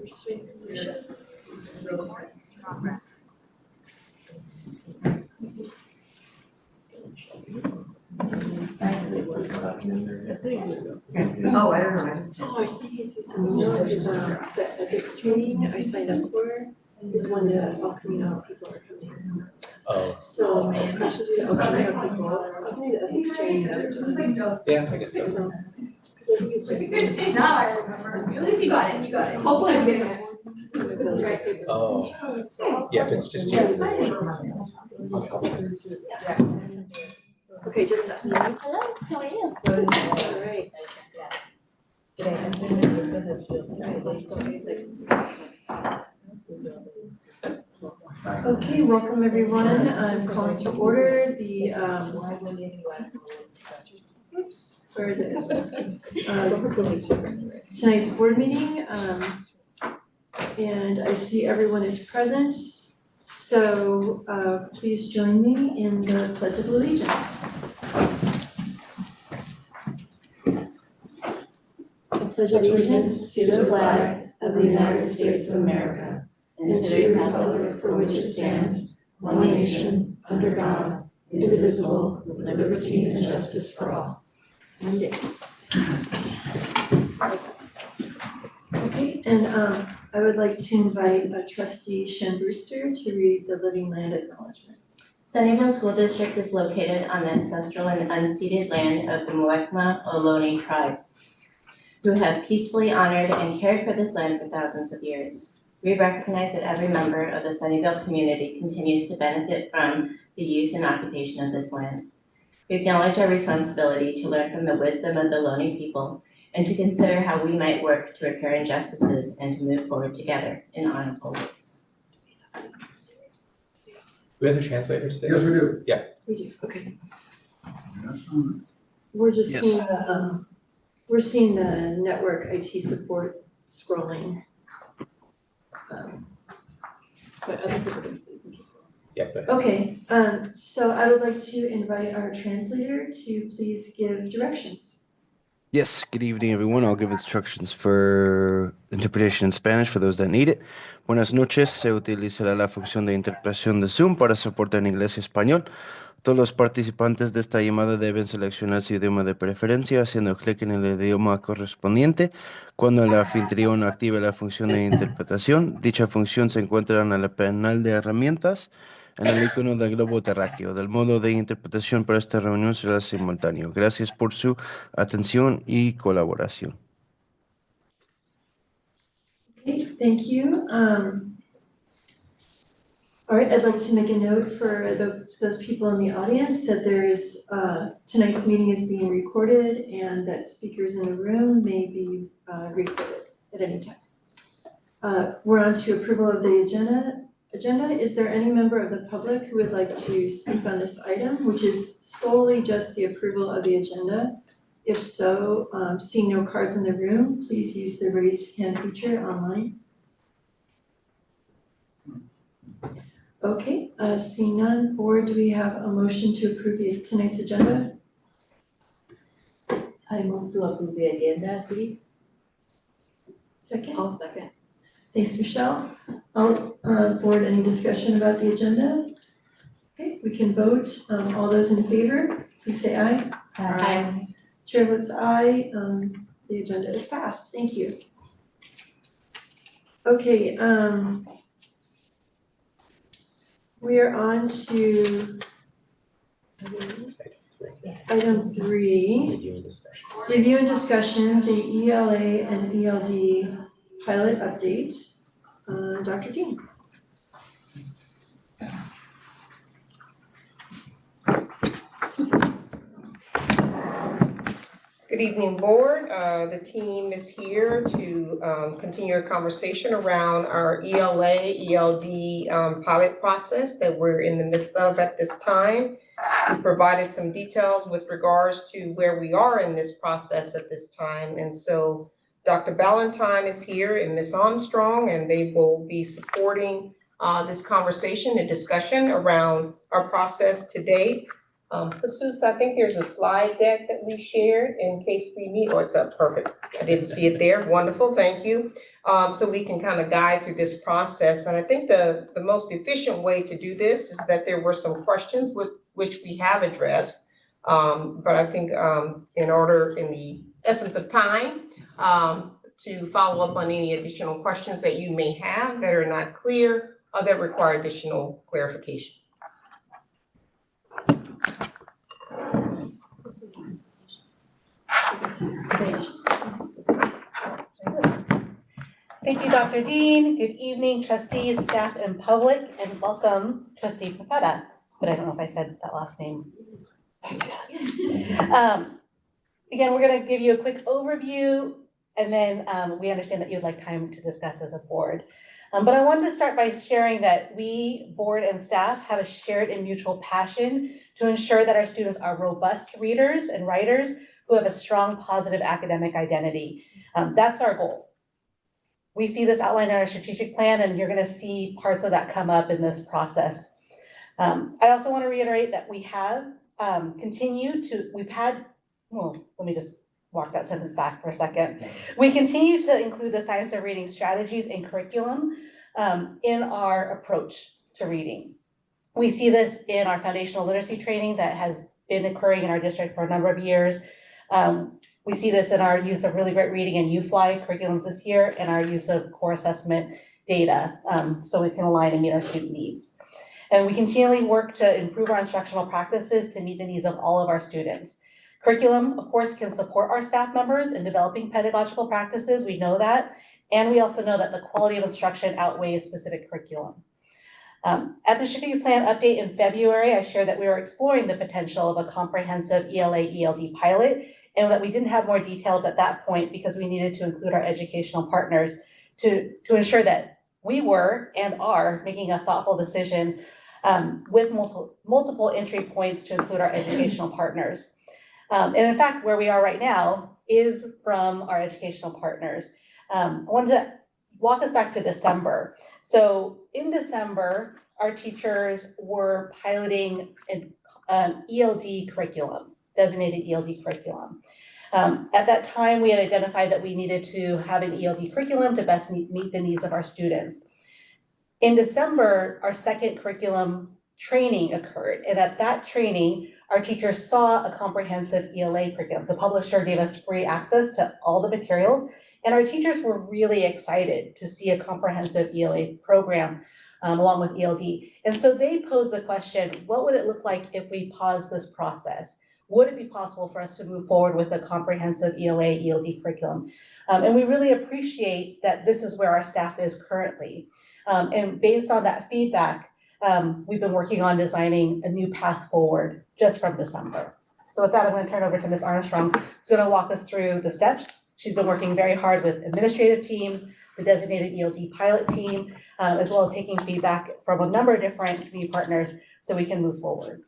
We're just waiting for Lucia. Oh, I don't know. Oh, I see he's the ethics training I signed up for is when the El Camino people are coming. Oh, So I should do the El Camino people. I can do the ethics training another time. yeah, I guess so. So, 'cause I think it's really good. Now I remember. At least you got it, you got it. Hopefully I'm getting it. Oh, yeah, if it's just you. Okay, just us. Hello, how are you? All right. Okay, welcome everyone. I'm calling to order the, oops, where is it? Tonight's board meeting, and I see everyone is present. So, please join me in the Pledge of Allegiance. I pledge allegiance to the flag of the United States of America and to the republic for which it stands, one nation, under God, indivisible, with liberty and justice for all. Monday. Okay, and I would like to invite trustee Shan Brewster to read the living land acknowledgement. Sunnyvale School District is located on the ancestral and unceded land of the Muwekma Ohlone tribe, who have peacefully honored and cared for this land for thousands of years. We recognize that every member of the Sunnyvale community continues to benefit from the use and occupation of this land. We acknowledge our responsibility to learn from the wisdom of the Ohlone people and to consider how we might work to repair injustices and to move forward together in honorable ways. Do we have the translator today? Yes, we do. We do, okay. That's fine. We're just Yes. seeing, we're seeing the network IT support scrolling. But other people can see. Yeah, but Okay, so I would like to invite our translator to please give directions. Yes, good evening, everyone. I'll give instructions for interpretation in Spanish for those that need it. Buenas noches. Se utilizará la función de interpretación de Zoom para soporte en inglés y español. Todos los participantes de esta llamada deben seleccionar su idioma de preferencia haciendo clic en el idioma correspondiente. Cuando el anfitrión active la función de interpretación, dicha función se encuentra en el panel de herramientas en el icono del globo terráqueo. Del modo de interpretación para esta reunión será simultáneo. Gracias por su atención y colaboración. Okay, thank you. All right, I'd like to make a note for those people in the audience that there is, tonight's meeting is being recorded and that speakers in the room may be recorded at any time. We're on to approval of the agenda. Is there any member of the public who would like to speak on this item, which is solely just the approval of the agenda? If so, seeing no cards in the room, please use the raised hand feature online. Okay, seeing none, board, do we have a motion to approve tonight's agenda? I move to approve the agenda, please. Second? I'll second. Thanks, Michelle. Board, any discussion about the agenda? Okay, we can vote. All those in favor, please say aye. Aye. Chair votes aye. The agenda is passed. Thank you. Okay, we are on to item 3. review and discussion. Review and discussion, the ELA and ELD pilot update. Dr. Dean. Good evening, board. The team is here to continue a conversation around our ELA, ELD pilot process that we're in the midst of at this time. We provided some details with regards to where we are in this process at this time. And so Dr. Ballantyne is here and Ms. Armstrong, and they will be supporting this conversation and discussion around our process to date. Jesus, I think there's a slide deck that we shared in case we need, oh, it's up, perfect. I didn't see it there, wonderful, thank you. so we can kind of guide through this process. And I think the most efficient way to do this is that there were some questions which we have addressed. But I think in the essence of time, to follow up on any additional questions that you may have that are not clear or that require additional clarification. Thank you, Dr. Dean. Good evening, trustees, staff, and public, and welcome, Trustee Papetta. But I don't know if I said that last name. Yes. Again, we're going to give you a quick overview, and then we understand that you'd like time to discuss as a board. But I wanted to start by sharing that we, board and staff, have a shared and mutual passion to ensure that our students are robust readers and writers who have a strong, positive academic identity. That's our goal. We see this outlined in our strategic plan, and you're going to see parts of that come up in this process. I also want to reiterate that we have let me just walk that sentence back for a second. We continue to include the science of reading strategies and curriculum in our approach to reading. We see this in our foundational literacy training that has been occurring in our district for a number of years. We see this in our use of Really Great Reading and UFly curriculums this year, and our use of core assessment data, so we can align and meet our student needs. And we continually work to improve our instructional practices to meet the needs of all of our students. Curriculum, of course, can support our staff members in developing pedagogical practices, we know that, and we also know that the quality of instruction outweighs specific curriculum. At the strategic plan update in February, I shared that we were exploring the potential of a comprehensive ELA-ELD pilot, and that we didn't have more details at that point because we needed to include our educational partners to ensure that we were and are making a thoughtful decision with multiple entry points to include our educational partners. And in fact, where we are right now is from our educational partners. I wanted to walk us back to December. So in December, our teachers were piloting an ELD curriculum, designated ELD curriculum. At that time, we had identified that we needed to have an ELD curriculum to best meet the needs of our students. In December, our second curriculum training occurred, and at that training, our teachers saw a comprehensive ELA curriculum. The publisher gave us free access to all the materials, and our teachers were really excited to see a comprehensive ELA program along with ELD. And so they posed the question, what would it look like if we paused this process? Would it be possible for us to move forward with a comprehensive ELA-ELD curriculum? And we really appreciate that this is where our staff is currently. And based on that feedback, we've been working on designing a new path forward just from December. So with that, I'm going to turn over to Ms. Armstrong, who's going to walk us through the steps. She's been working very hard with administrative teams, the designated ELD pilot team, as well as taking feedback from a number of different community partners so we can move forward.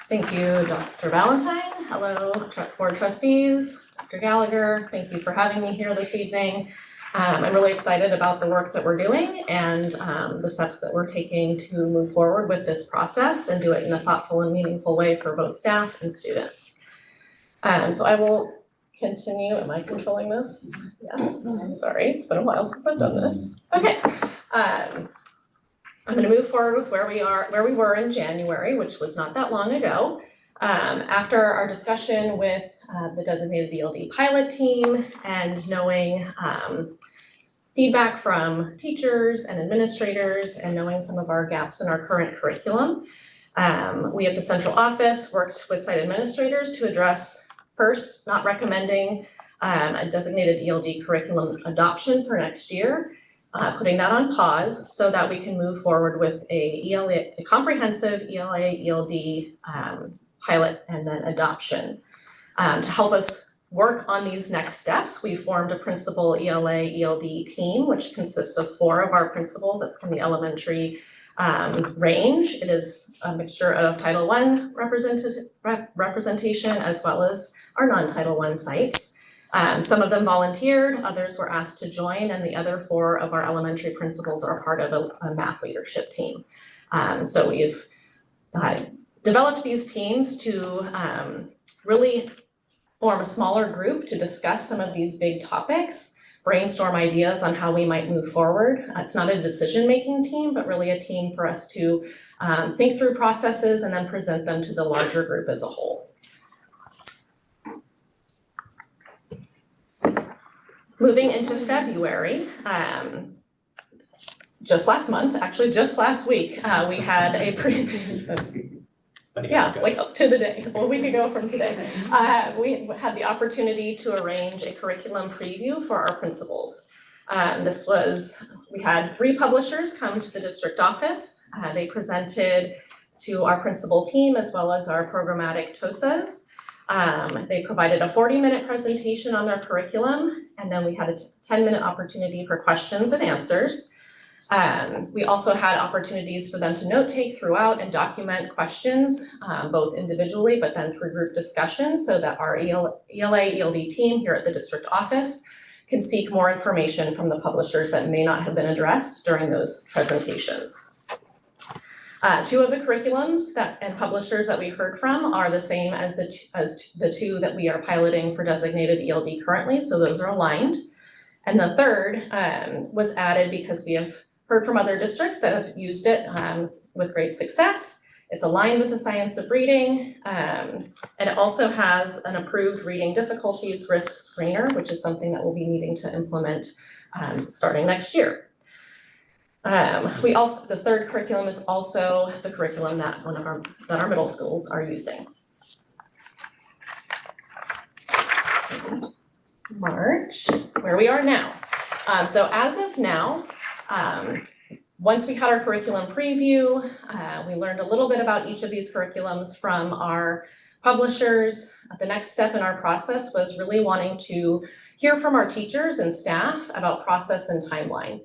Thank you, Dr. Valentine. Hello, board trustees, Dr. Gallagher. Thank you for having me here this evening. I'm really excited about the work that we're doing and the steps that we're taking to move forward with this process and do it in a thoughtful and meaningful way for both staff and students. So I will continue. Am I controlling this? Yes. Sorry, it's been a while since I've done this. Okay. I'm going to move forward with where we were in January, which was not that long ago. After our discussion with the designated ELD pilot team and knowing feedback from teachers and administrators and knowing some of our gaps in our current curriculum, we at the central office worked with site administrators to address first, not recommending a designated ELD curriculum adoption for next year, putting that on pause so that we can move forward with a comprehensive ELA-ELD pilot and then adoption. To help us work on these next steps, we formed a principal ELA-ELD team, which consists of 4 of our principals from the elementary range. It is a mixture of Title I representation as well as our non-Title I sites. Some of them volunteered, others were asked to join, and the other 4 of our elementary principals are part of a math leadership team. So we've developed these teams to really form a smaller group to discuss some of these big topics, brainstorm ideas on how we might move forward. It's not a decision-making team, but really a team for us to think through processes and then present them to the larger group as a whole. Moving into February, just last month, actually just last week, we had a like to the day, a week ago from today. We had the opportunity to arrange a curriculum preview for our principals. We had 3 publishers come to the district office. They presented to our principal team as well as our programmatic TOSAs. They provided a 40-minute presentation on their curriculum, and then we had a 10-minute opportunity for questions and answers. We also had opportunities for them to note take throughout and document questions, both individually but then through group discussions, so that our ELA, ELD team here at the district office can seek more information from the publishers that may not have been addressed during those presentations. 2 of the curriculums and publishers that we heard from are the same as the 2 that we are piloting for designated ELD currently, so those are aligned. And the third was added because we have heard from other districts that have used it with great success. It's aligned with the science of reading, and it also has an approved reading difficulties risk screener, which is something that we'll be needing to implement starting next year. The third curriculum is also the curriculum that our middle schools are using. March, where we are now. So as of now, once we had our curriculum preview, we learned a little bit about each of these curriculums from our publishers. The next step in our process was really wanting to hear from our teachers and staff about process and timeline.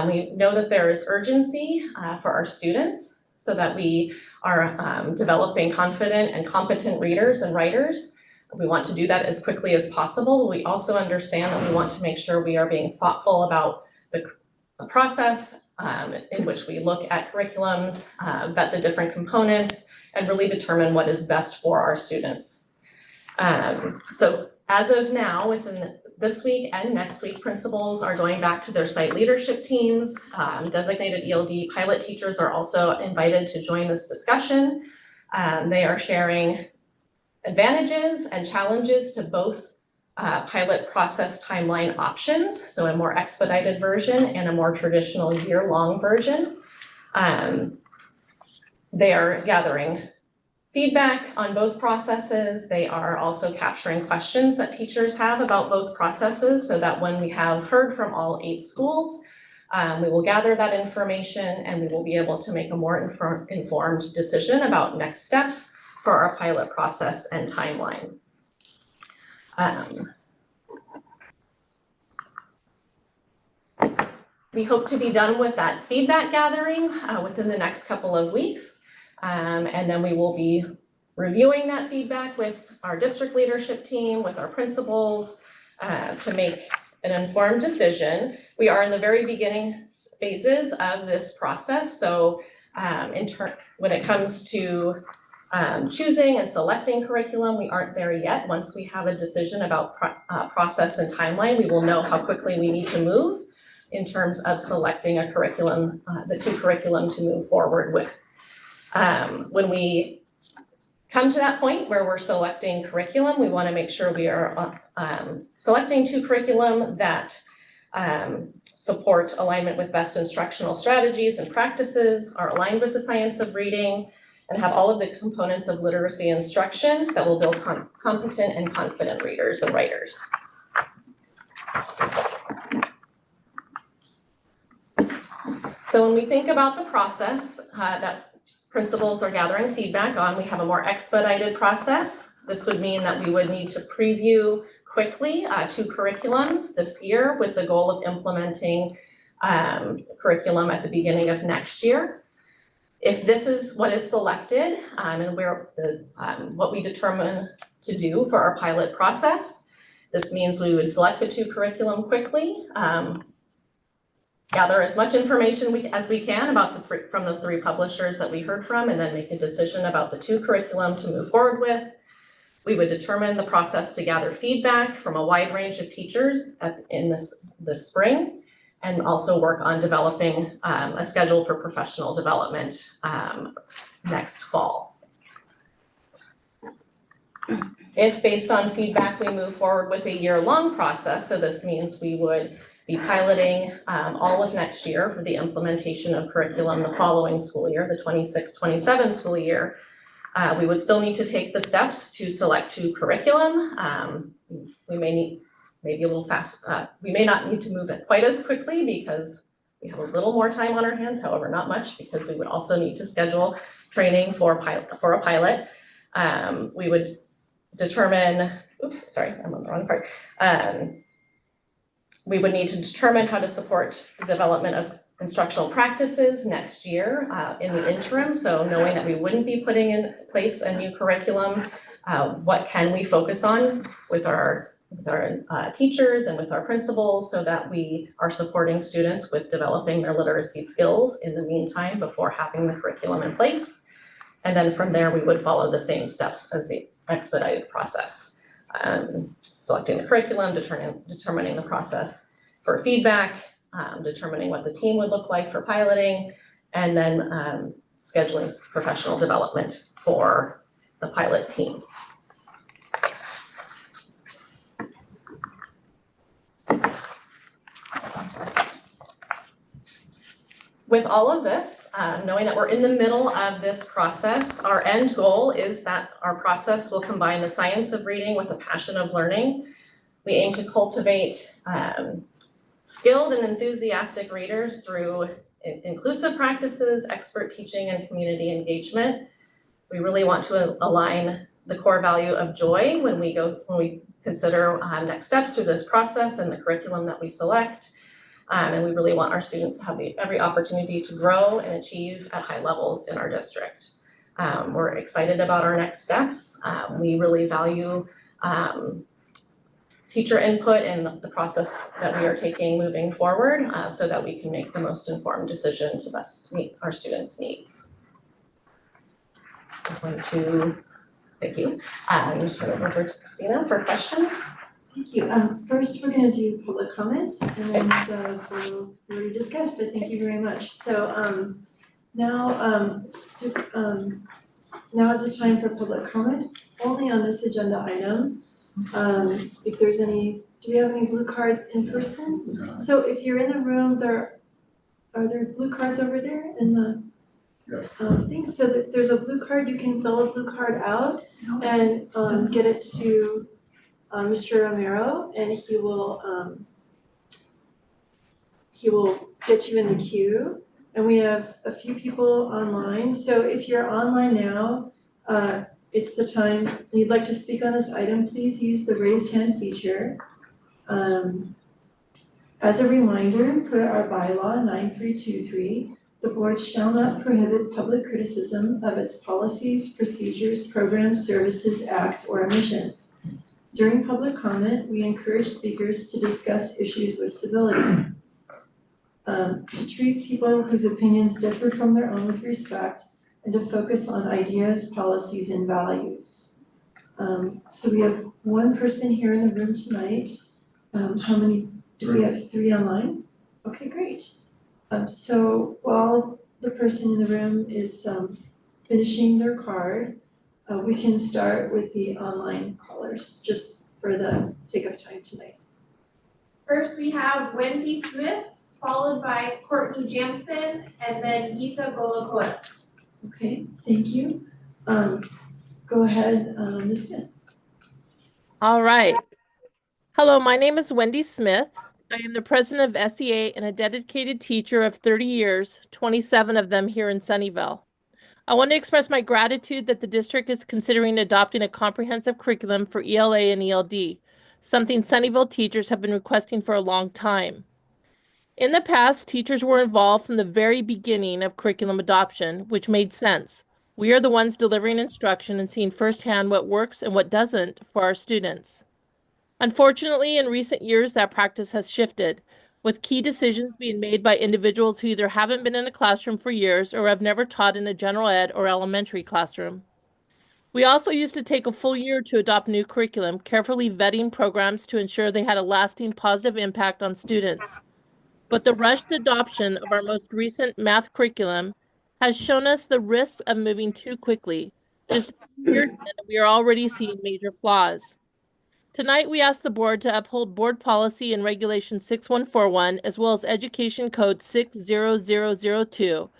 We know that there is urgency for our students so that we are developing confident and competent readers and writers. We want to do that as quickly as possible. We also understand that we want to make sure we are being thoughtful about the process in which we look at curriculums, vet the different components, and really determine what is best for our students. So as of now, within this week and next week, principals are going back to their site leadership teams. Designated ELD pilot teachers are also invited to join this discussion. They are sharing advantages and challenges to both pilot process timeline options, so a more expedited version and a more traditional year-long version. They are gathering feedback on both processes. They are also capturing questions that teachers have about both processes so that when we have heard from all 8 schools, we will gather that information and we will be able to make a more informed decision about next steps for our pilot process and timeline. We hope to be done with that feedback gathering within the next couple of weeks. And then we will be reviewing that feedback with our district leadership team, with our principals, to make an informed decision. We are in the very beginning phases of this process. So when it comes to choosing and selecting curriculum, we aren't there yet. Once we have a decision about process and timeline, we will know how quickly we need to move in terms of selecting a curriculum, the 2 curriculum to move forward with. When we come to that point where we're selecting curriculum, we want to make sure we are selecting 2 curriculum that support alignment with best instructional strategies and practices, are aligned with the science of reading, and have all of the components of literacy instruction that will build competent and confident readers and writers. So when we think about the process that principals are gathering feedback on, we have a more expedited process. This would mean that we would need to preview quickly 2 curriculums this year with the goal of implementing curriculum at the beginning of next year. If this is what is selected and what we determine to do for our pilot process, this means we would select the 2 curriculum quickly, gather as much information as we can about from the 3 publishers that we heard from, and then make a decision about the 2 curriculum to move forward with. We would determine the process to gather feedback from a wide range of teachers in this spring, and also work on developing a schedule for professional development next fall. If based on feedback, we move forward with a year-long process, so this means we would be piloting all of next year for the implementation of curriculum the following school year, the 26-27 school year. We would still need to take the steps to select two curriculum. We may need maybe a little fast, we may not need to move it quite as quickly because we have a little more time on our hands, however, not much, because we would also need to schedule training for a pilot. We would determine, oops, sorry, I'm on the wrong part. We would need to determine how to support the development of instructional practices next year in the interim. So knowing that we wouldn't be putting in place a new curriculum, what can we focus on with our teachers and with our principals so that we are supporting students with developing their literacy skills in the meantime before having the curriculum in place. And then from there, we would follow the same steps as the expedited process. Selecting the curriculum, determining the process for feedback, determining what the team would look like for piloting, and then scheduling professional development for the pilot team. With all of this, knowing that we're in the middle of this process, our end goal is that our process will combine the science of reading with the passion of learning. We aim to cultivate skilled and enthusiastic readers through inclusive practices, expert teaching, and community engagement. We really want to align the core value of joy when we consider next steps through this process and the curriculum that we select. And we really want our students to have every opportunity to grow and achieve at high levels in our district. We're excited about our next steps. We really value teacher input in the process that we are taking moving forward so that we can make the most informed decision to best meet our students' needs. I'm going to, thank you, turn it over to Christina for questions. Thank you. First, we're going to do public comment, and then we'll already discussed, but thank you very much. So now is the time for public comment, only on this agenda item. If there's any, do we have any blue cards in person? No. So if you're in the room, are there blue cards over there in the things? So that there's a blue card, you can fill a blue card out and get it to Mr. Romero, and he will get you in the queue. And we have a few people online, so if you're online now, it's the time. If you'd like to speak on this item, please use the raise hand feature. As a reminder, per our bylaw 9323, the board shall not prohibit public criticism of its policies, procedures, programs, services, acts, or omissions. During public comment, we encourage speakers to discuss issues with civility, to treat people whose opinions differ from their own with respect, and to focus on ideas, policies, and values. So we have one person here in the room tonight. How many, do we have 3 online? Okay, great. So while the person in the room is finishing their card, we can start with the online callers, just for the sake of time tonight. First, we have Wendy Smith, followed by Courtney Jansen, and then Gita Golakoya. Okay, thank you. Go ahead, Ms. Smith. All right. Hello, my name is Wendy Smith. I am the president of SEA and a dedicated teacher of 30 years, 27 of them here in Sunnyvale. I want to express my gratitude that the district is considering adopting a comprehensive curriculum for ELA and ELD, something Sunnyvale teachers have been requesting for a long time. In the past, teachers were involved from the very beginning of curriculum adoption, which made sense. We are the ones delivering instruction and seeing firsthand what works and what doesn't for our students. Unfortunately, in recent years, that practice has shifted, with key decisions being made by individuals who either haven't been in a classroom for years or have never taught in a general ed or elementary classroom. We also used to take a full year to adopt new curriculum, carefully vetting programs to ensure they had a lasting positive impact on students. But the rushed adoption of our most recent math curriculum has shown us the risks of moving too quickly. Just years in, we are already seeing major flaws. Tonight, we ask the board to uphold board policy and regulation 6141, as well as education code 60002,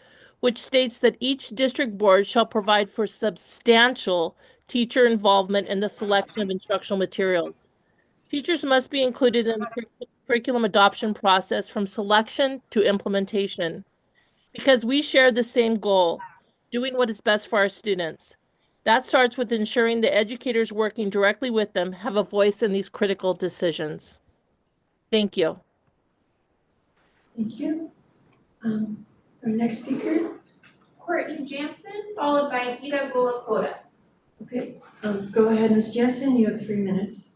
which states that each district board shall provide for substantial teacher involvement in the selection of instructional materials. Teachers must be included in the curriculum adoption process from selection to implementation, because we share the same goal, doing what is best for our students. That starts with ensuring the educators working directly with them have a voice in these critical decisions. Thank you. Thank you. Our next speaker, Courtney Jansen, followed by Ida Gulakota. okay, go ahead, Ms. Jansen, you have 3 minutes.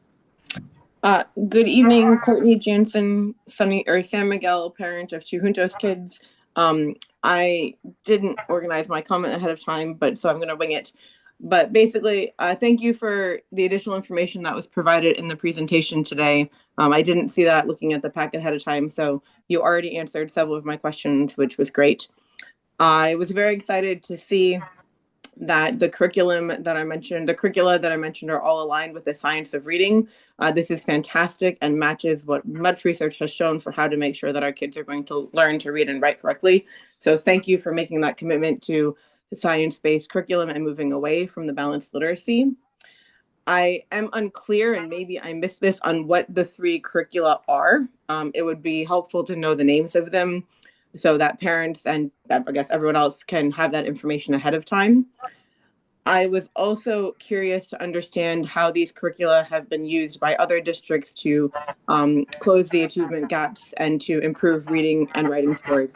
Good evening, Courtney Jansen, San Miguel, parent of 2 Juntos kids. I didn't organize my comment ahead of time, so I'm gonna wing it. But basically, thank you for the additional information that was provided in the presentation today. I didn't see that looking at the packet ahead of time, so you already answered several of my questions, which was great. I was very excited to see that the curricula that I mentioned are all aligned with the science of reading. This is fantastic and matches what much research has shown for how to make sure that our kids are going to learn to read and write correctly. So thank you for making that commitment to science-based curriculum and moving away from the balanced literacy. I am unclear, and maybe I missed this, on what the 3 curricula are. It would be helpful to know the names of them so that parents and I guess everyone else can have that information ahead of time. I was also curious to understand how these curricula have been used by other districts to close the achievement gaps and to improve reading and writing scores.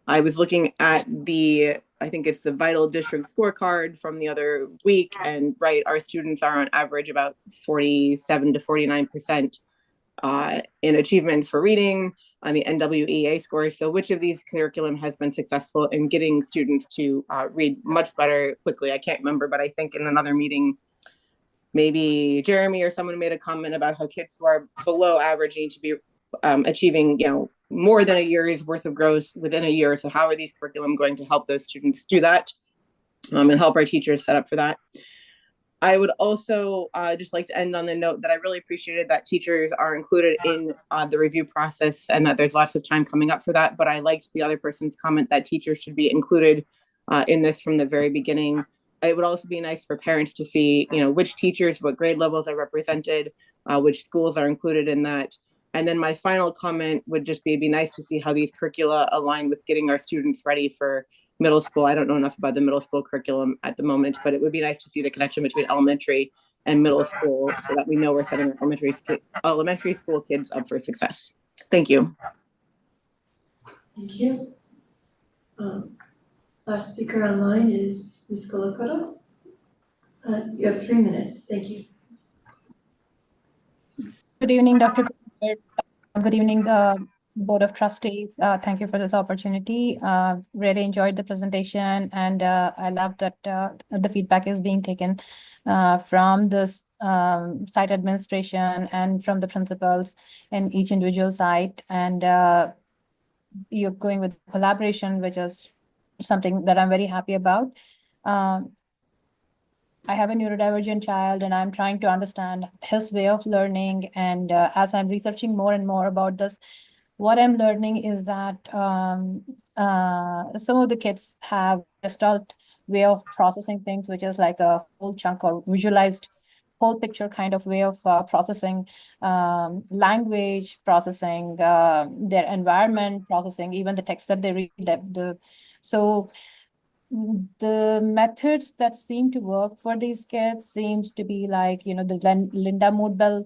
I was looking at I think it's the Vital District scorecard from the other week, and our students are on average about 47 to 49% in achievement for reading on the NWEA score. So which of these curriculum has been successful in getting students to read much better quickly? I can't remember, but I think in another meeting, maybe Jeremy or someone made a comment about how kids who are below average need to be achieving, more than a year's worth of growth within a year. So how are these curriculum going to help those students do that and help our teachers set up for that? I would also just like to end on the note that I really appreciated that teachers are included in the review process and that there's lots of time coming up for that. But I liked the other person's comment that teachers should be included in this from the very beginning. It would also be nice for parents to see, which teachers, what grade levels are represented, which schools are included in that. And then my final comment would just be, it'd be nice to see how these curricula align with getting our students ready for middle school. I don't know enough about the middle school curriculum at the moment, but it would be nice to see the connection between elementary and middle school so that we know we're setting our elementary school kids up for success. Thank you. Thank you. Last speaker online is Ms. Gulakota. You have 3 minutes. Thank you. Good evening, Dr. Cooper. Good evening, Board of Trustees. Thank you for this opportunity. Really enjoyed the presentation, and I love that the feedback is being taken from this site administration and from the principals in each individual site. And you're going with collaboration, which is something that I'm very happy about. I have a neurodivergent child, and I'm trying to understand his way of learning. And as I'm researching more and more about this, what I'm learning is that some of the kids have Gestalt way of processing things, which is like a whole chunk or visualized whole picture kind of way of processing language, processing their environment, processing even the text that they read. So the methods that seem to work for these kids seems to be like, the Linda Moodbell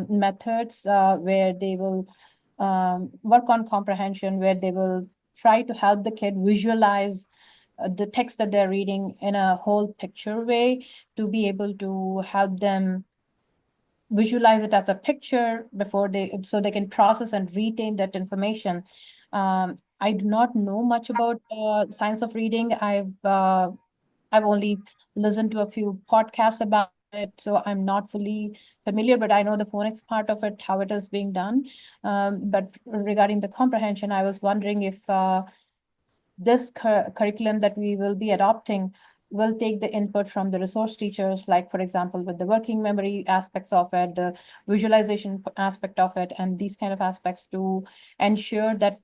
methods where they will work on comprehension, where they will try to help the kid visualize the text that they're reading in a whole picture way to be able to help them visualize it as a picture so they can process and retain that information. I do not know much about science of reading. I've I've only listened to a few podcasts about it, so I'm not fully familiar, but I know the phonics part of it, how it is being done. But regarding the comprehension, I was wondering if this curriculum that we will be adopting will take the input from the resource teachers, like for example, with the working memory aspects of it, the visualization aspect of it, and these kind of aspects to ensure that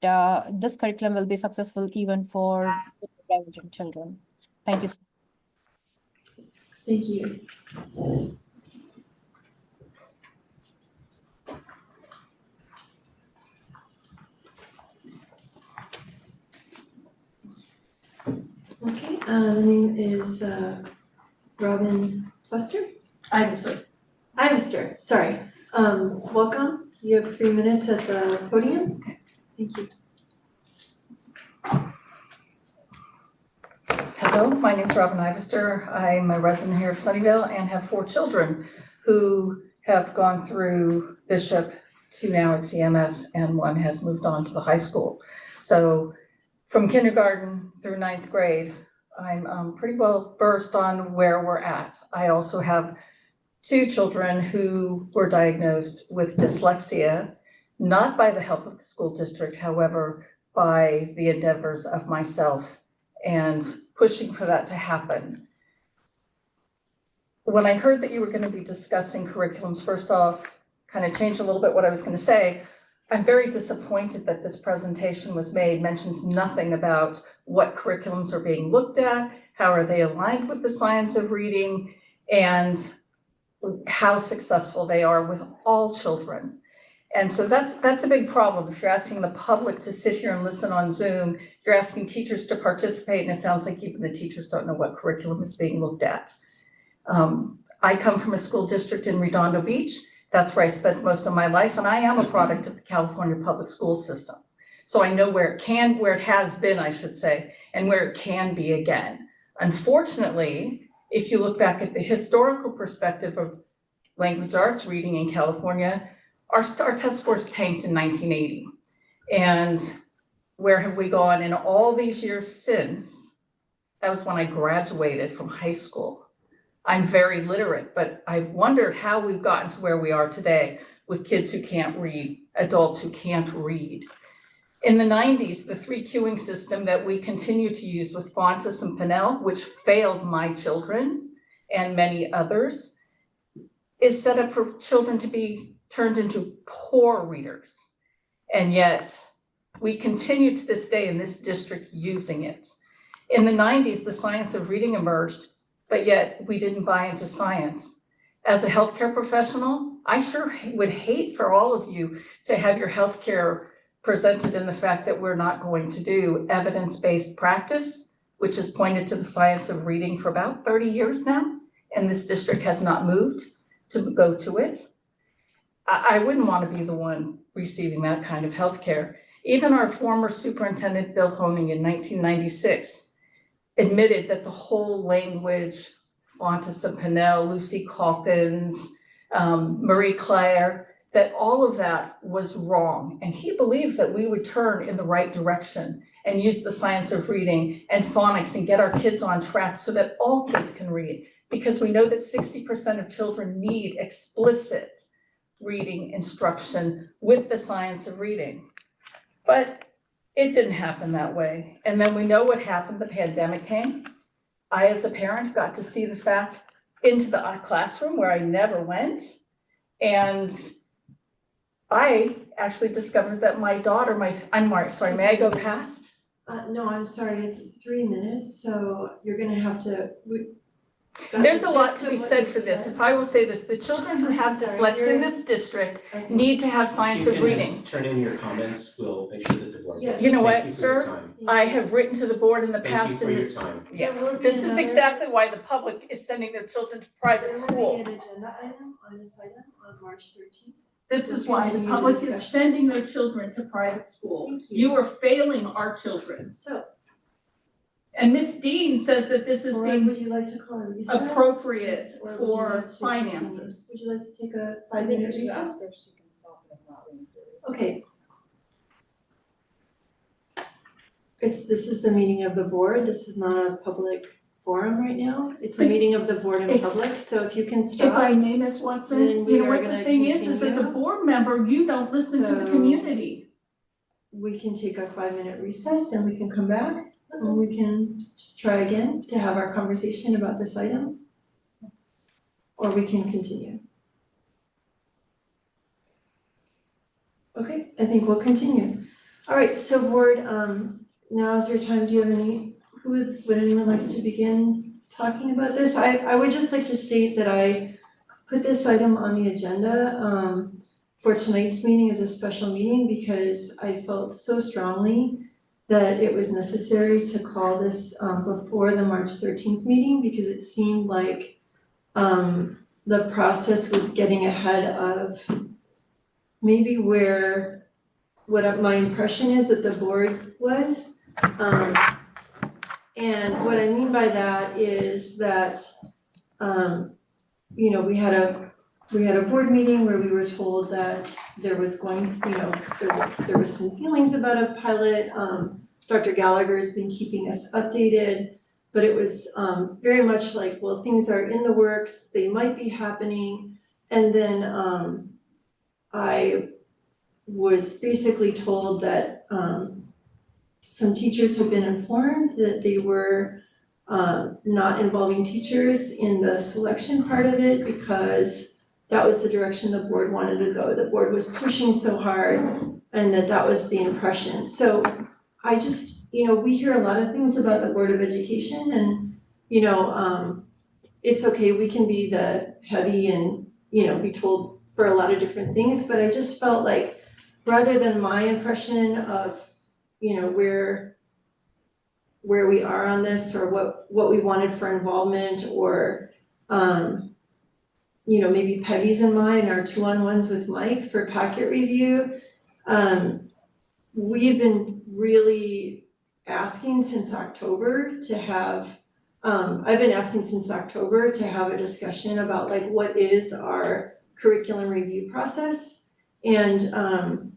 this curriculum will be successful even for divergent children. Thank you. Thank you. Okay, the name is Robin Buster? Ivester, sorry. Welcome. You have 3 minutes at the podium. Thank you. Hello, my name is Robin Ivester. I'm a resident here of Sunnyvale and have 4 children who have gone through Bishop, 2 now at CMS, and 1 has moved on to the high school. So from kindergarten through 9th grade, I'm pretty well versed on where we're at. I also have 2 children who were diagnosed with dyslexia, not by the help of the school district, however, by the endeavors of myself and pushing for that to happen. When I heard that you were going to be discussing curriculums, first off, kind of change a little bit what I was going to say. I'm very disappointed that this presentation was made, mentions nothing about what curriculums are being looked at, how are they aligned with the science of reading, and how successful they are with all children. And so that's a big problem. If you're asking the public to sit here and listen on Zoom, you're asking teachers to participate, and it sounds like even the teachers don't know what curriculum is being looked at. I come from a school district in Redondo Beach. That's where I spent most of my life, and I am a product of the California public school system. So I know where it has been, I should say, and where it can be again. Unfortunately, if you look back at the historical perspective of language arts reading in California, our test scores tanked in 1980. And where have we gone in all these years since? That was when I graduated from high school. I'm very literate, but I've wondered how we've gotten to where we are today with kids who can't read, adults who can't read. In the 90s, the 3 cueing system that we continue to use with Fontes and Pinnell, which failed my children and many others, is set up for children to be turned into poor readers. And yet we continue to this day in this district using it. In the 90s, the science of reading emerged, but yet we didn't buy into science. As a healthcare professional, I sure would hate for all of you to have your healthcare presented in the fact that we're not going to do evidence-based practice, which has pointed to the science of reading for about 30 years now, and this district has not moved to go to it. I wouldn't want to be the one receiving that kind of healthcare. Even our former superintendent, Bill Honing, in 1996, admitted that the whole language, Fontes and Pinnell, Lucy Calkins, Marie Claire, that all of that was wrong. And he believed that we would turn in the right direction and use the science of reading and phonics and get our kids on track so that all kids can read. Because we know that 60% of children need explicit reading instruction with the science of reading. But it didn't happen that way. And then we know what happened, the pandemic came. I, as a parent, got to see the fact into the classroom where I never went. And I actually discovered that my daughter, sorry, may I go past? No, I'm sorry, it's 3 minutes, so you're gonna have to. There's a lot to be said for this. If I will say this, the children who have dyslexia in this district need to have science of reading. Turn in your comments, we'll make sure that the board. Yes. You know what, Thank you for your sir? time. I have written to the board in the past in this. Thank you for your time. Yeah, There will be this is another- exactly why the public is sending their children to private school. There will be an agenda item on this item on March 13th. This is why the public is sending their children to private school. Thank you. You are failing our children. So, And Ms. Dean says that this is or being would you like to call a recess? appropriate Or would you for like to continue? finances. Would you like to take a 5-minute recess? Okay. This is the meeting of the board. This is not a public forum right now. It's a meeting of the board in It's- public, so if you can If I stop. may, Ms. Watson, Then we you know are what the gonna thing is as a continue. board member, you don't listen to the So- community. We can take a 5-minute recess and we can come back and we can just try again to have our conversation about this item. Or we can continue. Okay, I think we'll continue. All right, so board, now is your time. Do you have any, would anyone like to begin talking about this? I would just like to state that I put this item on the agenda, for tonight's meeting as a special meeting because I felt so strongly that it was necessary to call this before the March 13th meeting because it seemed like the process was getting ahead of maybe where what my impression is that the board was. And what I mean by that is that you know, we had a board meeting where we were told that there was going, you know, there was some feelings about a pilot. Dr. Gallagher's been keeping us updated, but it was very much like, well, things are in the works, they might be happening. And then I was basically told that some teachers have been informed that they were not involving teachers in the selection part of it because that was the direction the board wanted to go. The board was pushing so hard and that was the impression. So I just, you know, we hear a lot of things about the Board of Education and, you know, it's okay, we can be the heavy and, you know, be told for a lot of different things, but I just felt like rather than my impression of, you know, where we are on this or what we wanted for involvement or, you know, maybe Peggy's in mind, our 2-on-1s with Mike for packet review. We've been really asking since October to have, I've been asking since October to have a discussion about like what is our curriculum review process. And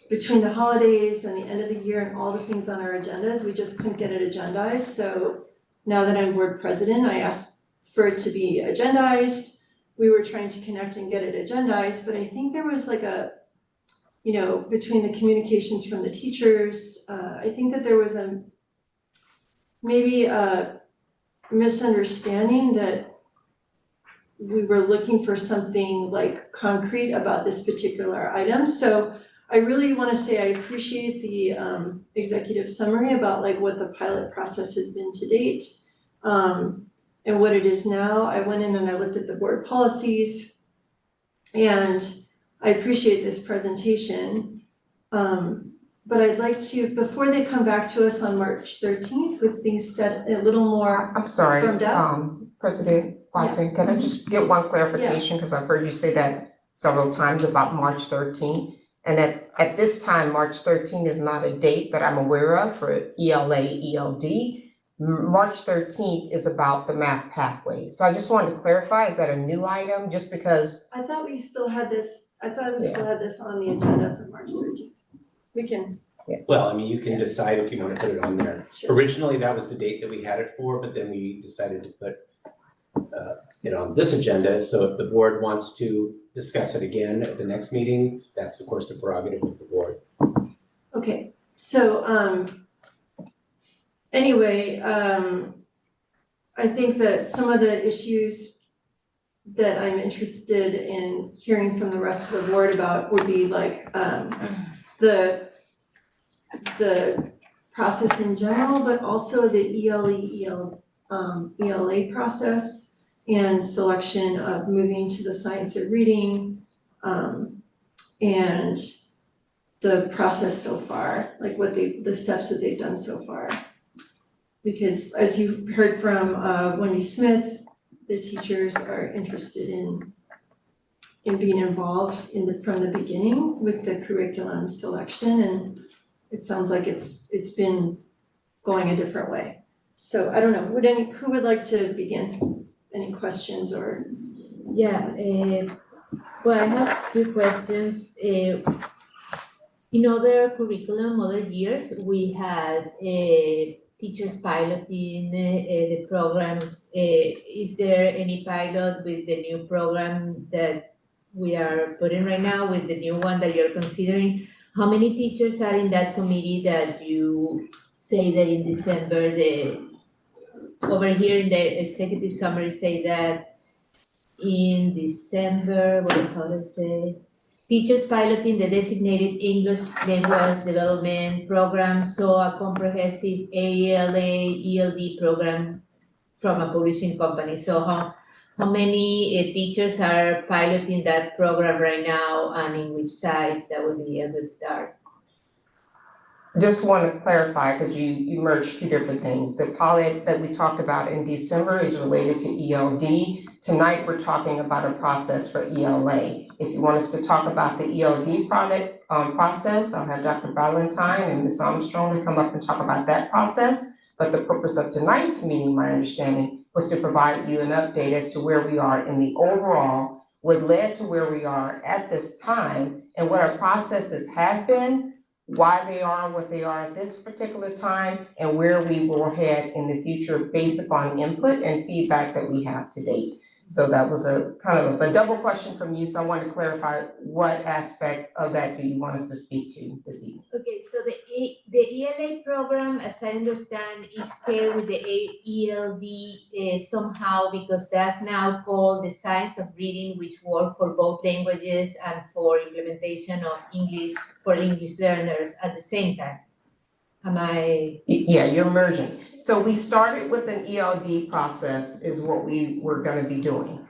between the holidays and the end of the year and all the things on our agendas, we just couldn't get it agendized. So now that I'm board president, I asked for it to be agendized. We were trying to connect and get it agendized, but I think there was like a, you know, between the communications from the teachers, I think that there was maybe a misunderstanding that we were looking for something like concrete about this particular item. So I really want to say I appreciate the executive summary about like what the pilot process has been to date. And what it is now. I went in and I looked at the board policies and I appreciate this presentation. But I'd like to, before they come back to us on March 13th with things set a little more I'm sorry, firmed up. President Watson, can I just get one clarification? Because I've heard you say that several times about March 13th. And at this time, March 13th is not a date that I'm aware of for ELA, ELD. March 13th is about the math pathway. So I just wanted to clarify, is that a new item just because? I thought we still had this, still had this on the agenda for March 13th. We can. Well, I mean, you can decide if you want to put it on there. Sure. Originally, that was the date that we had it for, but then we decided to put it on this agenda. So if the board wants to discuss it again at the next meeting, that's of course the prerogative of the board. Okay, so anyway, I think that some of the issues that I'm interested in hearing from the rest of the board about would be like the process in general, but also the ELA process and selection of moving to the science of reading, and the process so far, like the steps that they've done so far. Because as you heard from Wendy Smith, the teachers are interested in being involved from the beginning with the curriculum selection, and it sounds like it's been going a different way. So I don't know, who would like to begin? Any questions or? Yeah, well, I have a few questions. In other curriculum, other years, we had teachers piloting the programs. Is there any pilot with the new program that we are putting right now with the new one that you're considering? How many teachers are in that committee that you say that in December, over here in the executive summary say that in December, how to say? Teachers piloting the designated English language development program, so a comprehensive ALA, ELD program from a publishing company. So how many teachers are piloting that program right now and in which size? That would be a good start. Just want to clarify, because you merged two different things. The pilot that we talked about in December is related to ELD. Tonight, we're talking about a process for ELA. If you want us to talk about the ELD process, I'll have Dr. Valentine and Ms. Armstrong to come up and talk about that process. But the purpose of tonight's meeting, my understanding, was to provide you an update as to where we are in the overall, what led to where we are at this time, and what our processes have been, why they are what they are at this particular time, and where we will head in the future based upon input and feedback that we have to date. So that was a kind of a double question from you, so I wanted to clarify what aspect of that do you want us to speak to this evening? Okay, so the ELA program, as I understand, is paired with the ELD somehow, because that's now called the Science of Reading, which work for both languages and for implementation of English for English learners at the same time. Am I? Yeah, you're merging. So we started with an ELD process is what we were gonna be doing.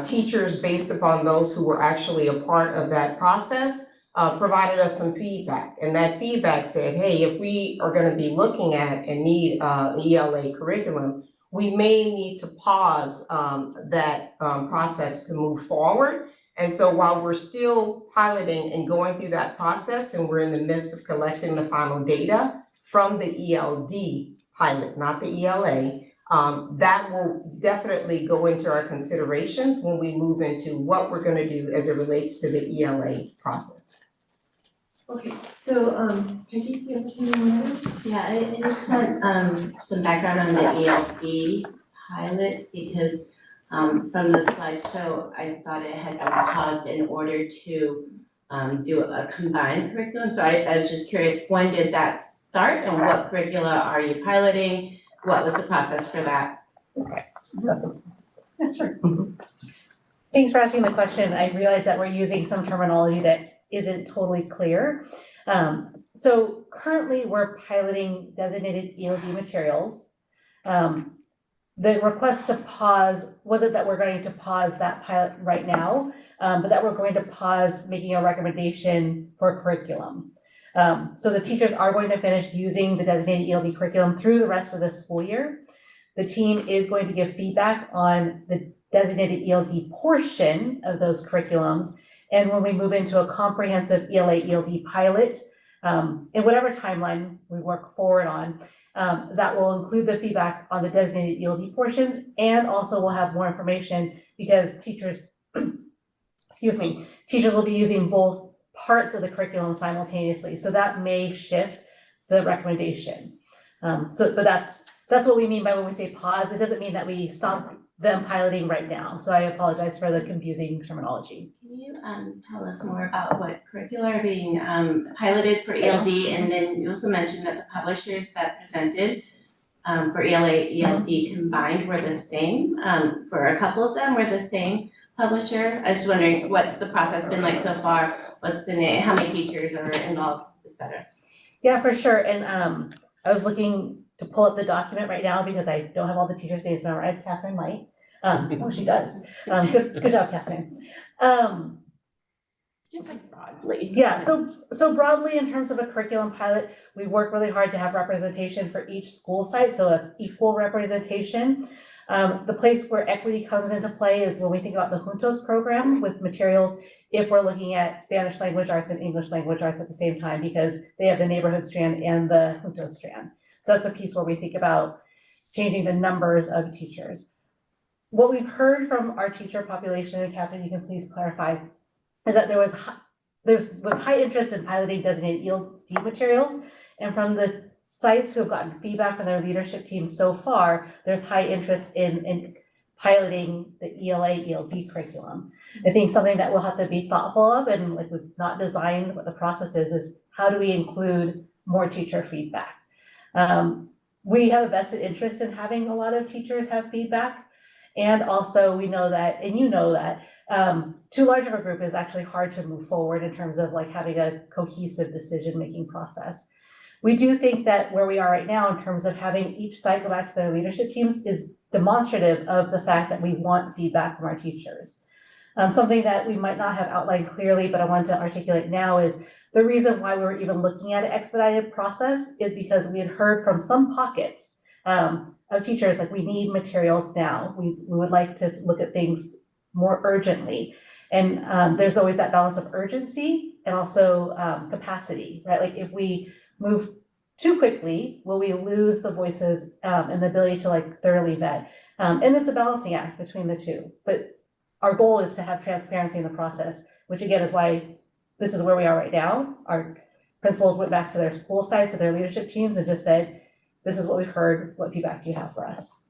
Teachers, based upon those who were actually a part of that process, provided us some feedback. And that feedback said, hey, if we are gonna be looking at and need ELA curriculum, we may need to pause that process to move forward. And so while we're still piloting and going through that process, and we're in the midst of collecting the final data from the ELD pilot, not the ELA, that will definitely go into our considerations when we move into what we're gonna do as it relates to the ELA process. Okay, so Peggy, do you have something you want to add? Yeah, I just want some background on the ELD pilot, because from the slideshow, I thought it had been paused in order to do a combined curriculum. So I was just curious, when did that start and what curricula are you piloting? What was the process for that? Okay. Yeah, sure. Thanks for asking the question. I realize that we're using some terminology that isn't totally clear. So currently we're piloting designated ELD materials. The request to pause wasn't that we're going to pause that pilot right now, but that we're going to pause making a recommendation for curriculum. So the teachers are going to finish using the designated ELD curriculum through the rest of the school year. The team is going to give feedback on the designated ELD portion of those curriculums. And when we move into a comprehensive ELA ELD pilot, in whatever timeline we work forward on, that will include the feedback on the designated ELD portions, and also will have more information because teachers, teachers will be using both parts of the curriculum simultaneously. So that may shift the recommendation. But that's what we mean by when we say pause. It doesn't mean that we stop them piloting right now. So I apologize for the confusing terminology. Can you tell us more about what curricula are being piloted for ELD? And then you also mentioned that the publishers that presented for ELA, ELD combined were the same. For a couple of them were the same publisher. I was wondering, what's the process been like so far? What's the name, how many teachers are involved, et cetera? Yeah, for sure. And I was looking to pull up the document right now because I don't have all the teachers' names memorized. Catherine might. Oh, she does. Good job, Catherine. Just like broadly. Yeah, so broadly in terms of a curriculum pilot, we work really hard to have representation for each school site, so it's equal representation. The place where equity comes into play is when we think about the Juntos program with materials, if we're looking at Spanish language arts and English language arts at the same time, because they have the neighborhood strand and the Juntos strand. So that's a piece where we think about changing the numbers of teachers. What we've heard from our teacher population, and Catherine, you can please clarify, is that there was high interest in piloting designated ELD materials, And from the sites who have gotten feedback from their leadership teams so far, there's high interest in piloting the ELA, ELD curriculum. I think something that we'll have to be thoughtful of, and like we've not designed what the process is how do we include more teacher feedback? We have a vested interest in having a lot of teachers have feedback. And also we know that, and you know that, too large of a group is actually hard to move forward in terms of like having a cohesive decision-making process. We do think that where we are right now in terms of having each site go back to their leadership teams is demonstrative of the fact that we want feedback from our teachers. Something that we might not have outlined clearly, but I wanted to articulate now is the reason why we were even looking at an expedited process is because we had heard from some pockets of teachers, like we need materials now. We would like to look at things more urgently. And there's always that balance of urgency and also capacity, right? Like if we move too quickly, will we lose the voices and the ability to like thoroughly vet? And it's a balancing act between the two. But our goal is to have transparency in the process, which again is why this is where we are right now. Our principals went back to their school sites and their leadership teams and just said, this is what we've heard, what feedback do you have for us?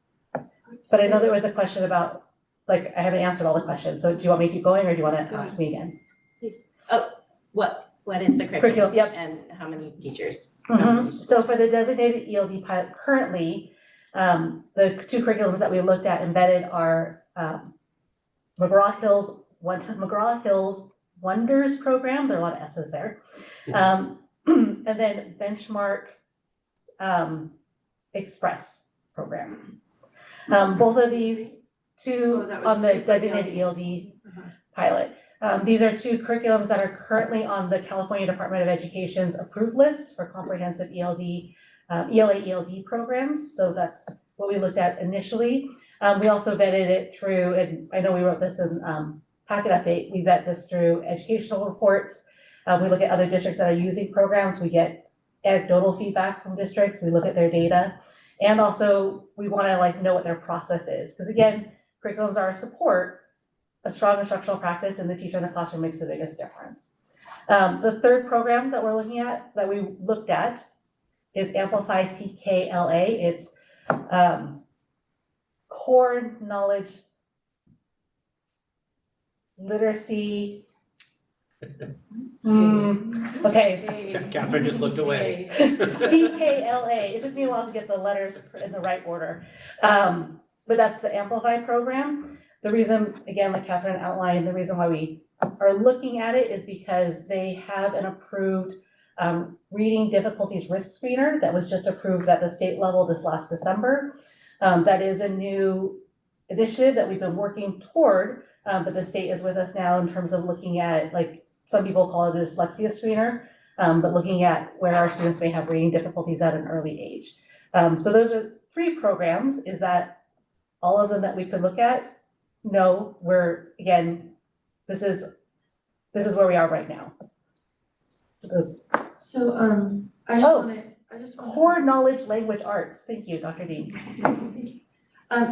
But I know there was a question about, like, I haven't answered all the questions, so do you want me to keep going or do you want to ask me again? Please. Oh, what is the Curriculum, curriculum? yep. And how many teachers? So for the designated ELD pilot, currently, the two curriculums that we looked at embedded are McGraw-Hill's Wonders program, there are a lot of S's there. And then Benchmark Express program. Both of these two on the designated ELD pilot. These are two curriculums that are currently on the California Department of Education's approved list for comprehensive ELA ELD programs. So that's what we looked at initially. We also vetted it through, and I know we wrote this in packet update, we vet this through educational reports. We look at other districts that are using programs. We get anecdotal feedback from districts. We look at their data. And also we want to like know what their process is. Because again, curriculums are a support. A strong instructional practice and the teacher in the classroom makes the biggest difference. The third program that we're looking at, that we looked at, is Amplify CKLA. It's core knowledge literacy. Okay. Catherine just looked away. CKLA. It took me a while to get the letters in the right order. But that's the Amplify program. The reason, again, like Catherine outlined, the reason why we are looking at it is because they have an approved reading difficulties risk screener that was just approved at the state level this last December. That is a new initiative that we've been working toward, but the state is with us now in terms of looking at, like, some people call it a dyslexia screener, but looking at where our students may have reading difficulties at an early age. So those are 3 programs. Is that all of them that we could look at? No, again, this is where we are right now. So, I just wanna. Core knowledge language arts. Thank you, Dr. Dean.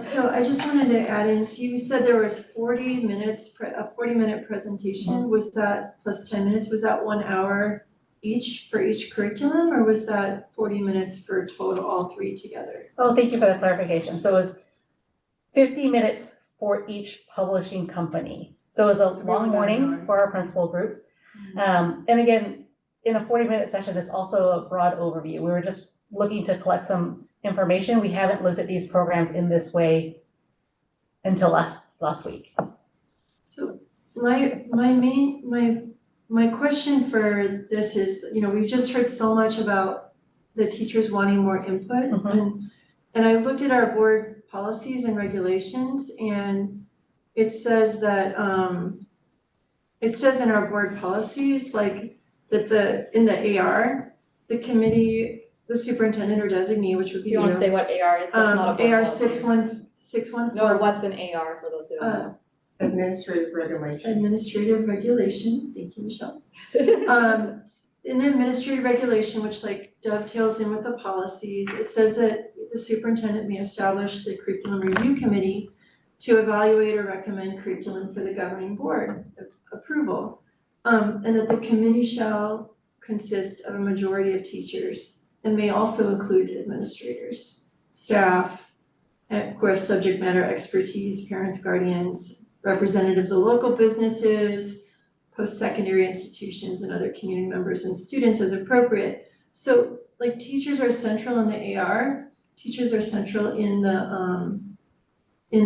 So I just wanted to add in, so you said there was 40 minutes, a 40-minute presentation. Was that plus 10 minutes? Was that 1 hour each for each curriculum, or was that 40 minutes for total, all 3 together? Oh, thank you for the clarification. So it was 50 minutes for each publishing company. So it was a long morning for our principal group. And again, in a 40-minute session, it's also a broad overview. We were just looking to collect some information. We haven't looked at these programs in this way until last week. So my question for this is, we've just heard so much about the teachers wanting more input, and I looked at our board policies and regulations, and it says that it says in our board policies, like, that in the AR, the committee, the superintendent or designee, which would be Do you want to say what AR is? That's not a board AR policy. 614. No, what's an AR for those who don't know? Administrative regulation. Administrative regulation, thank you, Michelle. In the administrative regulation, which like dovetails in with the policies, it says that the superintendent may establish the curriculum review committee to evaluate or recommend curriculum for the governing board approval. And that the committee shall consist of a majority of teachers and may also include administrators, staff, and who have subject matter expertise, parents, guardians, representatives of local businesses, post-secondary institutions, and other community members and students as appropriate. So like teachers are central in the AR, teachers are central in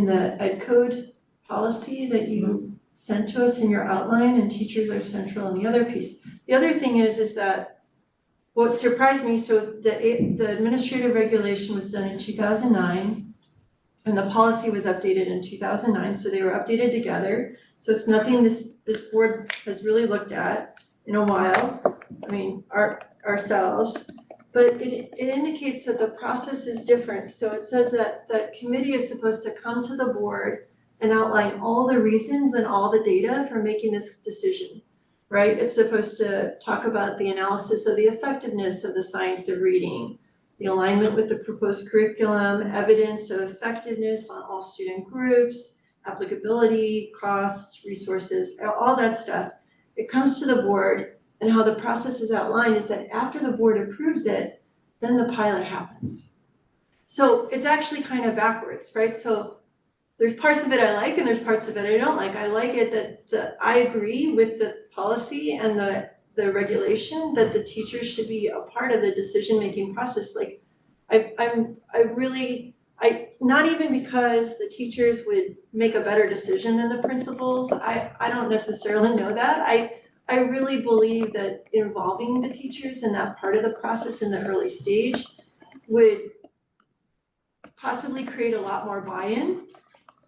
the ed code policy that you sent to us in your outline, and teachers are central in the other piece. The other thing is that what surprised me, so the administrative regulation was done in 2009, and the policy was updated in 2009, so they were updated together. So it's nothing this board has really looked at in a while, I mean, ourselves. But it indicates that the process is different. So it says that the committee is supposed to come to the board and outline all the reasons and all the data for making this decision, right? It's supposed to talk about the analysis of the effectiveness of the science of reading, the alignment with the proposed curriculum, evidence of effectiveness on all student groups, applicability, cost, resources, all that stuff. It comes to the board, and how the process is outlined is that after the board approves it, then the pilot happens. So it's actually kind of backwards, right? So there's parts of it I like and there's parts of it I don't like. I like it that I agree with the policy and the regulation that the teachers should be a part of the decision-making process. Like not even because the teachers would make a better decision than the principals. I don't necessarily know that. I really believe that involving the teachers in that part of the process in the early stage would possibly create a lot more buy-in.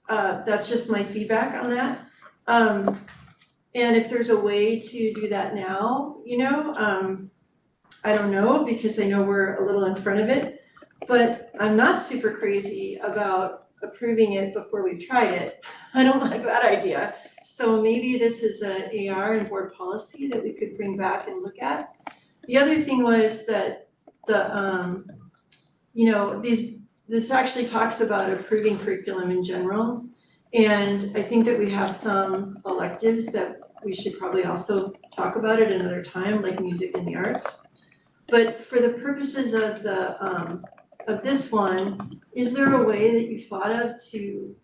That's just my feedback on that. And if there's a way to do that now, I don't know, because I know we're a little in front of it, but I'm not super crazy about approving it before we've tried it. I don't like that idea. So maybe this is a AR and board policy that we could bring back and look at. The other thing was that this actually talks about approving curriculum in general. And I think that we have some electives that we should probably also talk about at another time, like music and the arts. But for the purposes of this one, is there a way that you thought of to,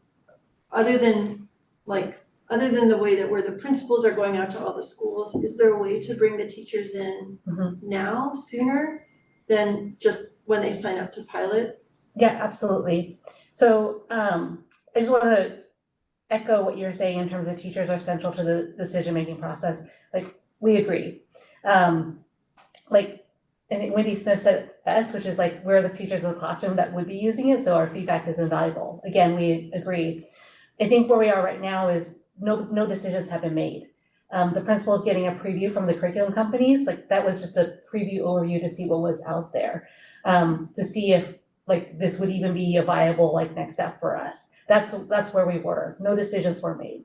other than the way that where the principals are going out to all the schools, is there a way to bring the teachers in now, sooner than just when they sign up to pilot? Yeah, absolutely. So I just want to echo what you're saying in terms of teachers are central to the decision-making process. Like, we agree. I think Wendy Smith said S, which is like, where are the teachers in the classroom that would be using it, so our feedback is invaluable. Again, we agree. I think where we are right now is no decisions have been made. The principal is getting a preview from the curriculum companies. Like, that was just a preview overview to see what was out there, to see if this would even be a viable next step for us. That's where we were. No decisions were made.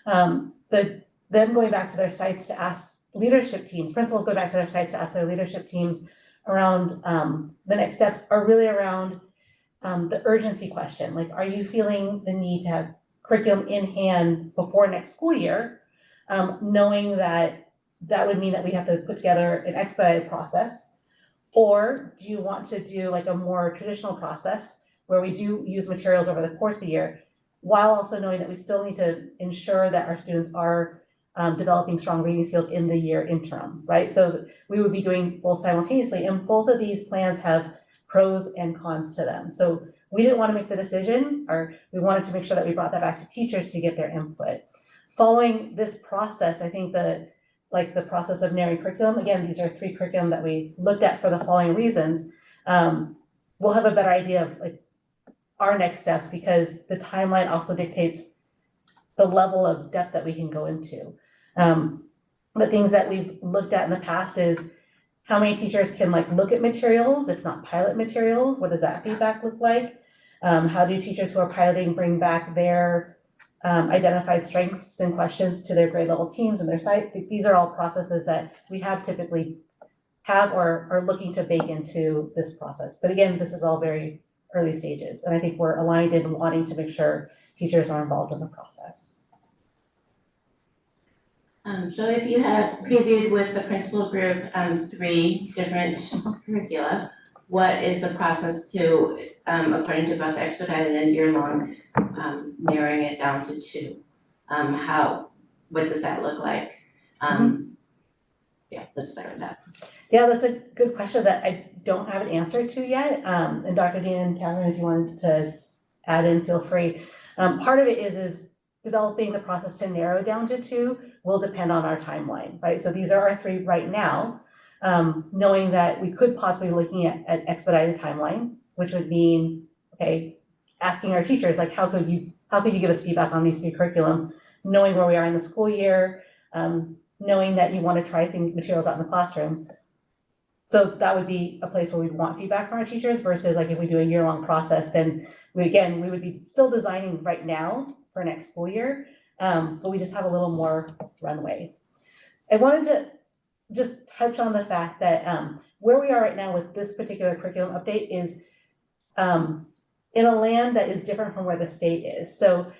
But them going back to their sites to ask leadership teams, principals go back to their sites to ask their leadership teams around the next steps are really around the urgency question. Like, are you feeling the need to have curriculum in hand before next school year, knowing that would mean that we have to put together an expedited process? Or do you want to do a more traditional process where we do use materials over the course of the year, while also knowing that we still need to ensure that our students are developing strong reading skills in the year interim, right? So we would be doing both simultaneously, and both of these plans have pros and cons to them. So we didn't want to make the decision, or we wanted to make sure that we brought that back to teachers to get their input. Following this process, I think the process of narrowing curriculum, again, these are 3 curriculum that we looked at for the following reasons, we'll have a better idea of our next steps, because the timeline also dictates the level of depth that we can go into. The things that we've looked at in the past is how many teachers can look at materials, if not pilot materials. What does that feedback look like? How do teachers who are piloting bring back their identified strengths and questions to their grade level teams and their site? These are all processes that we typically have or are looking to bake into this process. But again, this is all very early stages, and I think we're aligned in wanting to make sure teachers are involved in the process. So if you have previewed with the principal group, 3 different curricula, what is the process to, according to both expedited and year-long, narrowing it down to 2? What does that look like? Yeah, let's start with that. Yeah, that's a good question that I don't have an answer to yet. And Dr. Dean and Catherine, if you wanted to add in, feel free. Part of it is developing the process to narrow down to 2 will depend on our timeline, right? So these are our 3 right now, knowing that we could possibly be looking at expedited timeline, which would mean, okay, asking our teachers, like, how could you give us feedback on these 3 curriculum, knowing where we are in the school year, knowing that you want to try materials out in the classroom. So that would be a place where we'd want feedback from our teachers versus like if we do a year-long process, then we would be still designing right now for next school year, but we just have a little more runway. I wanted to just touch on the fact that where we are right now with this particular curriculum update is in a land that is different from where the state is. So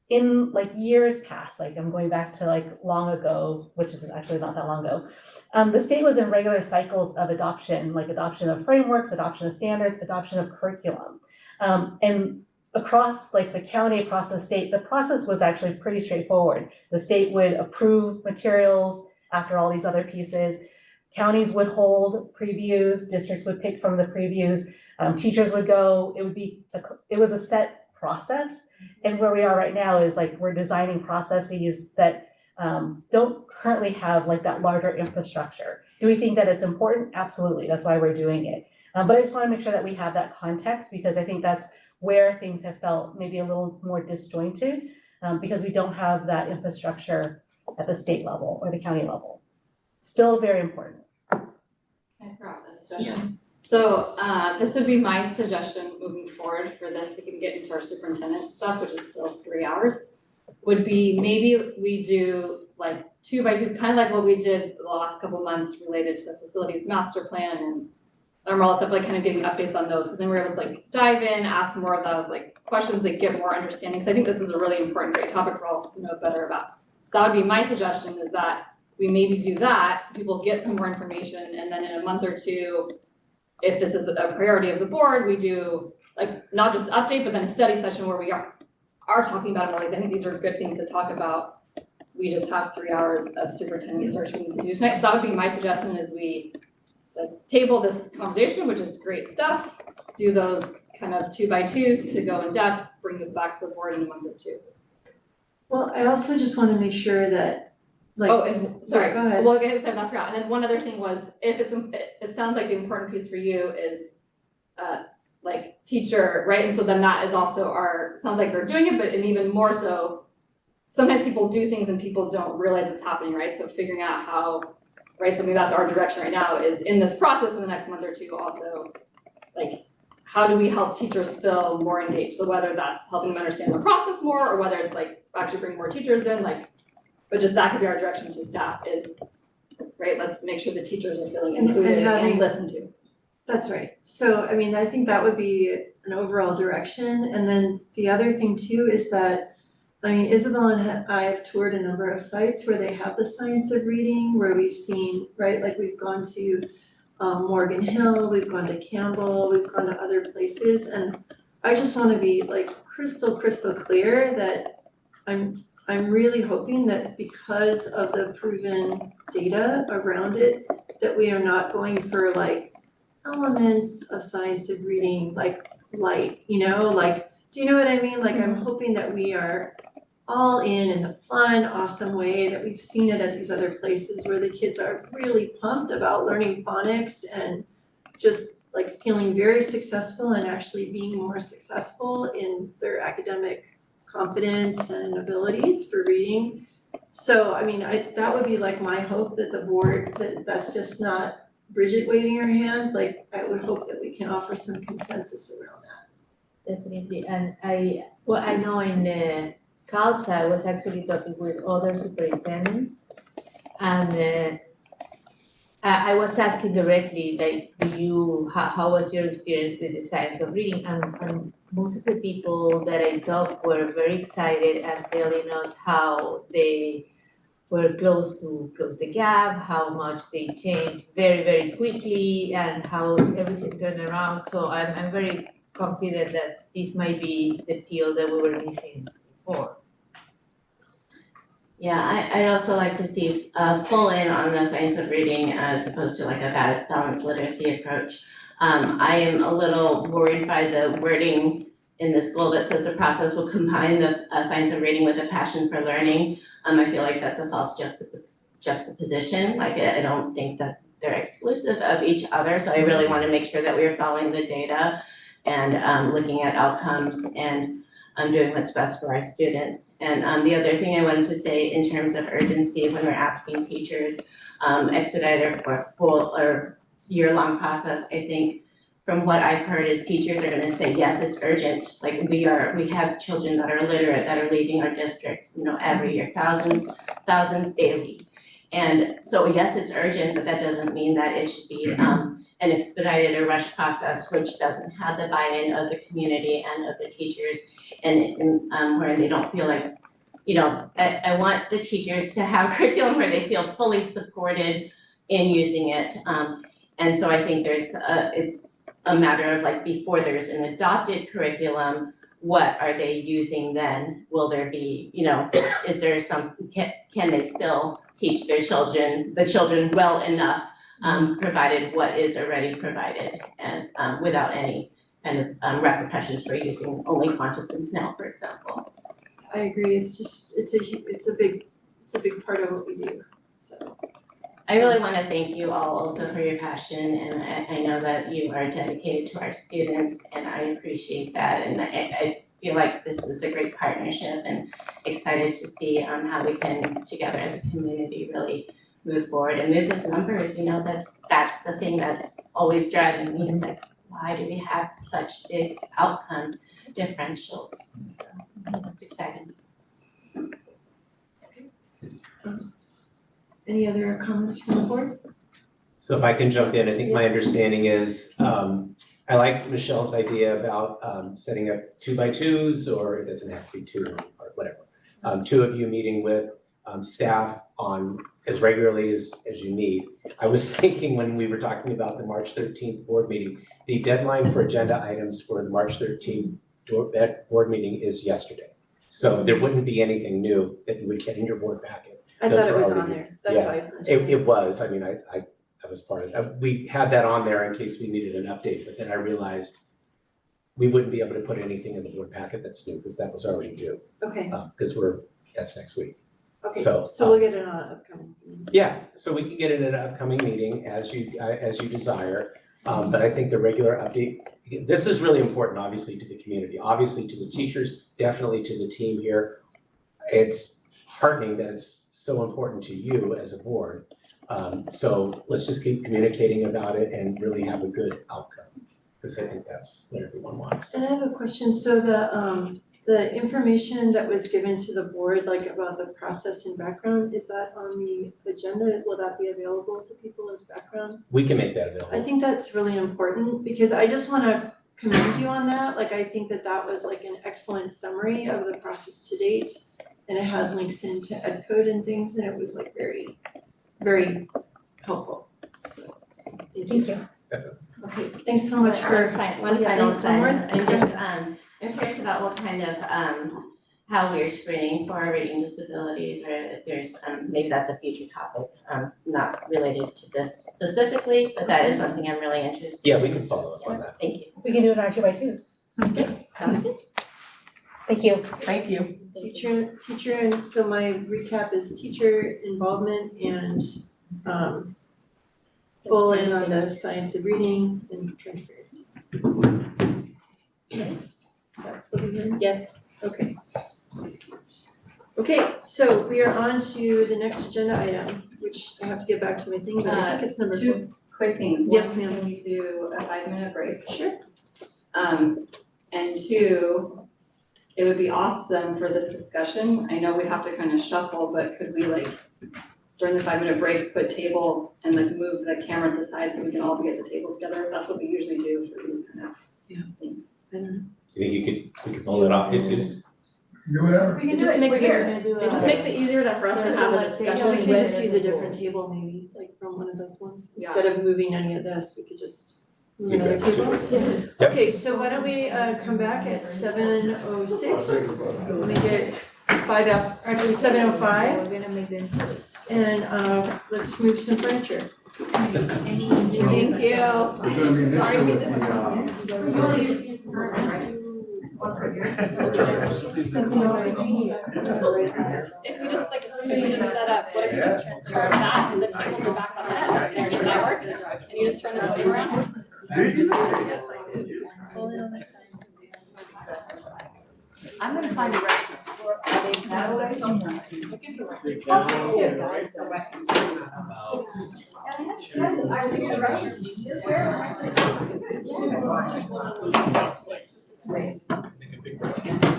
in like years past, like I'm going back to like long ago, which is actually not that long ago, the state was in regular cycles of adoption, like adoption of frameworks, adoption of standards, adoption of curriculum. And across like the county, across the state, the process was actually pretty straightforward. The state would approve materials after all these other pieces. Counties would hold previews, districts would pick from the previews, teachers would go, it was a set process. And where we are right now is like we're designing processes that don't currently have like that larger infrastructure. Do we think that it's important? Absolutely, that's why we're doing it. But I just want to make sure that we have that context because I think that's where things have felt maybe a little more disjointed because we don't have that infrastructure at the state level or the county level. Still very important. I forgot this suggestion. So this would be my suggestion moving forward for this. We can get into our superintendent stuff, which is still 3 hours. Would be maybe we do like 2 by 2s, kind of like what we did the last couple months related to facilities master plan and all stuff, like kind of getting updates on those. Because then we're able to like dive in, ask more of those like questions that get more understanding. Because I think this is a really important, great topic for us to know better about. So that would be my suggestion is that we maybe do that so people get some more information and then in a month or 2, if this is a priority of the board, we do like not just update, but then a study session where we are talking about it more. Like, I think these are good things to talk about. We just have 3 hours of superintendent search we need to do tonight. So that would be my suggestion is we table this conversation, which is great stuff. Do those kind of 2 by 2s to go in depth, bring this back to the board in a month or 2. Well, I also just want to make sure that like. Oh, and sorry, go ahead. Well, I said I forgot. And then one other thing was if it sounds like the important piece for you is like teacher, right? And so then that is also sounds like they're doing it, but and even more so, sometimes people do things and people don't realize it's happening, right? So figuring out how, right, something that's our direction right now is in this process in the next month or 2 also, like how do we help teachers feel more engaged? So whether that's helping them understand the process more or whether it's like actually bring more teachers in, like, but just that could be our direction to staff is, right, let's make sure the teachers are feeling included and listened to. That's right. So, I mean, I think that would be an overall direction. And then the other thing too is that, I mean, Isabel and I have toured a number of sites where they have the science of reading, where we've seen, right, like we've gone to Morgan Hill, we've gone to Campbell, we've gone to other places. And I just want to be like crystal clear that I'm really hoping that because of the proven data around it, that we are not going for like elements of science of reading, like light, you know, like, do you know what I mean? Like, I'm hoping that we are all in the fun, awesome way that we've seen it at these other places where the kids are really pumped about learning phonics and just like feeling very successful and actually being more successful in their academic confidence and abilities for reading. So, I mean, that would be like my hope that the board, that's just not Bridget waving her hand, like I would hope that we can offer some consensus around that. Definitely, and I know in CALSA, I was actually talking with other superintendents, and I was asking directly, like, how was your experience with the science of reading? And most of the people that I talked were very excited and telling us how they were close to close the gap, how much they changed very, very quickly, and how everything turned around. So I'm very confident that this might be the pill that we were missing before. Yeah, I'd also like to see full in on the science of reading as opposed to like a balanced literacy approach. I am a little worried by the wording in the school that says the process will combine the science of reading with a passion for learning. I feel like that's a false juxtaposition. Like I don't think that they're exclusive of each other. So I really want to make sure that we are following the data and looking at outcomes and doing what's best for our students. And the other thing I wanted to say in terms of urgency when we're asking teachers expedited or full or year-long process, I think from what I've heard is teachers are gonna say, yes, it's urgent. Like we have children that are illiterate that are leaving our district, every year, thousands daily. And so yes, it's urgent, but that doesn't mean that it should be an expedited or rushed process, which doesn't have the buy-in of the community and of the teachers, and where they don't feel like, I want the teachers to have curriculum where they feel fully supported in using it. And so I think it's a matter of like before there's an adopted curriculum, what are they using then? Will there be, is there can they still teach the children well enough, provided what is already provided and without any kind of repercussions for using only Qantas and Canal, for example. I agree, it's a big part of what we do, so. I really want to thank you all also for your passion, and I know that you are dedicated to our students, and I appreciate that, and I feel like this is a great partnership and excited to see how we can together as a community really move forward and move those numbers. That's the thing that's always driving me, is like, why do we have such big outcome differentials? So that's exciting. Any other comments from the board? So if I can jump in, I think my understanding is, I like Michelle's idea about setting up 2x2s, or it doesn't have to be two or whatever. Two of you meeting with staff on as regularly as you need. I was thinking when we were talking about the March 13th board meeting, the deadline for agenda items for the March 13th board meeting is yesterday. So there wouldn't be anything new that you would get in your board packet. I thought it was on there, that's why I was mentioning. It was, I mean, I was part of it. We had that on there in case we needed an update, but then I realized we wouldn't be able to put anything in the board packet that's new, because that was already due. Okay, Because that's next week. okay, So, so we'll get it on upcoming. Yeah, so we can get it in an upcoming meeting as you desire. But I think the regular update, this is really important, obviously, to the community, obviously to the teachers, definitely to the team here. It's heartening that it's so important to you as a board. So let's just keep communicating about it and really have a good outcome, because I think that's what everyone wants. And I have a question, so the information that was given to the board, like about the process and background, is that on the agenda? Will that be available to people as background? We can make that available. I think that's really important, because I just wanna commend you on that. Like, I think that was like an excellent summary of the process to date. And it had links into EdCode and things, and it was like very, very helpful. Thank you. Okay, thanks so much for. One final sentence, I'm curious about what kind of, how we're screening for reading disabilities, or if there's, maybe that's a future topic, not related to this specifically, but that is something I'm really interested in. Yeah, we can follow up on that. Thank you. We can do it in our 2x2s. Okay, sounds good. Thank you. Thank you. Teacher, and so my recap is teacher involvement and full in on the science of reading and transparency. Right? That's what we heard? Yes. Okay. Okay, so we are on to the next agenda item, which I have to get back to my thing, but I think it's number 4. Two quick things. Yes, One, ma'am. can we do a 5-minute break? Sure. And 2, it would be awesome for this discussion. I know we have to kind of shuffle, but could we during the 5-minute break, put table and move the camera to the side so we can all be at the table together? That's what we usually do for these kind of things. I don't know. You think we could pull it off, Jesus? Do whatever. We can It do just it, makes we're it- here. It just makes it easier for us to have a discussion We with. could just use a different table maybe, like from one of those ones. Yeah. Instead of moving any of this, we could just move You another grab the table. table. Yeah. Okay, so why don't we come back at 7:06? We'll make it actually 7:05. We're gonna make them. And let's move some furniture. Thank you. There's gonna be an Sorry, we issue with didn't. If we just set up, what if you just turn that and the tables are back on that, there, does that work? And you just turn the podium around? I'm gonna find a reference. Somewhere.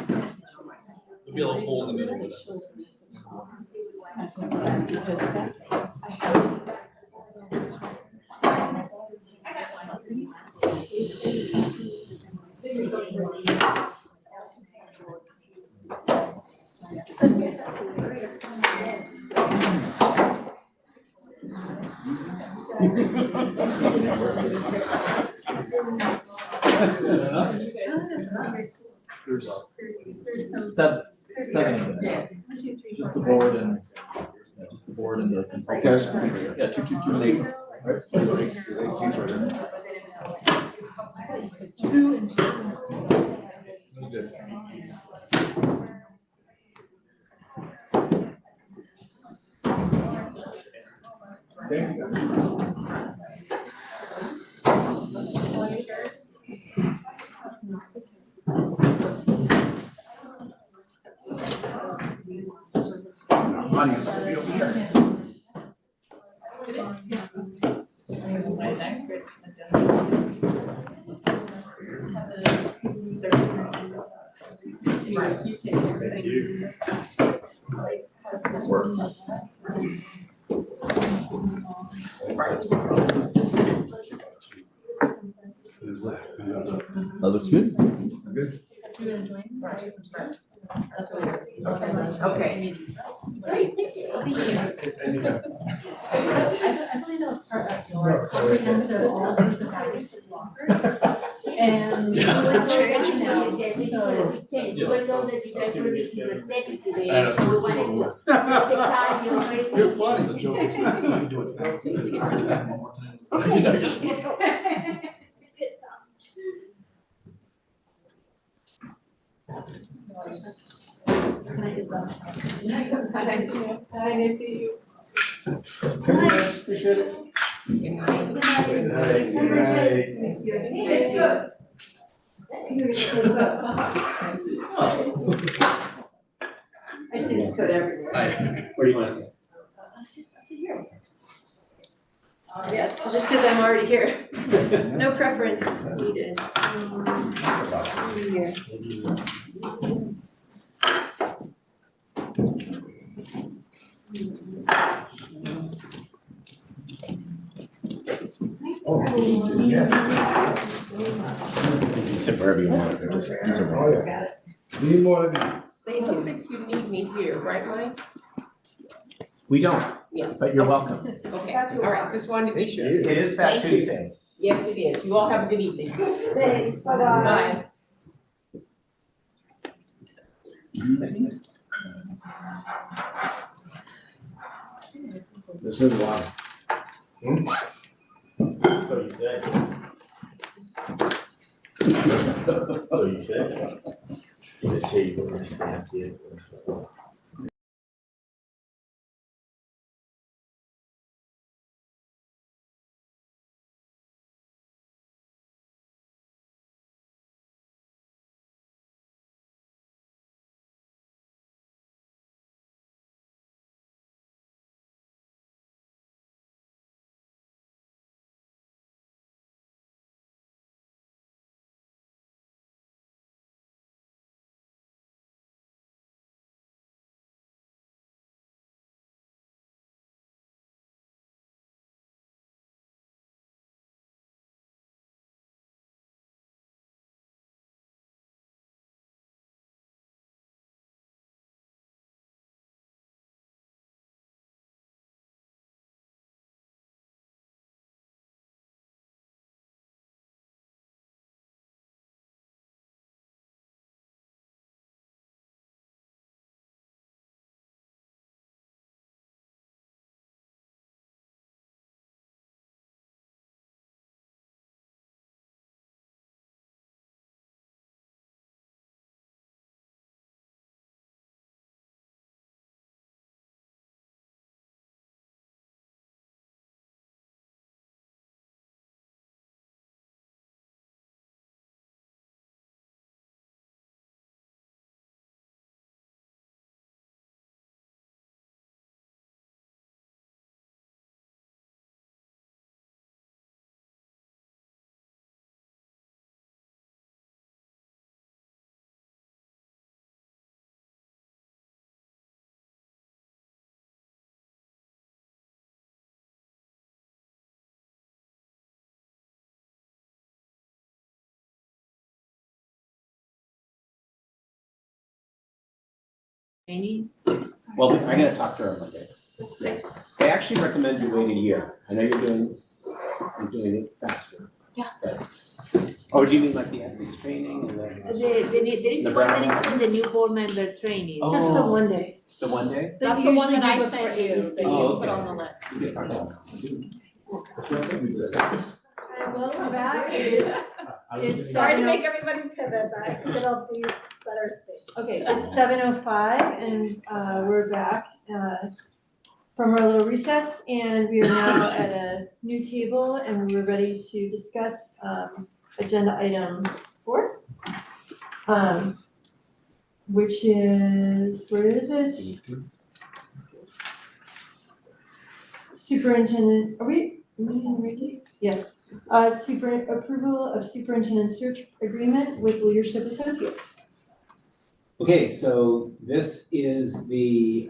There'll be a little hole in the middle of it. There's seven of them. Just the board and, just the board and the consultant. Yeah, two eight, right? There's eight seats right in there. Good. Audience will be over here. That looks good. Good. Okay. Great, thank you. I believe that was part of your comprehensive all these values that you offer. And we will change now, so. Even though that you guys were misunderstanding today, so we wanted to take the time, you know, very You're funny, the joke is we can do it fast. Can we try to do that one more time? Pit stop. Nice to meet you. Hi, nice to meet you. Appreciate it. Good night. Good night. Good night. Thank you. I see this code everywhere. Hi, where do you want to sit? I'll sit here. Yes, just because I'm already here. No preference needed. Here. Oh, yeah. You can sit wherever you want, or just sit wherever. Need more than that. They don't think you need me here, right, Mike? We don't, Yeah. but you're welcome. Okay, all right, just wanted to be sure. It is Fat Thank you. Tuesday. Yes, it is. You all have a good evening. Thanks, bye-bye. Bye. This is why. So you said. So you said. The table is stamped in. training? Well, I gotta talk to her on Monday. I actually recommend you wait a year. I know you're doing it faster. Yeah. But- Oh, do you mean like the ethics training and then? There is The one that brown is called the new board member training. Just the one day. The one day? That's the one that I usually do sent before you, ABC. that you Oh, put okay. on the list. We can talk about Welcome back. It is Sorry to 7:00 make everybody pivot, but it'll be better space. Okay, it's 7:05 and we're back from our little recess, and we are now at a new table and we're ready to discuss agenda item 4. Which is, where is it? Superintendent, are we ready? Yes. Approval of superintendent search agreement with Leadership Associates. Okay, so this is the,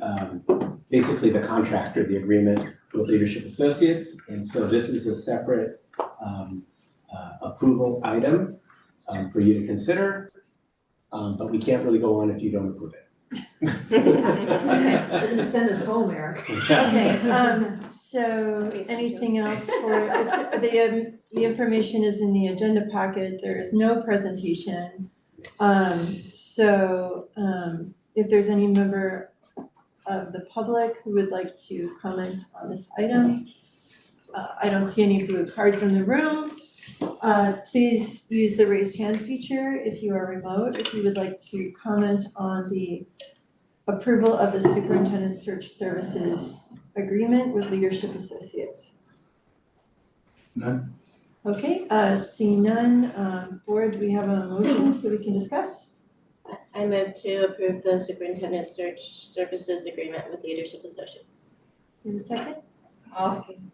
basically the contract or the agreement with Leadership Associates. And so this is a separate approval item for you to consider. But we can't really go on if you don't approve it. They're gonna send us home, Eric. Okay, so anything else for, it's, the information is in the agenda packet, there is no presentation. If there's any member of the public who would like to comment on this item, I don't see any blue cards in the room. Please use the raise hand feature if you are remote, if you would like to comment on the approval of the superintendent search services agreement with Leadership Associates. None? Okay, seeing none, board, we have a motion so we can discuss. I move to approve the superintendent search services agreement with Leadership Associates. In a second. Awesome.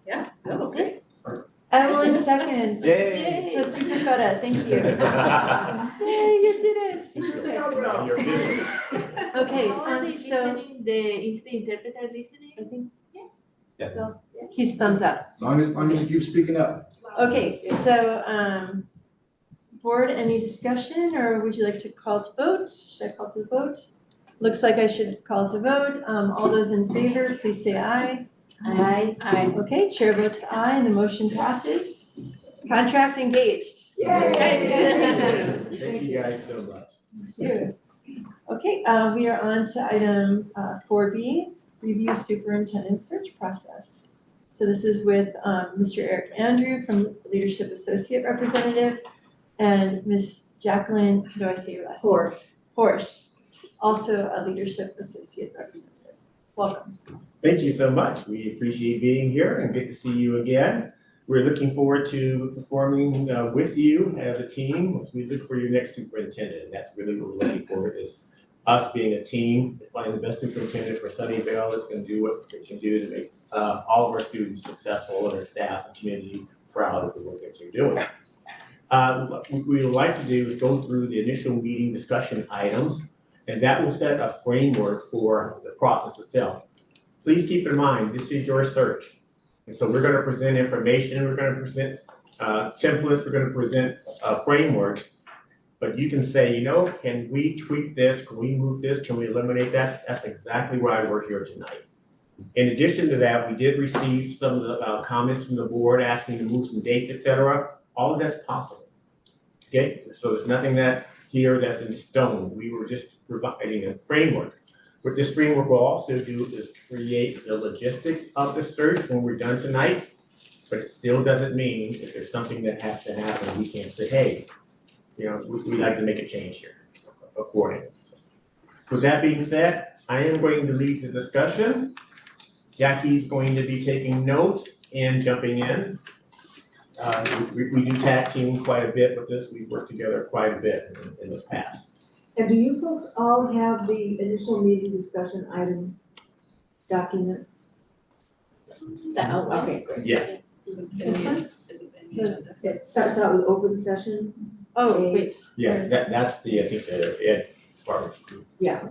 Yeah, okay. Evelyn seconds. Yay. Trustee Capetta, thank you. Yay, you did it. Okay, Are they so listening? Is the interpreter listening? I think, yes. Yes. So, he's thumbs up. Long as you keep speaking up. Okay, so, board, any discussion, or would you like to call to vote? Should I call to vote? Looks like I should call to vote. All those in favor, please say aye. Aye. Okay, chair votes aye and the motion passes. Contract engaged. Thank you guys so much. Thank you. Okay, we are on to item 4B, review superintendent search process. So this is with Mr. Eric Andrew from Leadership Associate Representative and Ms. Jacqueline, how do I say your last name? Horsch, also a Leadership Associate Representative. Welcome. Thank you so much. We appreciate being here and good to see you again. We're looking forward to performing with you as a team as we look for your next superintendent. And that's really what we're looking for, is us being a team to find the best superintendent for Sunnyvale that's going to do what it can do to make all of our students successful and our staff and community proud of the work that you're doing. What we would like to do is go through the initial meeting discussion items, and that will set a framework for the process itself. Please keep in mind, this is your search. And so we're going to present information, we're going to present templates, we're going to present frameworks. But you can say, you know, can we tweak this? Can we move this? Can we eliminate that? That's exactly why we're here tonight. In addition to that, we did receive some of the comments from the board asking to move some dates, et cetera. All of that's possible. Okay, so there's nothing that here that's in stone. We were just providing a framework. What this framework will also do is create the logistics of the search when we're done tonight, but it still doesn't mean if there's something that has to happen, we can't say, hey, you know, we'd like to make a change here accordingly. With that being said, I am going to lead the discussion. Jackie's going to be taking notes and jumping in. We do tag team quite a bit with this. We've worked together quite a bit in the past. And do you folks all have the initial meeting discussion item document? Okay, great. Yes. This one? It starts out with open session. Oh, wait. Yeah, that's the, I think, the Ed part. Yeah.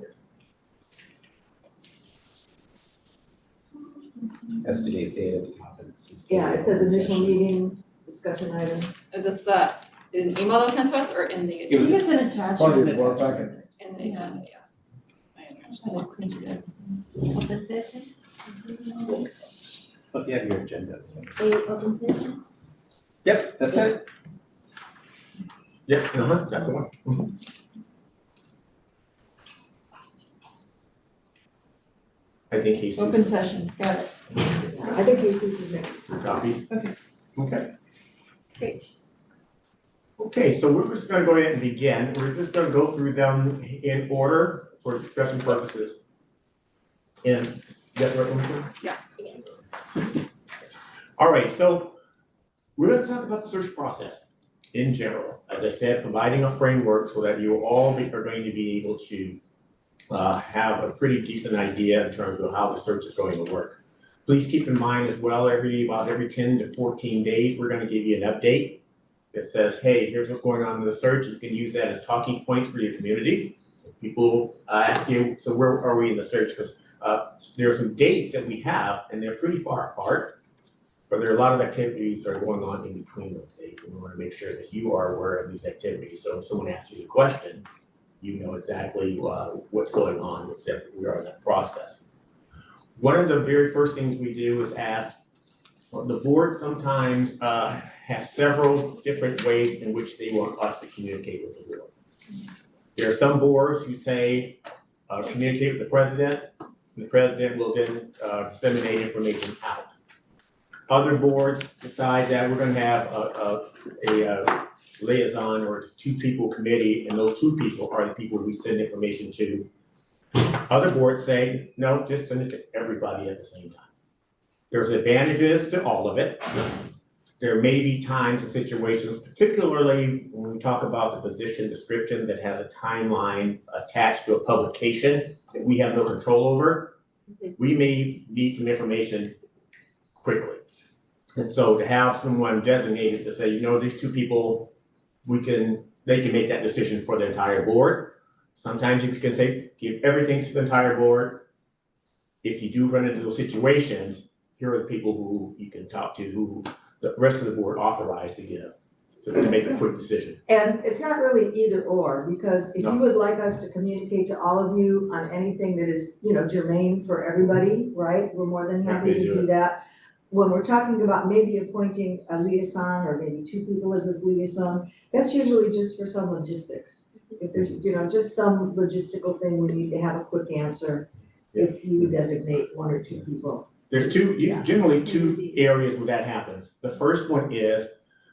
That's today's date at the top of this. Yeah, it says initial meeting discussion item. Is this the, an email that was sent to us or in the It was- agenda? It's an attachment. Part of the board packet. In the agenda, yeah. Open session? Oh, yeah, your agenda. Open session? Yep, that's it. Yep, that's the one. I think he's. Open session, got it. I think Jesus is there. Copies? Okay. Okay. Great. Okay, so we're just gonna go ahead and begin. We're just gonna go through them in order for discussion purposes. And, is that right, Winter? Yeah. All right, so we're gonna talk about the search process in general. As I said, providing a framework so that you all are going to be able to have a pretty decent idea in terms of how the search is going to work. Please keep in mind as well, about every 10 to 14 days, we're gonna give you an update that says, hey, here's what's going on in the search. You can use that as talking points for your community. People ask you, so where are we in the search? Because there are some dates that we have, and they're pretty far apart, but there are a lot of activities that are going on in between those dates, and we want to make sure that you are aware of these activities. So if someone asks you a question, you know exactly what's going on, except we are in that process. One of the very first things we do is ask, the board sometimes has several different ways in which they want us to communicate with the board. There are some boards who say, communicate with the president, and the president will then disseminate information out. Other boards decide that we're gonna have a liaison or two-people committee, and those two people are the people we send information to. Other boards say, no, just send it to everybody at the same time. There's advantages to all of it. There may be times and situations, particularly when we talk about the position description that has a timeline attached to a publication that we have no control over. We may need some information quickly. And so to have someone designated to say, you know, these two people, they can make that decision for the entire board. Sometimes you can say, give everything to the entire board. If you do run into those situations, here are the people who you can talk to, who the rest of the board authorized to give, to make a quick decision. And it's not really either or, because if you would like us to communicate to all of you on anything that is, you know, germane for everybody, right? We're more than happy to do that. When we're talking about maybe appointing a liaison or maybe two people as a liaison, that's usually just for some logistics. If there's, you know, just some logistical thing we need to have a quick answer, if you designate one or two people. There's generally two areas where that happens. The first one is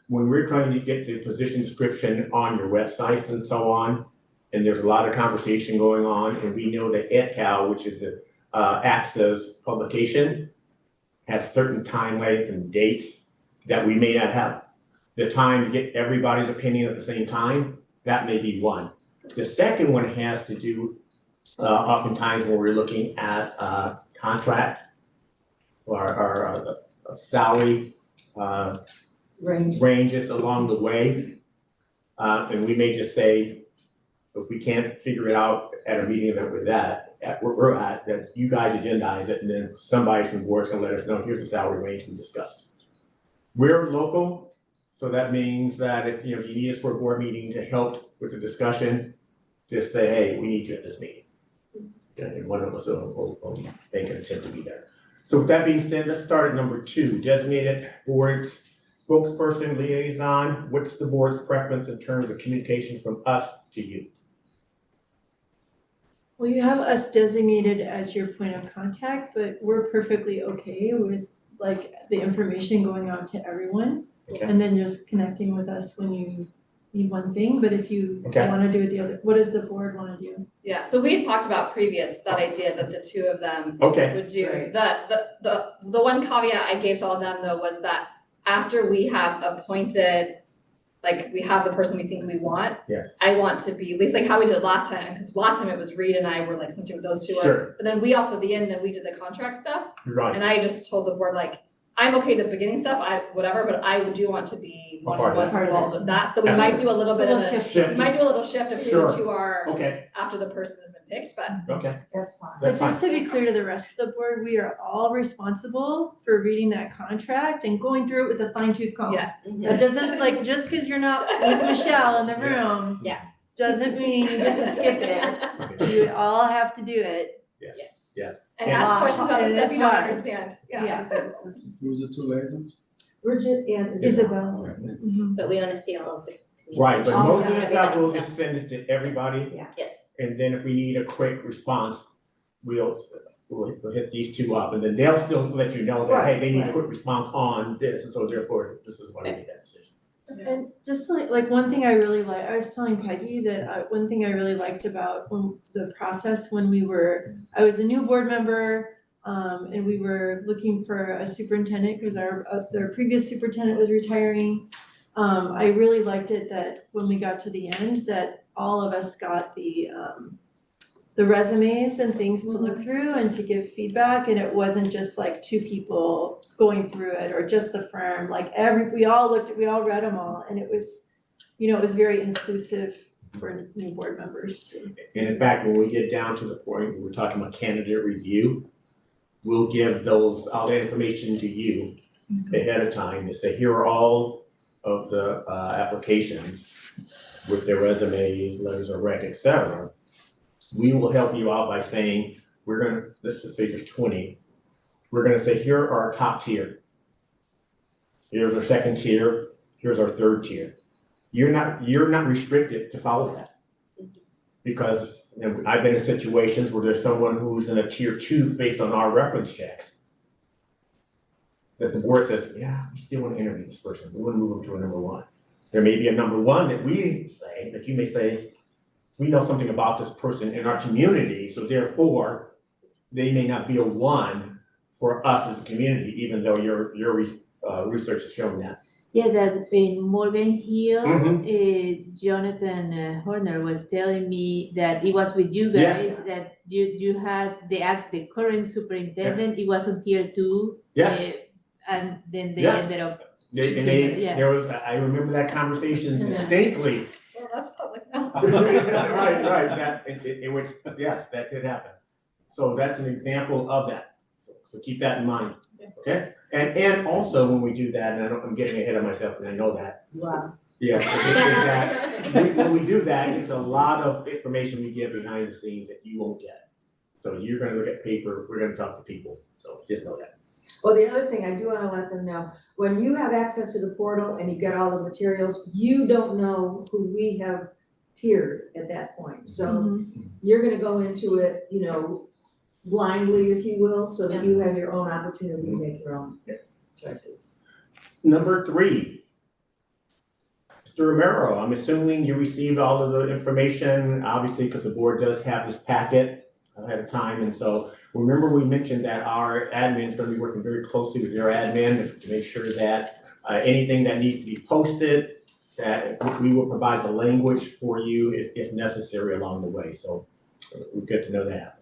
when we're trying to get the position description on your websites and so on, and there's a lot of conversation going on, and we know that EdCal, which is the AXA's publication, has certain timelines and dates that we may not have the time to get everybody's opinion at the same time. That may be one. The second one has to do oftentimes when we're looking at contract or salary ranges along the way. And we may just say, if we can't figure it out at a meeting that we're at, that you guys agendize it, and then somebody from the board's gonna let us know, here's the salary range we discussed. We're local, so that means that if you need us for a board meeting to help with the discussion, just say, hey, we need you at this meeting. Okay, and one of us will make an attempt to be there. So with that being said, let's start at number 2, designated board's spokesperson liaison. What's the board's preference in terms of communication from us to you? Well, you have us designated as your point of contact, but we're perfectly okay with like the information going out to everyone. Okay. And then just connecting with us when you need one thing, but if you Okay. wanna do it the other, what does the board wanna do? Yeah, so we had talked about that idea that the two of them Okay. would do. Right. The one caveat I gave to all of them though was that after we have appointed, like we have the person we think we want. Yes. I want to be, at least like how we did last time, because last time it was Reed and I were like something with those two. Sure. But then we also at the end, then we did the contract stuff. Right. And I just told the board like, I'm okay the beginning stuff, whatever, but I do want to be A part of one involved with that. So we might do a little bit of Shift. we might do a little shift of who Sure. the two are Okay. after the person has been picked, but Okay. That's fine. But just to be clear to the rest of the board, we are all responsible for reading that contract and going through it with a fine tooth comb. yes. That doesn't, like, just because you're not with Michelle in the room. Yeah. doesn't mean you get to skip it. You all have to do it. Yes. And ask questions about the And stuff it's you don't hard. understand. Who's the two liaisons? Bridget and Isabel. But we wanna see all of the. Right, but Oh, most of the yeah. stuff, we'll just send it to everybody, Yes. and then if we need a quick response, we'll hit these two up, and then they'll still let you know that, hey, they need a quick response on this, and so therefore, this is why we made that decision. And just like one thing I really like, I was telling Peggy that one thing I really liked about the process when I was a new board member, and we were looking for a superintendent because their previous superintendent was retiring. I really liked it that when we got to the end, that all of us got the resumes and things to look through and to give feedback, and it wasn't just like two people going through it or just the firm, like we all read them all, and it was, it was very inclusive for new board members too. And in fact, when we get down to the point where we're talking about candidate review, we'll give all that information to you ahead of time to say, here are all of the applications with their resumes, letters of rec, et cetera. We will help you out by saying, let's just say there's 20. We're gonna say, here are our top tier. Here's our second tier, here's our third tier. You're not restricted to follow that. Because I've been in situations where there's someone who's in a tier 2 based on our reference checks. That the board says, yeah, we still want to interview this person, we want to move them to a number 1. There may be a number 1 that we say, that you may say, we know something about this person in our community, so therefore, they may not be a 1 for us as a community, even though your research has shown that. Yeah, that in Morgan Hill, Jonathan Horner was telling me that it was with you guys, that you had the current superintendent, it was on tier 2. Yes. And then they Yes. ended up. There was, I remember that conversation distinctly. Well, that's public now. Right, in which, yes, that did happen. So that's an example of that. So keep that in mind, okay? And also when we do that, and I'm getting ahead of myself and I know that. Wow. Yes, when we do that, it's a lot of information we get behind the scenes that you won't get. So you're gonna look at paper, we're gonna talk to people, so just know that. Well, the other thing I do wanna let them know, when you have access to the portal and you get all the materials, you don't know who we have tiered at that point. So you're gonna go into it, blindly, if you will, so that you have your own opportunity to make your own choices. Number 3. Mr. Romero, I'm assuming you received all of the information, obviously, because the board does have this packet ahead of time, and so remember we mentioned that our admin is going to be working very closely with your admin to make sure that anything that needs to be posted, that we will provide the language for you if necessary along the way. So we're good to know that.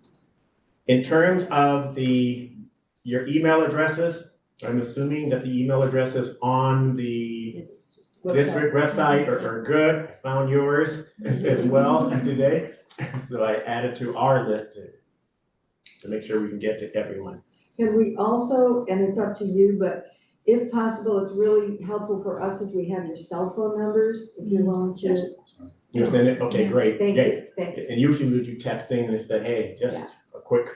In terms of your email addresses, I'm assuming that the email addresses on the district website are good. I found yours as well today. So I added to our list to make sure we can get to everyone. Can we also, and it's up to you, but if possible, it's really helpful for us if we have your cell phone numbers, if you're willing to. You send it? Okay, great. Thank you. And usually we do texting and say, hey, just a quick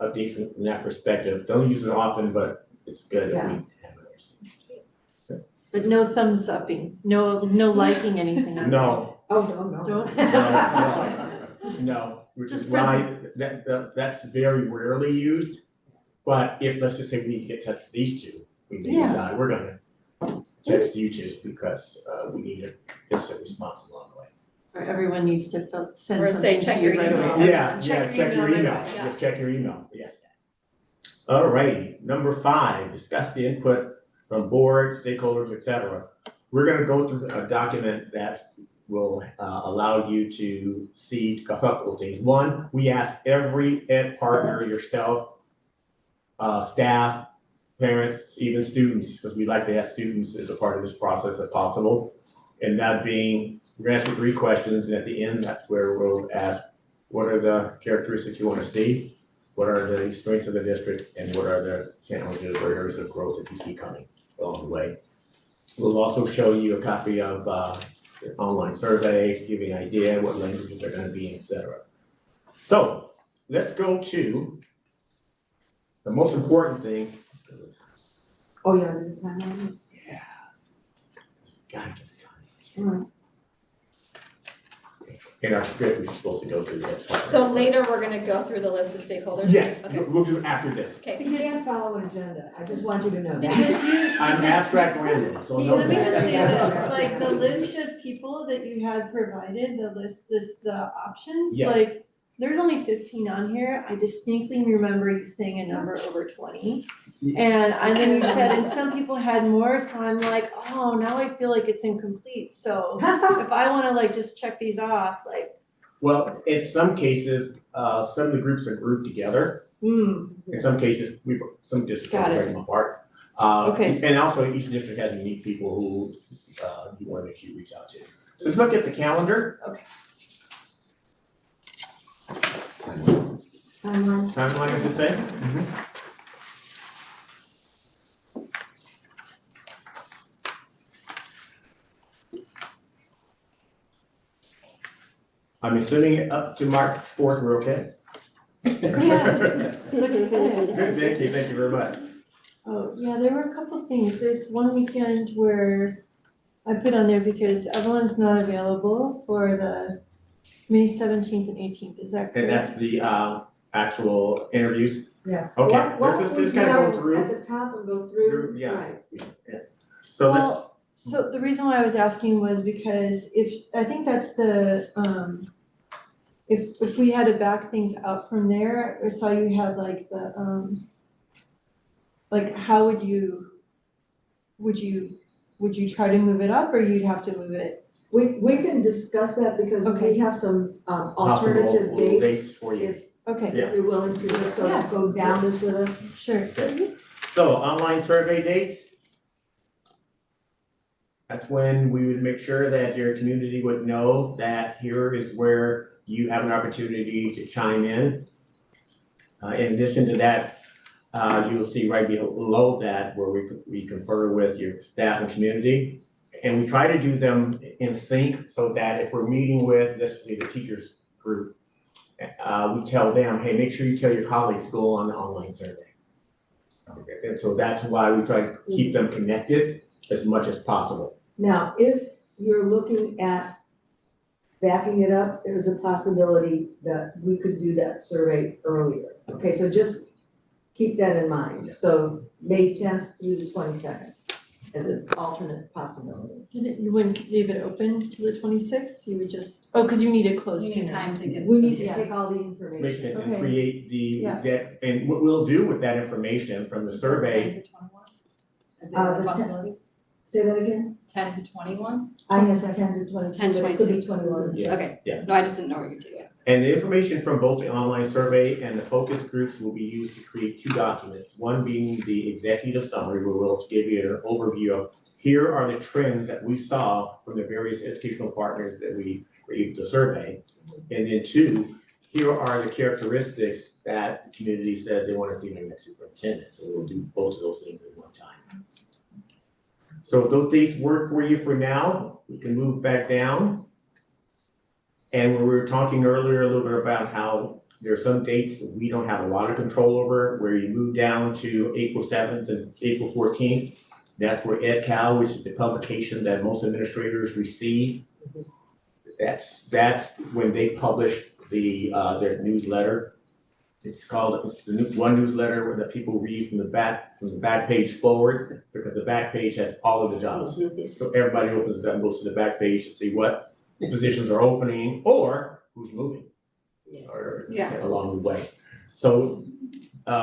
update from that perspective. Don't use it often, but it's good if we have it. But no thumbs upping, no liking anything on No. Oh, no. Don't. No, which is Just why that's very rarely used. But if, let's just say we need to get in touch with these two, we may decide we're gonna text you two because we need an instant response along the way. Or everyone needs to send Or say, something check to you your right email. away. Yeah, check your email. right away. Just check your email, yes. All righty, number 5, discuss the input from board, stakeholders, et cetera. We're gonna go through a document that will allow you to see a couple of things. One, we ask every ed partner, yourself, staff, parents, even students, because we like to have students as a part of this process if possible. And that being, we're gonna ask you 3 questions, and at the end, that's where we'll ask, what are the characteristics you wanna see? What are the strengths of the district, and what are the challenges or areas of growth that you see coming along the way? We'll also show you a copy of online survey, give you an idea what languages they're gonna be, et cetera. So, let's go to the most important thing. Oh, you're under the timeline? Gotta get the time. In our script, we're supposed to go through that. So later, we're gonna go through the list of stakeholders? Yes, Okay. we'll do it after this. Okay. You can't follow an agenda, I just want you to know that. Because you. I'm abstract random, so no. Let me just say that. that, like, the list of people that you had provided, the options, Yes. like, there's only 15 on here. I distinctly remember you saying a number over 20. And then you said, and some people had more, so I'm like, oh, now I feel like it's incomplete. So if I wanna like just check these off, like, Well, in some cases, some of the groups are grouped together. In some cases, some districts Got it. break them apart. Okay. And also each district has unique people who you wanna make sure you reach out to. So let's look at the calendar. Okay. Timeline, I should say. I'm assuming up to March 4th, we're okay? Yeah, looks good. Good, thank you very much. Oh, yeah, there were a couple things. There's one weekend where I put on there because everyone's not available for the May 17th and 18th, is that correct? And that's the actual interviews? Yeah. Okay, Why let's don't we just kind of go start through. at the top and go through? Yeah. Right. Yeah. So let's, Well, so the reason why I was asking was because I think that's the, if we had to back things out from there, I saw you had like the, like how would you try to move it up or you'd have to move it? We can discuss that because Okay. we have some possible alternative dates. dates for you. Okay, If you're willing to just sort of go down this with us. sure. So online survey dates. That's when we would make sure that your community would know that here is where you have an opportunity to chime in. In addition to that, you'll see right below that where we confer with your staff and community. And we try to do them in sync so that if we're meeting with, let's say the teachers group, we tell them, hey, make sure you tell your colleagues to go on the online survey. And so that's why we try to keep them connected as much as possible. Now, if you're looking at backing it up, there's a possibility that we could do that survey earlier. Okay, so just keep that in mind. So May 10th through the 22nd as an alternate possibility. You wouldn't leave it open to the 26th? You would just, oh, because you need it closed You need sooner. time to get. We need to Yeah. take all the Make information. it and Okay. create the Yeah. exact, and what we'll do with that information from the survey, 10 to 21? Is Uh, there the a possibility? Say that again? 10 to 21? I guess 10 to 22, 10 to but it could be 22. 21. Yeah. Okay. Yeah. No, I just didn't know what you could do. and the information from both the online survey and the focus groups will be used to create two documents. One being the executive summary, where we'll give you an overview of here are the trends that we saw from the various educational partners that we were able to survey. And then two, here are the characteristics that the community says they want to see in their next superintendent. So we'll do both of those things at one time. So if those dates work for you for now, we can move back down. And when we were talking earlier a little bit about how there are some dates that we don't have a lot of control over, where you move down to April 7th and April 14th. That's where EdCal, which is the publication that most administrators receive. That's when they publish their newsletter. It's the one newsletter where the people read from the back page forward, because the back page has all of the jobs. So everybody opens it up and goes to the back page to see what positions are opening or who's moving. Or along the way. So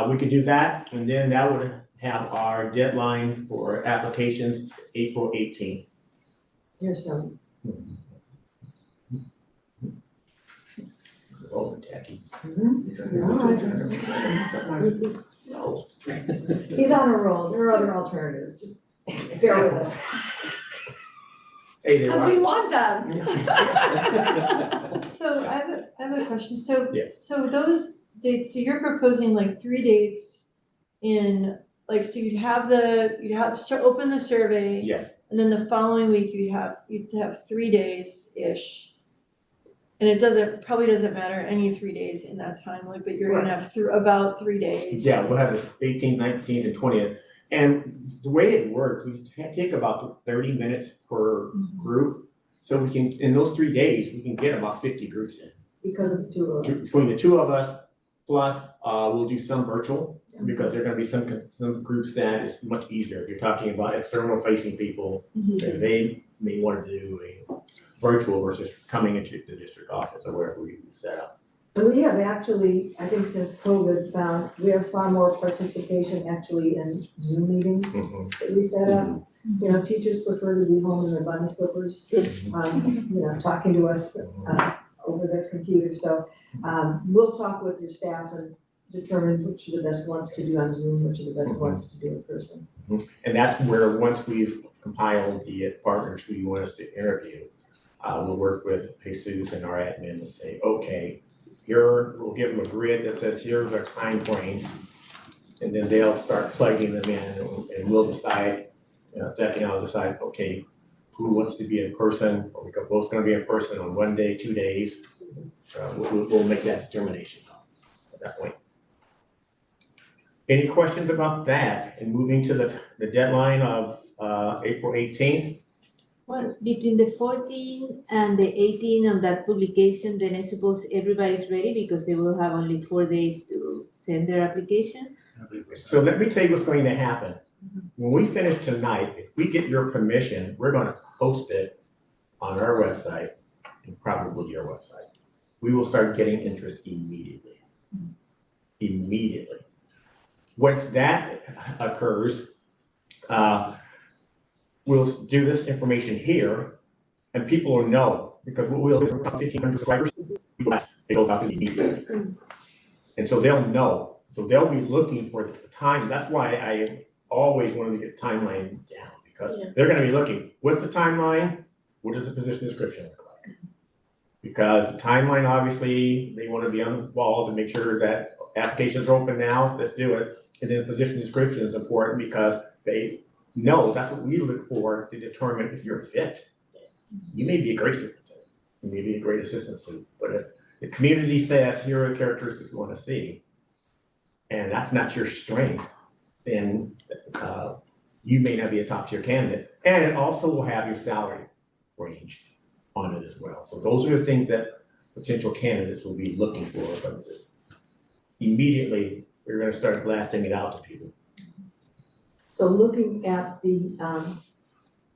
we could do that, and then that would have our deadline for applications April 18th. Here's some. Oh, tacky. No. He's on a roll, there are other alternatives, just bear with us. Hey, there Because are. we want them. So I have a question. So, Yeah. so those dates, so you're proposing like 3 dates in, like, so you'd have open the survey. Yes. And then the following week you'd have 3 days-ish. And probably doesn't matter any 3 days in that timeline, but you're gonna have about 3 days. Yeah, we'll have the 18th, 19th, and 20th. And the way it works, we take about 30 minutes per group. So we can, in those 3 days, we can get about 50 groups in. Because of the two of us. Between the two of us, plus we'll do some virtual, because there are gonna be some groups that is much easier. If you're talking about external facing people, they may want to do a virtual versus coming into the district office or wherever we set up. And we have actually, I think since COVID found, we have far more participation actually in Zoom meetings that we set up. You know, teachers prefer to be home in their bunny slippers, you know, talking to us over their computer. So we'll talk with your staff and determine which are the best ones to do on Zoom, which are the best ones to do in person. And that's where, once we've compiled the partners who you want us to interview, we'll work with Jesus and our admin to say, okay, here, we'll give them a grid that says, here's our time frames. And then they'll start plugging them in and we'll decide, Jackie and I'll decide, okay, who wants to be in person, or we're both gonna be in person on 1 day, 2 days. We'll make that determination at that point. Any questions about that? And moving to the deadline of April 18th? Well, between the 14 and the 18 on that publication, then I suppose everybody's ready because they will have only 4 days to send their application. So let me tell you what's going to happen. When we finish tonight, if we get your permission, we're gonna post it on our website and probably your website. We will start getting interest immediately. Immediately. Once that occurs, we'll do this information here and people will know, because what we'll do is 1,500 subscribers, it goes out to the immediately. And so they'll know. So they'll be looking for the time. That's why I always wanted to get timeline down, because they're gonna be looking, what's the timeline? What does the position description look like? Because the timeline, obviously, they wanna be on the ball to make sure that applications are open now, let's do it. And then position description is important because they know that's what we look for to determine if you're fit. You may be a great superintendent, you may be a great assistant superintendent, but if the community says, here are the characteristics we wanna see, and that's not your strength, then you may not be a top tier candidate. And it also will have your salary range on it as well. So those are the things that potential candidates will be looking for. But immediately, we're gonna start blasting it out to people. So looking at the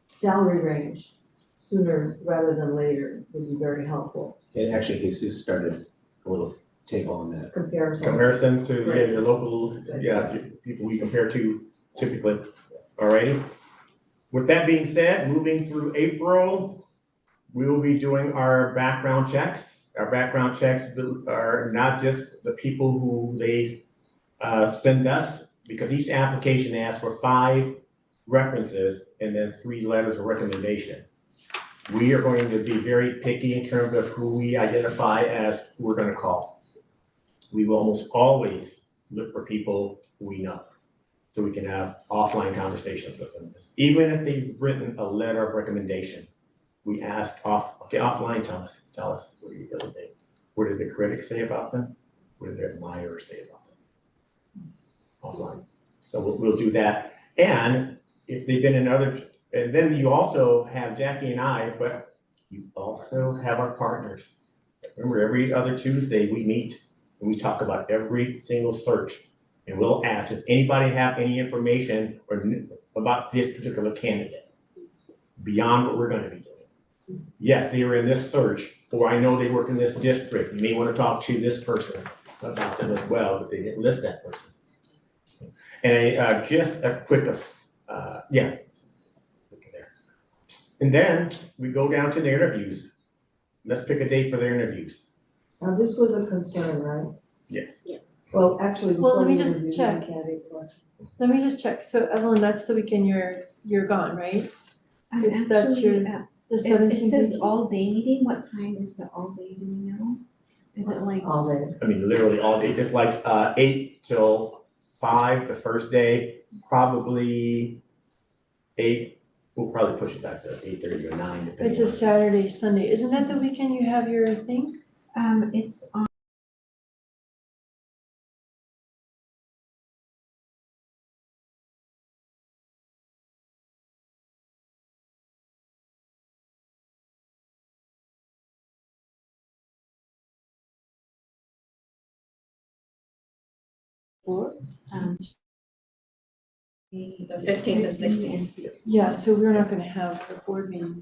salary range sooner rather than later would be very helpful. And actually, Jesus started a little table on that. Comparisons to your local, people we compare to typically. Alrighty. With that being said, moving through April, we will be doing our background checks. Our background checks are not just the people who they send us, because each application asks for 5 references and then 3 letters of recommendation. We are going to be very picky in terms of who we identify as who we're gonna call. We will almost always look for people we know, so we can have offline conversations with them. Even if they've written a letter of recommendation, we ask offline, tell us, what do you really think? What did the critics say about them? What did their admirers say about them? Offline. So we'll do that. And if they've been in other, and then you also have Jackie and I, but you also have our partners. Remember, every other Tuesday we meet and we talk about every single search. And we'll ask, does anybody have any information about this particular candidate beyond what we're gonna be doing? Yes, they were in this search, or I know they work in this district. You may wanna talk to this person about them as well, but they didn't list that person. And just a quick, and then we go down to the interviews. Let's pick a date for the interviews. Now, this was a concern, right? Yes. Yeah. Well, actually, Well, let before me we just review check. the candidate selection. Let me just check. So Evelyn, that's the weekend you're gone, right? That's your, the 17th. It says all day meeting, what time is the all day, do we know? Is it like? All day. I mean, literally all day, it's like 8 till 5 the first day, probably 8 We'll probably push it back to 8:30 or 9, depending It's a on. Saturday, Sunday. Isn't that the weekend you have your thing? It's on. The 15th and 16th. Yeah, so we're not gonna have a board meeting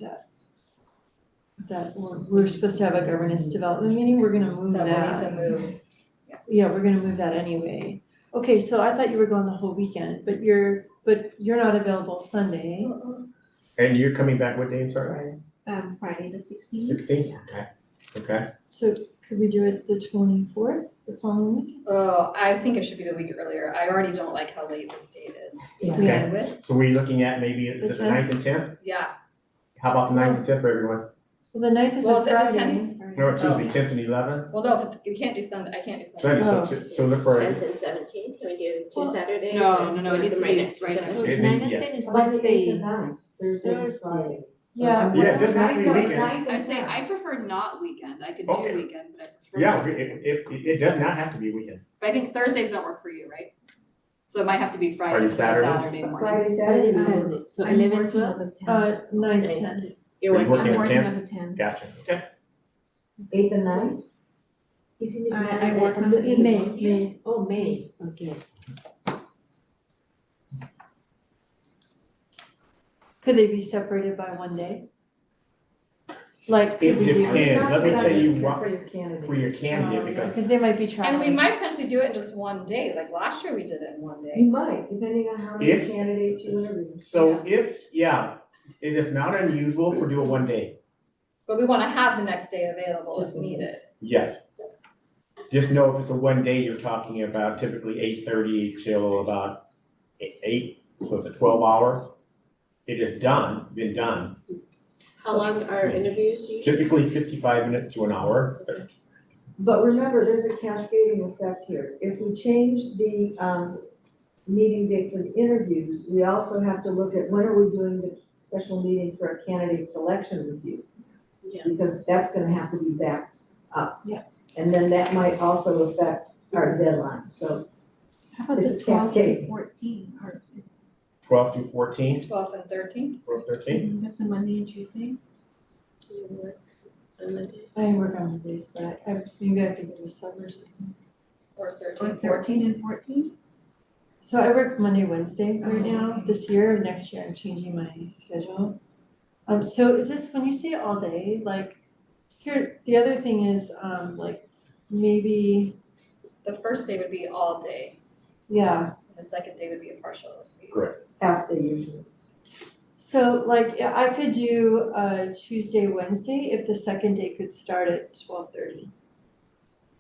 we're supposed to have a governance development meeting. We're gonna move that. That will need to move. Yeah, we're gonna move that anyway. Okay, so I thought you were gone the whole weekend, but you're not available Sunday. And you're coming back what day, I'm sorry? Friday the 16th. 16th? Okay. So could we do it the 24th, the following week? Oh, I think it should be the week earlier. I already don't like how late this date is to begin Okay. with. So we're looking at maybe, is it the 9th and 10th? Yeah. How about the 9th and 10th for everyone? Well, the 9th is Well, a is it the Friday. 10th? No, Tuesday, 10th and 11th? Well, no, if you can't do Sunday, I can't do Sunday. Sunday, so look for. 10th and 17th, can we do two Well, Saturdays? no, and it needs to them be next to right each next other? It may- yeah. About the 8th and 9th, Thursday and Friday. Yeah. Yeah, it doesn't have to be Ninth- weekend. ninth I and say, 10th. I prefer not weekend. I could Okay. do weekend, but I prefer Yeah, not if, weekend. if, it does not have to be weekend. But I think Thursdays don't work for you, right? So it might have to be Friday Friday, to Saturday? Saturday morning. Friday, Saturday, Sunday. So I'm 11, working 12? on the 10th. 9th, 10th. You're Are you working working I'm on working 10th? on the 10th. Gotcha, okay. 8th and 9th? I work on the May. Oh, May, okay. Could they be separated by one day? Like, It could we do? depends. Let me tell you what- For your candidate. For your candidate, because Because they might be And traveling. we might potentially do it in just one day, like last year we did it in one day. You might, depending on how many If- candidates you interview. So if, it is not unusual for doing one day, But we wanna have the next day available if Just in needed. case. yes. Just know if it's a one day, you're talking about typically 8:30 till about 8, so it's a 12-hour. It is been done, How long are interviews usually? typically 55 minutes to an hour. But remember, there's a cascading effect here. If we change the meeting date for the interviews, we also have to look at when are we doing the special meeting for a candidate selection with you? Yeah. Because that's gonna have to be backed up. Yeah. And then that might also affect our deadline, so How about It's the 12th to cascading. 14th, or is, 12 through 14, 12th and 13th? 12, 13. that's a Monday and Tuesday? You work on Mondays? I work on Mondays, but maybe I could do a sub or something. Or Or 13th, 13 and 14? So I work Monday, Wednesday right now. This year, next year, I'm changing my schedule. So is this, when you say all day, like, here, the other thing is, like, maybe, The first day would be all day, yeah. and the second day would be a partial. Correct. after usually. So like, yeah, I could do Tuesday, Wednesday, if the second day could start at 12:30.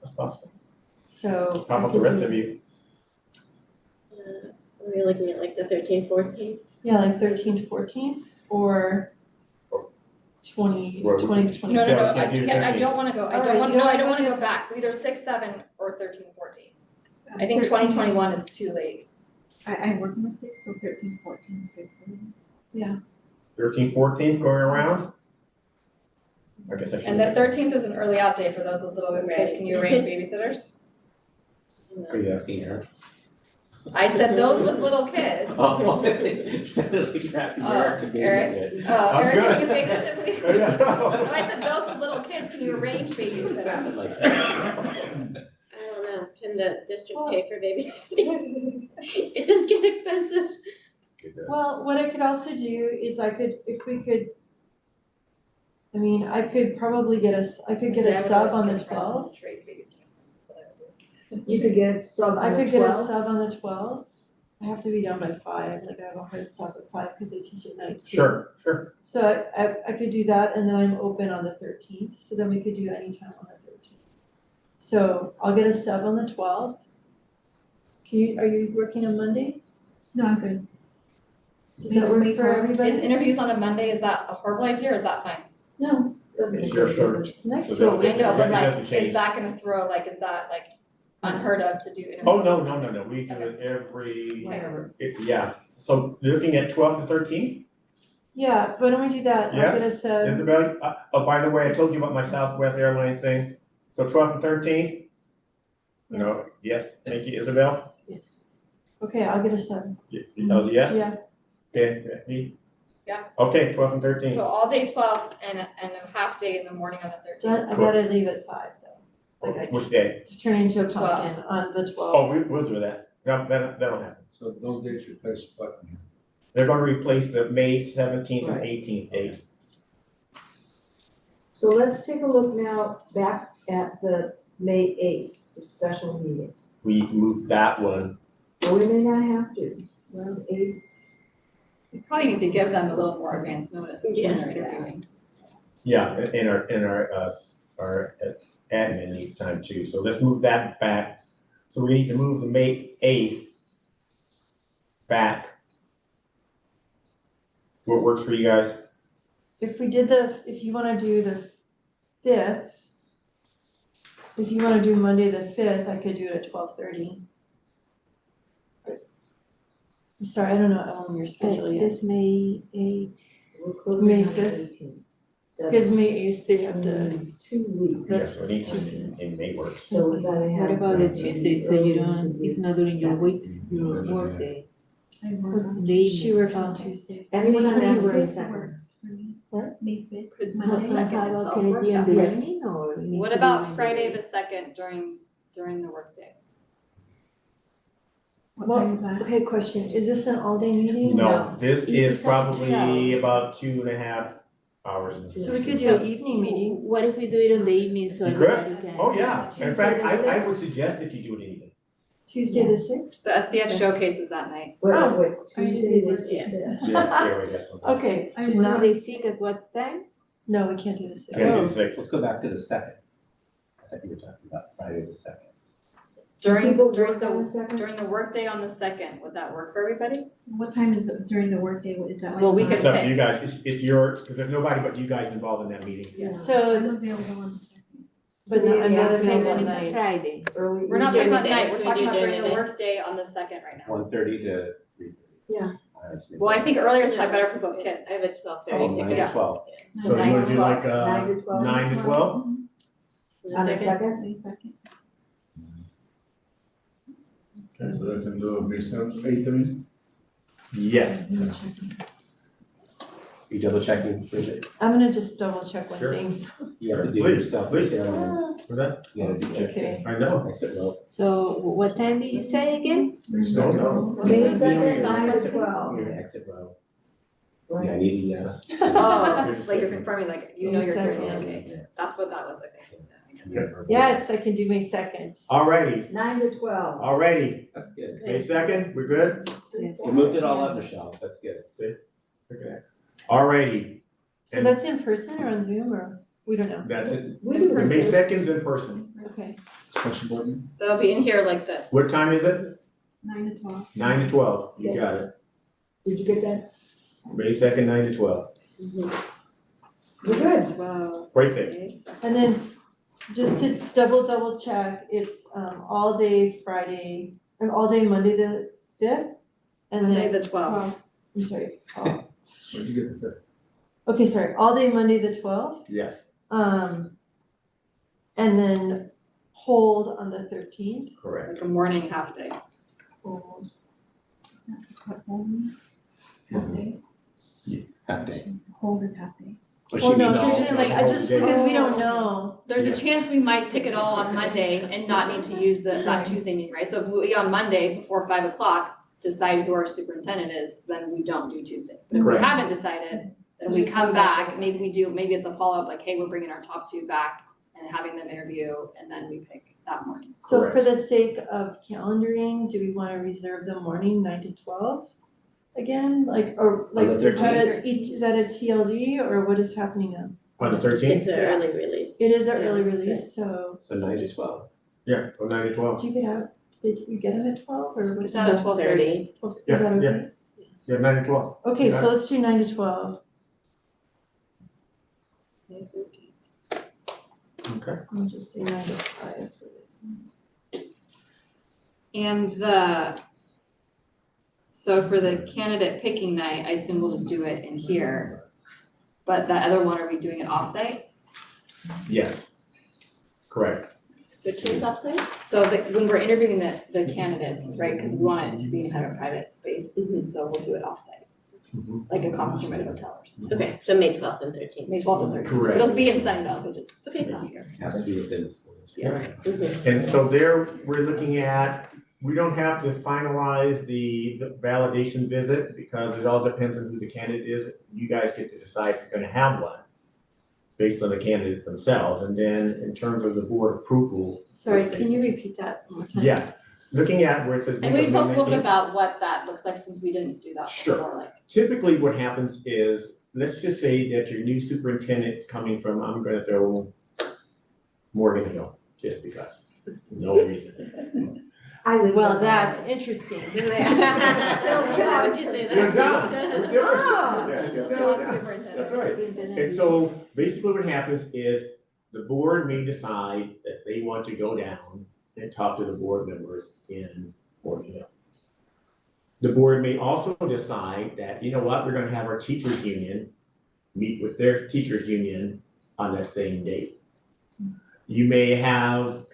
That's possible. So. How I about the could rest do- of you? Are we looking at like the 13th, 14th? Yeah, like 13th, 14th, or 20, Well, 20th, 21st. No, Yeah, I we can't do can't, I 13th. don't wanna go, I Alright, don't want, you know no, I what, don't wanna go go back, so either 6, 7, or 13, 14. I think 2021 is too late. I work on the 6th, so 13, 14 is good for me. 13, 14 going around? I guess I should. And the 13th is an early out day for those with little kids, can you arrange babysitters? Yeah. See her. I said those with little kids. Oh, it sounded like you're asking Eric to Eric. babysit. Oh, I'm Eric, can you good. babysit please? No. No, I said those with little kids, can you arrange babysitters? Sounded like I don't know, can the district pay for babysitting? It does get expensive. Well, what I could also do is I could, if we could, I mean, I could probably get a, I could get See, a I would sub always on the get friends on 12th. trade babysitting. That's what I would do. You could get some I on the could get a 12th. sub on the 12th. I have to be done by 5, like I have a hard stop at 5 because I teach at night too. Sure. So I could do that and then I'm open on the 13th, so then we could do any time on the 13th. So I'll get a sub on the 12th. Are you working on Monday? No, I'm good. Does that work for everybody? Is interviews on a Monday, is that a horrible idea or is that fine? No, doesn't It's make your any turn. difference. It's next So to a that- week. I know, but It like, doesn't change. is that gonna throw, like, is that like unheard of to do interviews? Oh, no, we do it every, Okay. yeah, so looking at 12th and 13th? Yeah, why don't we do that? Yes, I'll get us a, Isabel, oh, by the way, I told you about my Southwest Airlines thing, so 12th and 13th? No, yes, thank you, Isabel. okay, I'll get us a. Oh, yes? Yeah, Okay, me? Yeah. Okay, 12th and 13th. So all day 12th and a half day in the morning on the 13th. I gotta leave at 5 though. Like Which day? to turn into a pumpkin on the 12th. Oh, we'll do that. That'll happen. So those dates replace what? They're gonna replace the May 17th and 18th dates. So let's take a look now back at the May 8th, the special meeting. We can move that one. Or we may not have to, well, 8th. We probably need to give them a little more advance notice when they're interviewing. Yeah, in our admin needs time too, so let's move that back. So we need to move the May 8th back. What works for you guys? If we did if you wanna do the 5th, if you wanna do Monday the 5th, I could do it at 12:30. I'm sorry, I don't know your schedule yet. This May 8th. We're closing May on the 5th? 18th. Because May 8th, they have to. 2 weeks. Yes, anytime in May works. So we gotta have. What about the the Tuesday, so you earliest don't, would be it's not during your week, Saturday. your work day? I work on The She evening. works on Okay. Tuesday. Anyone What time after is the it? second. What? May 5th. Could Monday. the second How itself can it work be on that the way? evening or? it needs What to be about on the Friday day? the 2nd during the workday? Okay, question, is this an all-day meeting? No, this You is decide probably 2 hours. about 2.5 hours. So we could do an evening meeting. What if we do it on the evening so You everybody could? can? Oh, yeah, in Tuesday fact, the I 6th? would suggest that you do it evening. Tuesday the 6th? The SCF showcase is that night. Wait, Oh. wait, Tuesday the Yeah. 6th. Yes, there we go. something. Okay, Monday 6th at what time? no, we can't do the 6th. Can't do the 6th. Let's go back to the 2nd. I thought you were talking about Friday the 2nd. During People during work on the the 2nd? during the workday on the 2nd, would that work for everybody? What time is it during the workday, what is that like? Well, we could It's up to pick. you guys, it's yours, because there's nobody but you guys involved in that meeting. Yeah. So, available on the 2nd. but not, I'm Yeah, not same available Then at it's a night. Friday. Early. We're not During talking the about day, night, we're talking about during the day. workday on the 2nd right now. 1:30 to 3:30. Yeah. Well, I think earlier is probably better for both kids. I have a 12:30 Oh, 9 Yeah. to 12. So you 9 wanna to do 12. like, 9 to 12? 9 to 12? On the second? May 2nd. Okay, so that's in the May 7th, 8th, I mean? Yes. You double checking, Bridget? I'm gonna just double check one Sure. thing, so. You have to do Please, Southwest please. Airlines. Was that? You gotta do check. Okay. I know. Exit row. So what time did you say again? May No, 2nd. no. May Is this 2nd, 9 to Southwest? 12. You're in exit row. Right. Yeah, I need a yes. Oh, like you're confirming, like, you know May you're 30, 2nd. okay, that's what that was, okay. Yes, I can do May 2nd. Alrighty, 9 to 12. alrighty. That's good. May 2nd, we're good? Yes. You moved it all up, Michelle, that's good. Okay. Alrighty, So And- that's in person or on Zoom or, we don't know? that's it. We In do May person. 2nd's in person. Okay. Special board meeting? That'll be in here like this. What time is it? 9 to 12. 9 to 12, you got it. Did you get that? May 2nd, 9 to 12. We're good. Wow. Perfect. And then just to double check, it's all day Friday, and all day Monday the 5th? And Monday then, the 12th. I'm sorry, Where'd you get the 5th? okay, sorry, all day Monday the 12th, Yes, and then hold on the 13th. correct. Like a morning half day. Hold. Is that what hold means? Half day? Half day. Hold is half day. What Well, she no, means- I'm just saying, like, I just, because we don't know. There's Yeah. a chance we might pick it all on Monday and not need to use that Tuesday meeting, right? So if we on Monday before 5 o'clock decide who our superintendent is, then we don't do Tuesday. But if we Correct. haven't decided, then So we just come come back. back, maybe we do, maybe it's a follow-up, like, hey, we're bringing our top 2 back and having them interview, and then we pick that morning. So for the sake of calendaring, do we wanna reserve the morning 9 to 12? Again, like, or like, On the is that a TLD or what is happening now? On the 13th? It's an early release. It is an early release, so So 9 to 12. Yeah, from 9 to 12. did you get out, did you get them at 12 or what? It's out at 12:30. Is Yeah, that yeah. okay? Yeah, 9 to 12. Okay, Yeah. so let's do 9 to 12. Okay. Let me just say 9 to 5. And So for the candidate picking night, I assume we'll just do it in here. But the other one, are we doing it offsite? Yes. Correct. Which one's offsite? So when we're interviewing the candidates, right, because we want it to be in kind of a private space, so we'll do it offsite. Like a conference room at a hotel or something. Okay, so May 12th and 13th. May 12th and 13th. Correct. It'll be in Sunnyvale, but just Okay. not here. Has to be within the school district. Yeah. And so there, we're looking at, we don't have to finalize the validation visit because it all depends on who the candidate is. You guys get to decide if you're gonna have one based on the candidate themselves. And then in terms of the board approval. Sorry, can you repeat that one more time? Yeah, looking at where it says. And we can tell us a little bit about what that looks like since we didn't do that Sure. before, like. Typically what happens is, let's just say that your new superintendent is coming from, I'm gonna throw Morgan Hill, just because, no reason. Well, that's interesting. Still Why would you say that? You're done. We're still- Oh. yeah, still Job done. superintendent. That's right. And so basically what happens is the board may decide that they want to go down and talk to the board members in Morgan Hill. The board may also decide that, you know what, we're gonna have our teachers union meet with their teachers union on that same date. You may have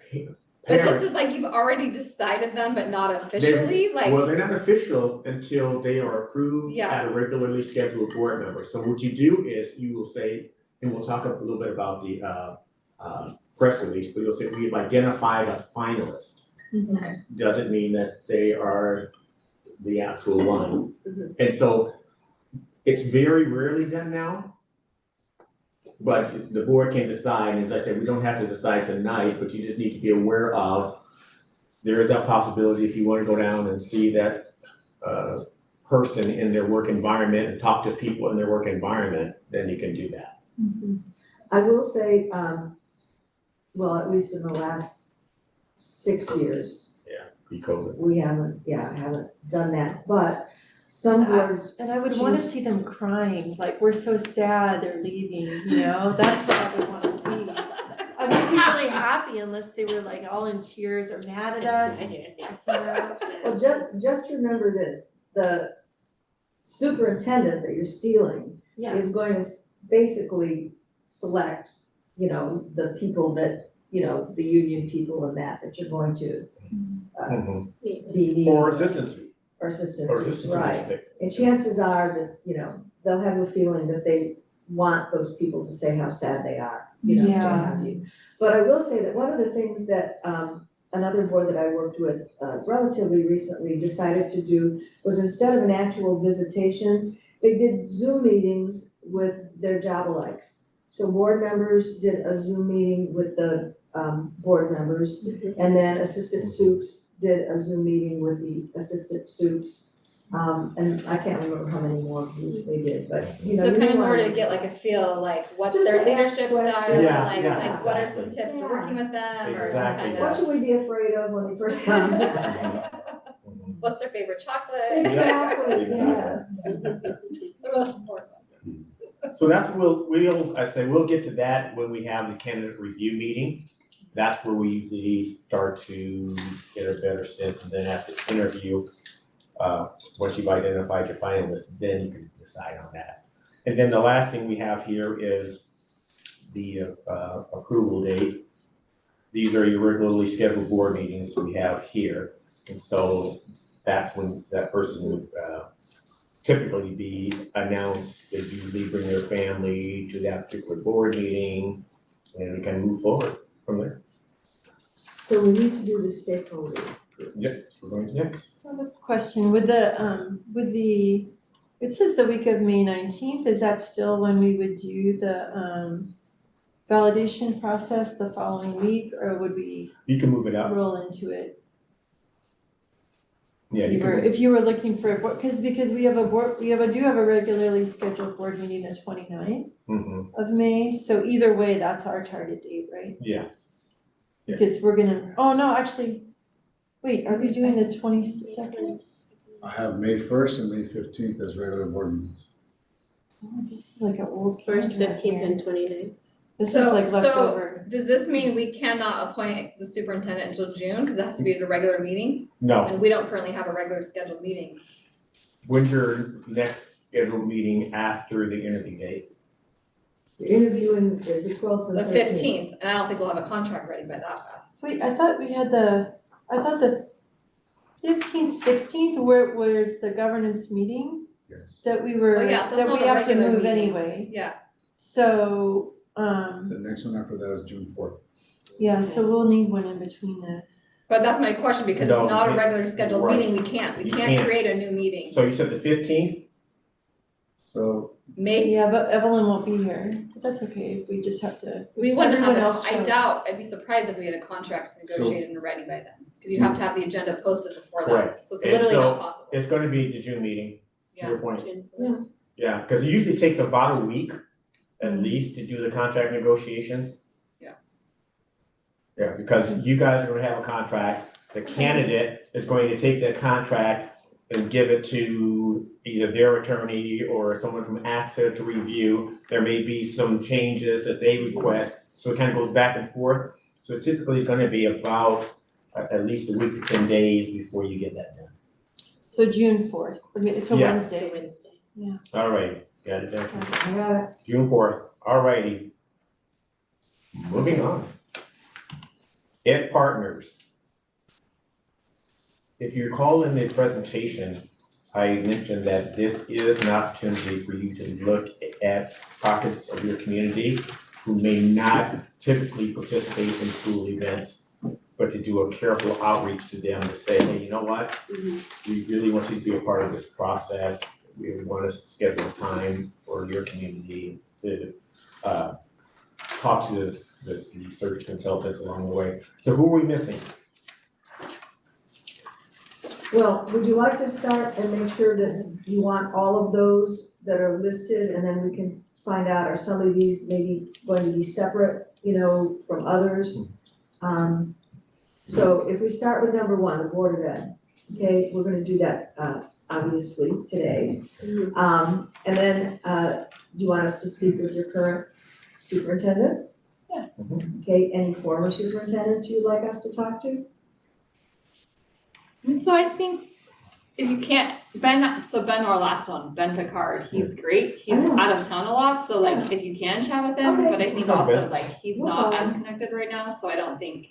But parents. this is like you've already decided them, but not officially, like. Well, they're not official until they are approved Yeah. at a regularly scheduled board member. So what you do is you will say, and we'll talk a little bit about the press release, but you'll say, we've identified a finalist. Okay. Doesn't mean that they are the actual one. And so it's very rarely done now. But the board can decide, as I said, we don't have to decide tonight, but you just need to be aware of, there is that possibility if you wanna go down and see that person in their work environment and talk to people in their work environment, then you can do that. I will say, well, at least in the last 6 years, Pre-COVID. we haven't done that, but some boards. And I would wanna see them crying, like, we're so sad they're leaving, you know, that's what I would wanna see. I wouldn't be really happy unless they were like all in tears or mad at us, acting out. Well, just remember this, the superintendent that you're stealing Yeah. is going to basically select, you know, the people that, you know, the union people and that you're going to be. Or assistants. Or assistants, Or assistants, right. pick. And chances are that, you know, they'll have a feeling that they want those people to say how sad they are, you know, to Yeah. have you. But I will say that one of the things that another board that I worked with relatively recently decided to do was instead of an actual visitation, they did Zoom meetings with their job alikes. So board members did a Zoom meeting with the board members, and then assistant soups did a Zoom meeting with the assistant soups. And I can't remember how many more groups they did, but you know. So you kind of more wanna- to get like a feel, like what's Just their to ask leadership style, questions. and Yeah, like, yeah, like what are some exactly. tips for working with them, or just Exactly. kind What of, should we be afraid of when we first come? what's their favorite chocolate? Exactly, Exactly. yes. The most important. So that's, we'll get to that when we have the candidate review meeting. That's where we usually start to get a better sense, and then after the interview, once you've identified your finalists, then you can decide on that. And then the last thing we have here is the approval date. These are your regularly scheduled board meetings we have here. And so that's when that person would typically be announced. They usually bring their family to that particular board meeting, and we can move forward from there. So we need to do the stakeholder. Yes, we're going to next. So I have a question, with the, it says the week of May 19th, is that still when we would do the validation process the following week, or would we You can move it up. roll into it? Yeah, you can. If you were looking for, because we have do have a regularly scheduled board meeting the 29th Mhm. of May, so either way, that's our target date, right? Yeah. Yeah. Because we're gonna, oh no, actually, wait, are we doing the 22nd? I have May 1st and May 15th as regular board meetings. Oh, this is like an old First, calendar 15th, here. and 29th. This is like leftover. So does this mean we cannot appoint the superintendent until June, because it has to be at a regular meeting? No. And we don't currently have a regular scheduled meeting. when's your next scheduled meeting after the interview date? You're interviewing the 12th and The 13th. 15th, and I don't think we'll have a contract ready by that fast. Wait, I thought the 15th, 16th, where's the governance meeting? Yes. That we were, Oh, yes, that's that not we a have to regular move meeting. anyway. Yeah. So, The next one after that is June 4th. yeah, so we'll need one in between that. But that's my question, because No, it's not a you- regular scheduled right. meeting, we can't You can't. create a new meeting. So you said the 15th? So Maybe, Yeah, but Evelyn won't be here, but that's okay, we just have to. we wouldn't have everyone else I shows. doubt, I'd be surprised if we had a contract negotiated and ready by then. Because you'd have to have the agenda posted before that, Correct. so it's And literally so not possible. it's gonna be the June meeting, to Yeah. your point. Yeah. Yeah, because it usually takes about a week at least to do the contract negotiations. Yeah. Yeah, because you guys are gonna have a contract, the candidate is going to take that contract and give it to either their attorney or someone from AXA to review. There may be some changes that they request, so it kind of goes back and forth. So typically it's gonna be about at least a week to 10 days before you get that done. So June 4th, I mean, it's a Yeah. Wednesday. Yeah. All right, got it, thank you. I got it. June 4th, all righty. Moving on. Ed Partners. If you recall in the presentation, I mentioned that this is an opportunity for you to look at pockets of your community who may not typically participate in school events, but to do a careful outreach to them to say, hey, you know what? We really want you to be a part of this process. We want to schedule time for your community to talk to the search consultants along the way. So who are we missing? Well, would you like to start and make sure that you want all of those that are listed, and then we can find out, are some of these maybe going to be separate, from others? So if we start with number 1, the Board of Ed, okay, we're gonna do that, obviously, today. And then, do you want us to speak with your current superintendent? Yeah. Okay, any former superintendents you'd like us to talk to? So I think if you can't, Ben, our last one, Ben Picard, he's great, he's Oh. out of town a lot, so like if you can chat with him, Okay. but I think Okay. also like he's No not as problem. connected right now, so I don't think,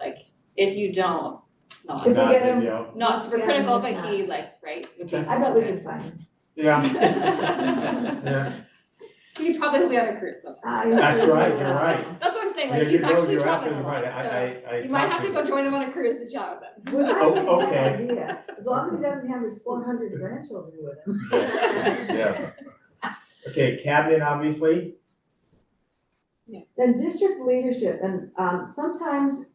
like, if you don't, it's not, If we Not get big him- deal. not super Yeah, critical, if but not. he like, right, would be I bet we good. can find him. Yeah. Yeah, He'd probably be on a cruise somewhere. that's right, you're right. That's what I'm saying, Yeah, like, he's actually you're traveling a absolutely lot, right. so I you might talked have to go join him on a cruise to chat with him. Well, I think Oh, that's a okay. good idea, as long as he doesn't have his 400 grandchildren with him. Yeah. Okay, cabinet, obviously. Then district leadership, and sometimes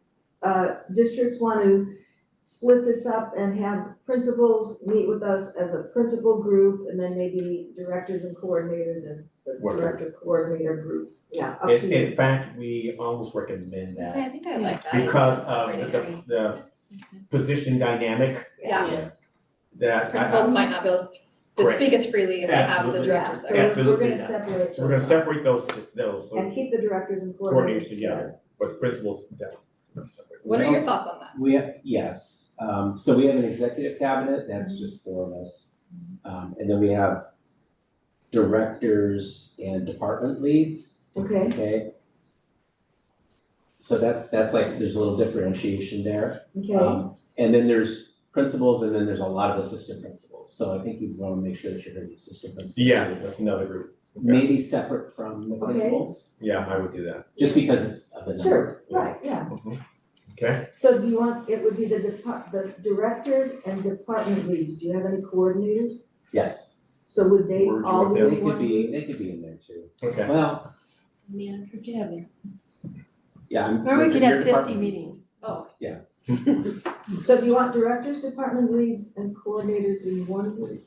districts want to split this up and have principals meet with us as a principal group, and then maybe directors and coordinators as the Whatever. director coordinator group, yeah, up to In you. fact, we almost recommend Say, I that think I like that. because idea, of separating the position dynamic Yeah, that. principals might not be able to Correct. speak as freely if they have the Absolutely. directors So there. we're Absolutely gonna not. separate So we're gonna those separate those, so and keep the directors and coordinators coordinators together, but principals definitely. What are your thoughts on that? Yes, so we have an executive cabinet, that's just 4 of us. And then we have directors and department leads, Okay, okay? So that's like, there's a little differentiation there. okay, And then there's principals, and then there's a lot of assistant principals, so I think you wanna make sure that you're gonna be assistant principals. Yes, that's another group. Maybe separate from the Okay. principals, Yeah, I would do that. just because it's of the number. sure, right, yeah. Okay, So do you want, it would be the directors and department leads, do you have any coordinators? Yes, So would they Where'd you all want be them? they in one could be, group? they could be in there too. okay. Well, yeah, I'm. Or we could your have 50 department- meetings. Oh, So do you want directors, department leads, and coordinators in one group?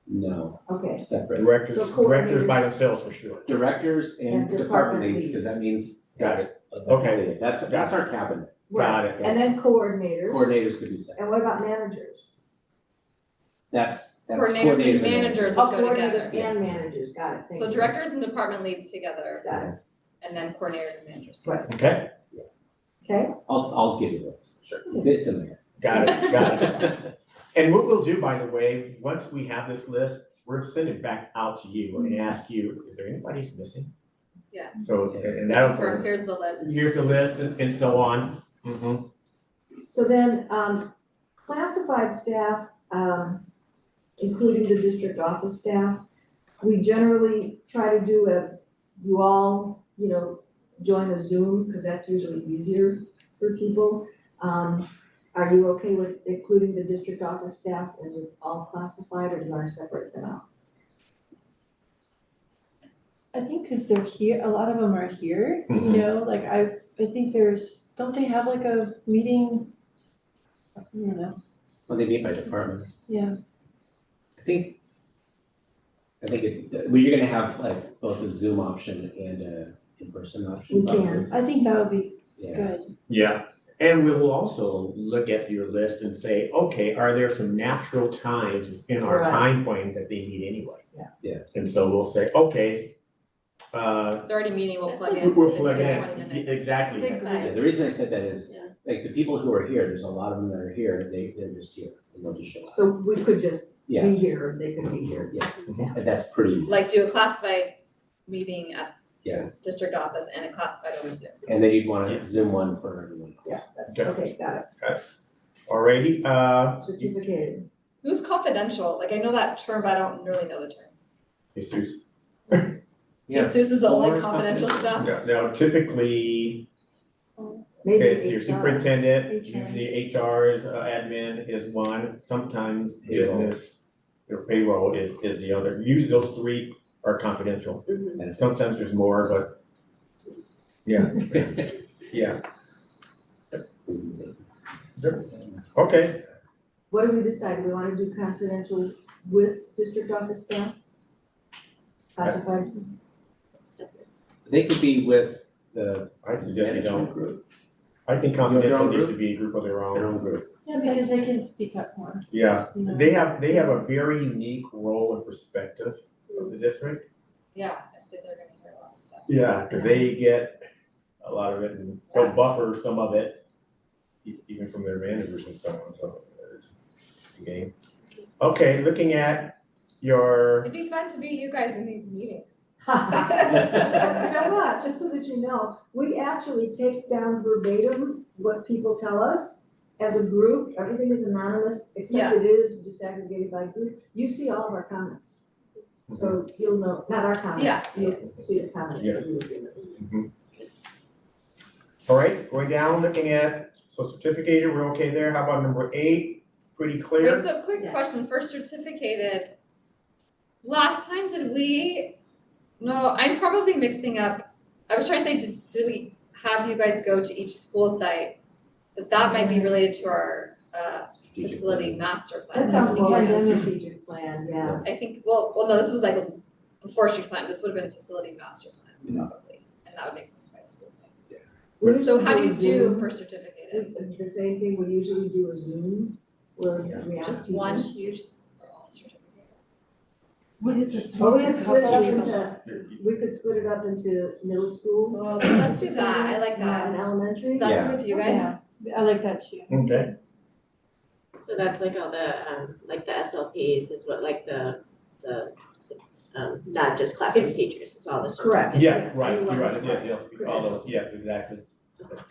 No, Okay, separate. Directors, So directors by coordinators- themselves for sure. Directors And and department department leads, leads. cause that means Got that's. Okay. That's our cabinet. Got right, it. and then coordinators. Coordinators could be separate. And what about managers? That's coordinators and and managers Oh, would go coordinators together. and managers, got it, thank So you. directors and department leads together, Got it, and then coordinators and managers. right, Okay, okay, I'll give you those, sure, it's in there. got it. And what we'll do, by the way, once we have this list, we'll send it back out to you and ask you, is there anybody who's missing? Yeah. So, and that'll. Confirm, here's the list. Here's the list and so on. So then, classified staff, including the district office staff, we generally try to do you all, join a Zoom, because that's usually easier for people. Are you okay with including the district office staff and you're all classified, or do you want to separate them out? I think because they're here, a lot of them are here, like I think don't they have like a meeting? I don't know. Well, they meet by departments. Yeah. I think you're gonna have like both a Zoom option and a in-person option. We can. I think that would be good. Yeah, and we will also look at your list and say, okay, are there some natural times within our Right. time frame that they meet anyway? Yeah. And so we'll say, okay, They're already meeting, we'll plug in. we'll plug 15, in, 20 minutes. exactly. Yeah, the reason I said that is, like, the people who are here, there's a lot of them that are here, they're just here, and they'll just show up. So we could just Yeah. be here, or they could be here. Yeah, and that's pretty easy. Like do a classified meeting at Yeah, district office and a classified over Zoom. and then you'd wanna Zoom one for everyone. Yeah, Okay. okay, got it. Alrighty, Certificated. Who's confidential? Like I know that term, but I don't really know the term. Jesus. Jesus is the only Or confidential stuff. Now typically, Maybe it's your HR. superintendent, usually HR's admin is one, sometimes Payroll. business, your payroll is the other. Usually those three are confidential. And sometimes there's more, but yeah. Yeah. Okay, What do we decide? Do we want to do confidential with district office staff? Classified? They could be with the I suggest you don't. management group, I think You want their confidential own needs group? to be a group of their their own. own group. Yeah, because they can speak up more. Yeah, you know. they have a very unique role and perspective of the district. Yeah, I say they're gonna hear a lot of stuff. Yeah, because they get a lot of it and they'll buffer some of it, even from their managers and so on, so it's a game. Okay, looking at your, It'd be fun to be you guys in these meetings. You know what, just so that you know, we actually take down verbatim what people tell us as a group. Everything is anonymous, except it is disaggregated by group. You see all of our comments. So you'll know, not our comments, Yeah. you'll see the comments that we were given. all right, going down, looking at, so certificated, we're okay there. How about number 8? Pretty clear. Wait, so quick question, for certificated, last time did we, no, I'm probably mixing up, I was trying to say, did we have you guys go to each school site? But that might be related to our facility master plan. That sounds like a strategic plan, yeah. I think, well, no, this was like a forestry plan, this would have been a facility master plan probably, and that would make sense by school site. We So how do you usually do Zoom. for certificated? The same thing, we usually do a Zoom, where we ask Just one teachers- huge, or all certificated? What is this? Oh, we could split it up into middle school. Well, let's do that, I like And that. elementary. Is that something to you guys? Yeah, I like that too. Okay. So that's like all the, like the SLPs is what, like the, not just classroom teachers, it's all the. Correct. Yeah, Yes. right, you're right, yes, all those, yeah, exactly.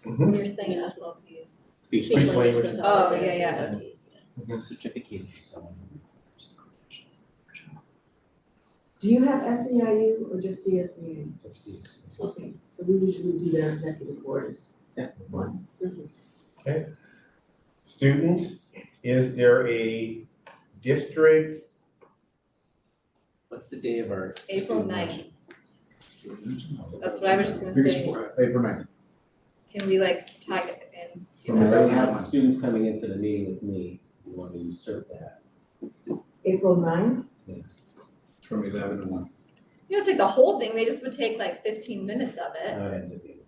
When you're saying SLPs. Speech language. Oh, yeah. certificate for someone. Do you have SEIU or just CSEU? Okay, so we usually do their executive board as one. Okay. Students, is there a district? What's the day of our? April student 9th. That's what I was just gonna Biggest, say, April 9th. can we like tag it in? And then we have students coming in for the meeting with me, we want to usurp that. April 9th? From 11 to 1. You don't take the whole thing, they just would take like 15 minutes of it. That ends up being.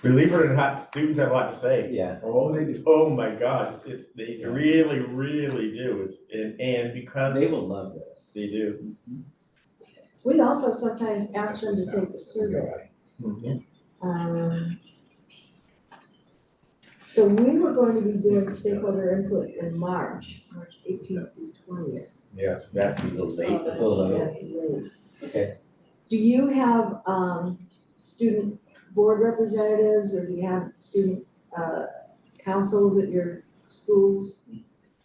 Believe it or not, students have a lot to say. Yeah. Oh, they do. Oh my gosh, they really, really do, and because. They will love this. They do. We also sometimes ask them to take the survey. So we were going to be doing stakeholder input in March 18th through 20th. Yes, that'd be a little late. That's a little late. That's late. Okay. Do you have student board representatives, or do you have student councils at your schools?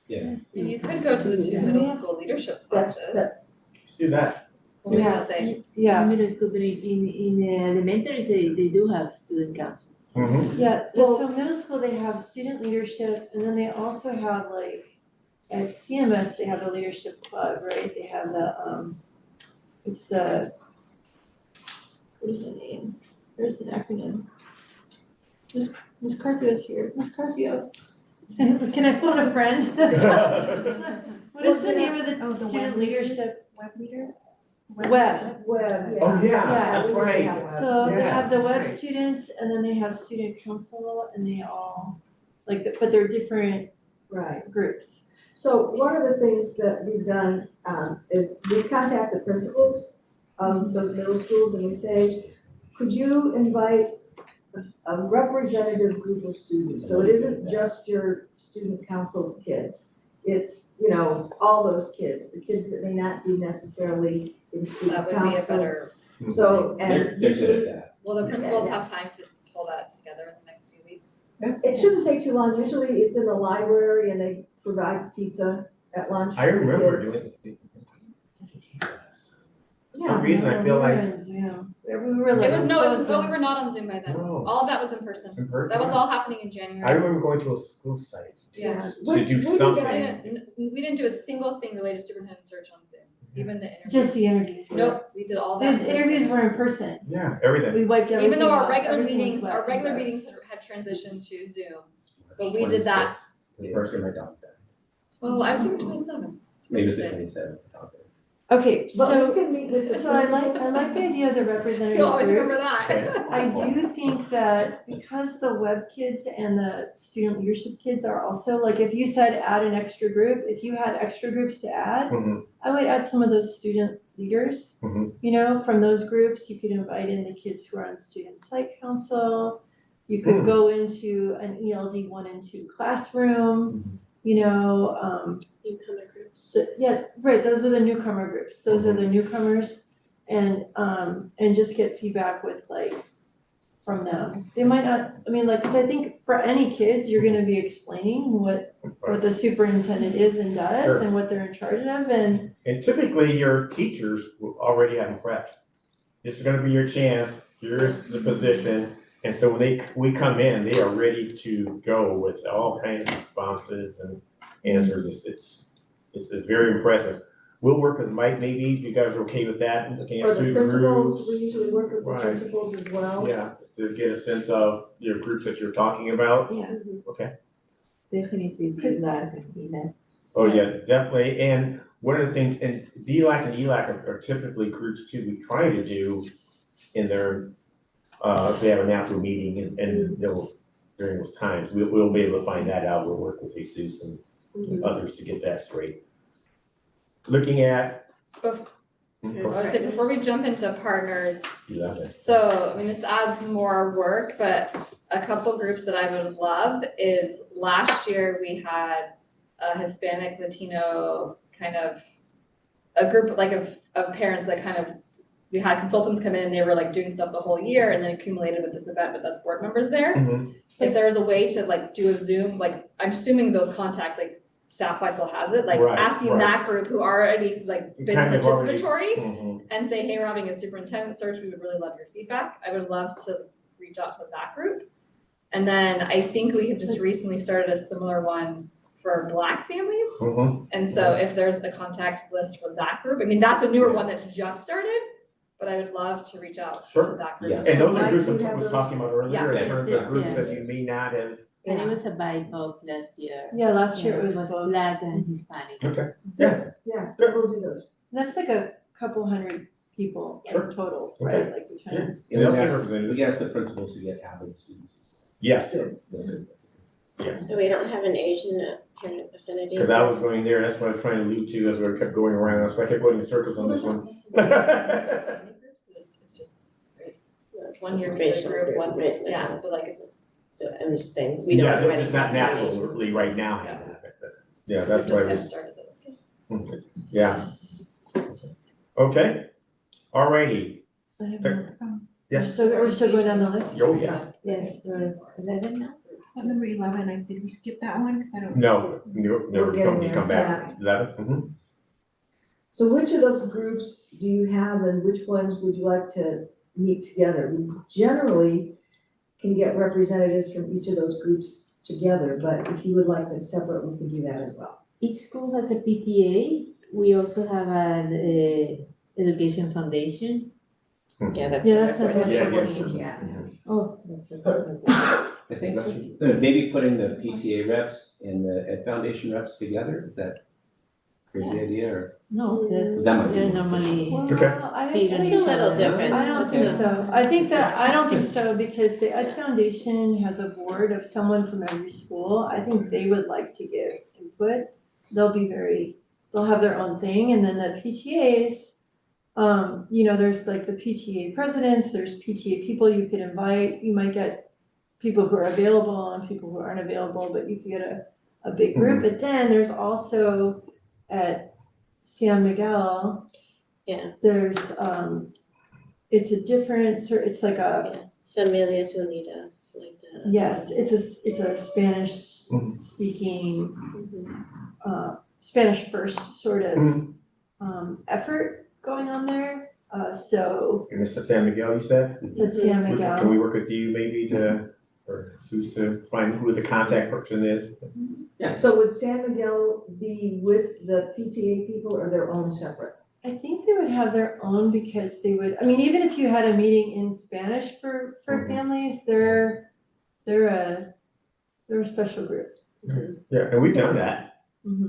Yeah. You could go to the two middle school leadership That's- classes. Let's do that. What were you gonna say? Yeah. Middle school, but in elementary, they do have student council. Mm-hmm. Yeah, so middle school, they have student leadership, and then they also have like, at CMS, they have the leadership club, right? They have the, it's the, what is the name? There's an acronym. Ms. Carpio's here. Ms. Carpio, can I phone a friend? What is the name of the student leadership? Web leader? Web. Yeah. Oh, yeah, that's we used to right. have web. So they Yeah, have the web right. students, and then they have student council, and they all, but they're different Right. groups. So one of the things that we've done is we contact the principals of those middle schools and we say, could you invite a representative group of students? So it isn't just your student council kids. It's, all those kids, the kids that may not be necessarily in student That would council. be a better, So, They're and good at that. will the principals have time to pull that together in the next few weeks? it shouldn't take too long. Usually it's in the library and they provide pizza at lunch I for the remember kids. doing it. For some reason, I feel like We were like. We were not on Zoom by then. No. All of that was in person. in person. That was all happening in January. I remember going to a school site Yeah. to do something. We didn't do a single thing related to superintendent search on Zoom, even the interviews. Just the interviews. Nope, we did all The that in interviews person. were in person. Yeah, everything. We wiped everything Even though our out. regular Everything was meetings, our wet regular and gross. meetings had transitioned to Zoom, but we did that. The first time I talked about Oh, I was thinking 27. maybe it was the 26. 27th. Okay, But so, we can meet with the so I like the idea of the representative You'll always remember groups. that. I do think that because the web kids and the student leadership kids are also, like, if you said add an extra group, if you had extra groups to add, Mhm. I would add some of those student leaders. Mhm. From those groups, you could invite in the kids who are on student site council. You could go into an ELD 1 and 2 classroom, Newcomer groups. yeah, right, those are the newcomer groups, those are the newcomers, and just get feedback from them. They might not, cause I think for any kids, you're gonna be explaining what the superintendent is and does, Sure. and what they're in charge of, and And typically, your teachers will already have them prepped. This is gonna be your chance, here's the position, and so when we come in, they are ready to go with all kinds of responses and answers. It's very impressive. We'll work with Mike maybe, if you guys are okay with that, looking For at the two principals, groups. we usually work with the Right. principals as well. Yeah, to get a sense of your groups that you're talking about. yeah. Okay. Definitely do that, Oh, yeah, definitely. And one of the things, and DLAC and ELAC are typically groups too, we try to do in their, if they have a natural meeting and during those times, we'll be able to find that out. We'll work with Jesus and others to get that straight. Looking at. I would say before we jump into partners, You love it. so, this adds more work, but a couple groups that I would love is last year we had a Hispanic Latino kind of, a group of parents that kind of, we had consultants come in and they were doing stuff the whole year and then accumulated with this event with us board members there. Mhm. If there's a way to do a Zoom, I'm assuming those contacts, staff wise still has it, Right, asking right. that group who already been Kind of already- participatory Mhm. and say, hey, we're having a superintendent search, we would really love your feedback. I would love to reach out to that group. And then I think we have just recently started a similar one for Black families. Mhm. And so if there's a contact list for that group, that's a newer one that's just started, but I would love to reach out to Sure. that group. Yes. And those are Mike, groups you I have was those- talking about earlier, Yeah. in terms Yeah. of groups Yeah. that you may not have. And it was a BIPOC last year. Yeah, last year it was both. Black and Hispanic. Okay. Yeah, we'll do those. That's like a couple hundred people Sure. total, Okay. right, between. Yeah. And They'll we see ask- representatives. we ask the principals to get Alvin students. Yes, Those are- yes. We don't have an Asian parent affinity. Because I was going there, that's what I was trying to allude to as we kept going around, so I kept going in circles on this one. It's just, right, 1 year we did a group, one, yeah, but it's I'm just saying, we don't Yeah, already it's not have foundations. naturally right now having it, but, yeah, We've that's just why I kind of was, started those. yeah. Okay, alrighty, yes. We're still going down the list? Oh, yeah. Yes, we're 11 now. So number 11, did we skip that one? Because I don't. No, We're getting don't there, come back, 11, So which of those groups do you have and which ones would you like to meet together? We generally can get representatives from each of those groups together, but if you would like them separate, we can do that as well. Each school has a PTA. We also have an education foundation. Yeah, that's. That's not not important. Yeah. Oh, I think maybe putting the PTA reps and the foundation reps together, is that a crazy idea or? no, That might be they're more normally. Okay. I feed on actually- each It's a little other. different. I don't think so. I don't think so because the Ed Foundation has a board of someone from every school. I think they would like to give input. They'll have their own thing, and then the PTAs, there's like the PTA presidents, there's PTA people you could invite. You might get people who are available and people who aren't available, but you could get a big group. But then there's also at San Miguel, Yeah. there's, it's a different it's like a, Familias Unidas, like that. yes, it's a Spanish speaking, Spanish first sort of, effort going on there. So And it's the San Miguel, you said? it's at San Can Miguel. we work with you maybe or who's to find who the contact person is? So would San Miguel be with the PTA people or their own separate? I think they would have their own because they would, even if you had a meeting in Spanish for families, they're a special group. Yeah, and we've done that.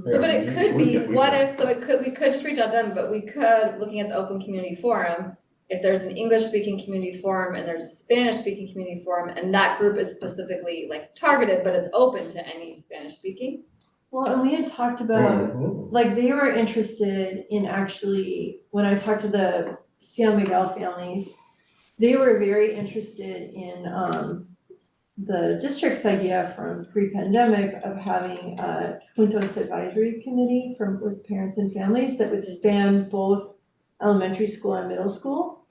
So, but it Yeah, could we- be, we- what if, we could just reach out to them, but we could, looking at the open community forum, if there's an English speaking community forum and there's a Spanish speaking community forum, and that group is specifically like targeted, but it's open to any Spanish speaking. Well, and we had talked about, like, they were interested in actually, when I talked to the San Miguel families, they were very interested in, the district's idea from pre-pandemic of having a Juntos Advisory Committee with parents and families that would span both elementary school and middle school.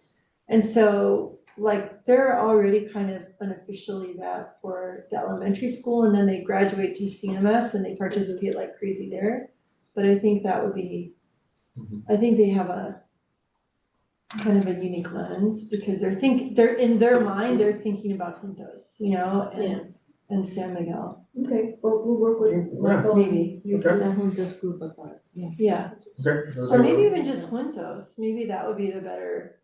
And so, like, they're already kind of unofficially that for the elementary school, and then they graduate to CMS and they participate like crazy there. But I think that would be, I think they have a kind of a unique lens because they're in their mind, they're thinking about Juntos, and San Miguel. Okay, well, we'll work with Michael. Maybe. You Okay. see that? Juntos group apart, yeah. Yeah. Okay. Or maybe even just Juntos, maybe that would be the better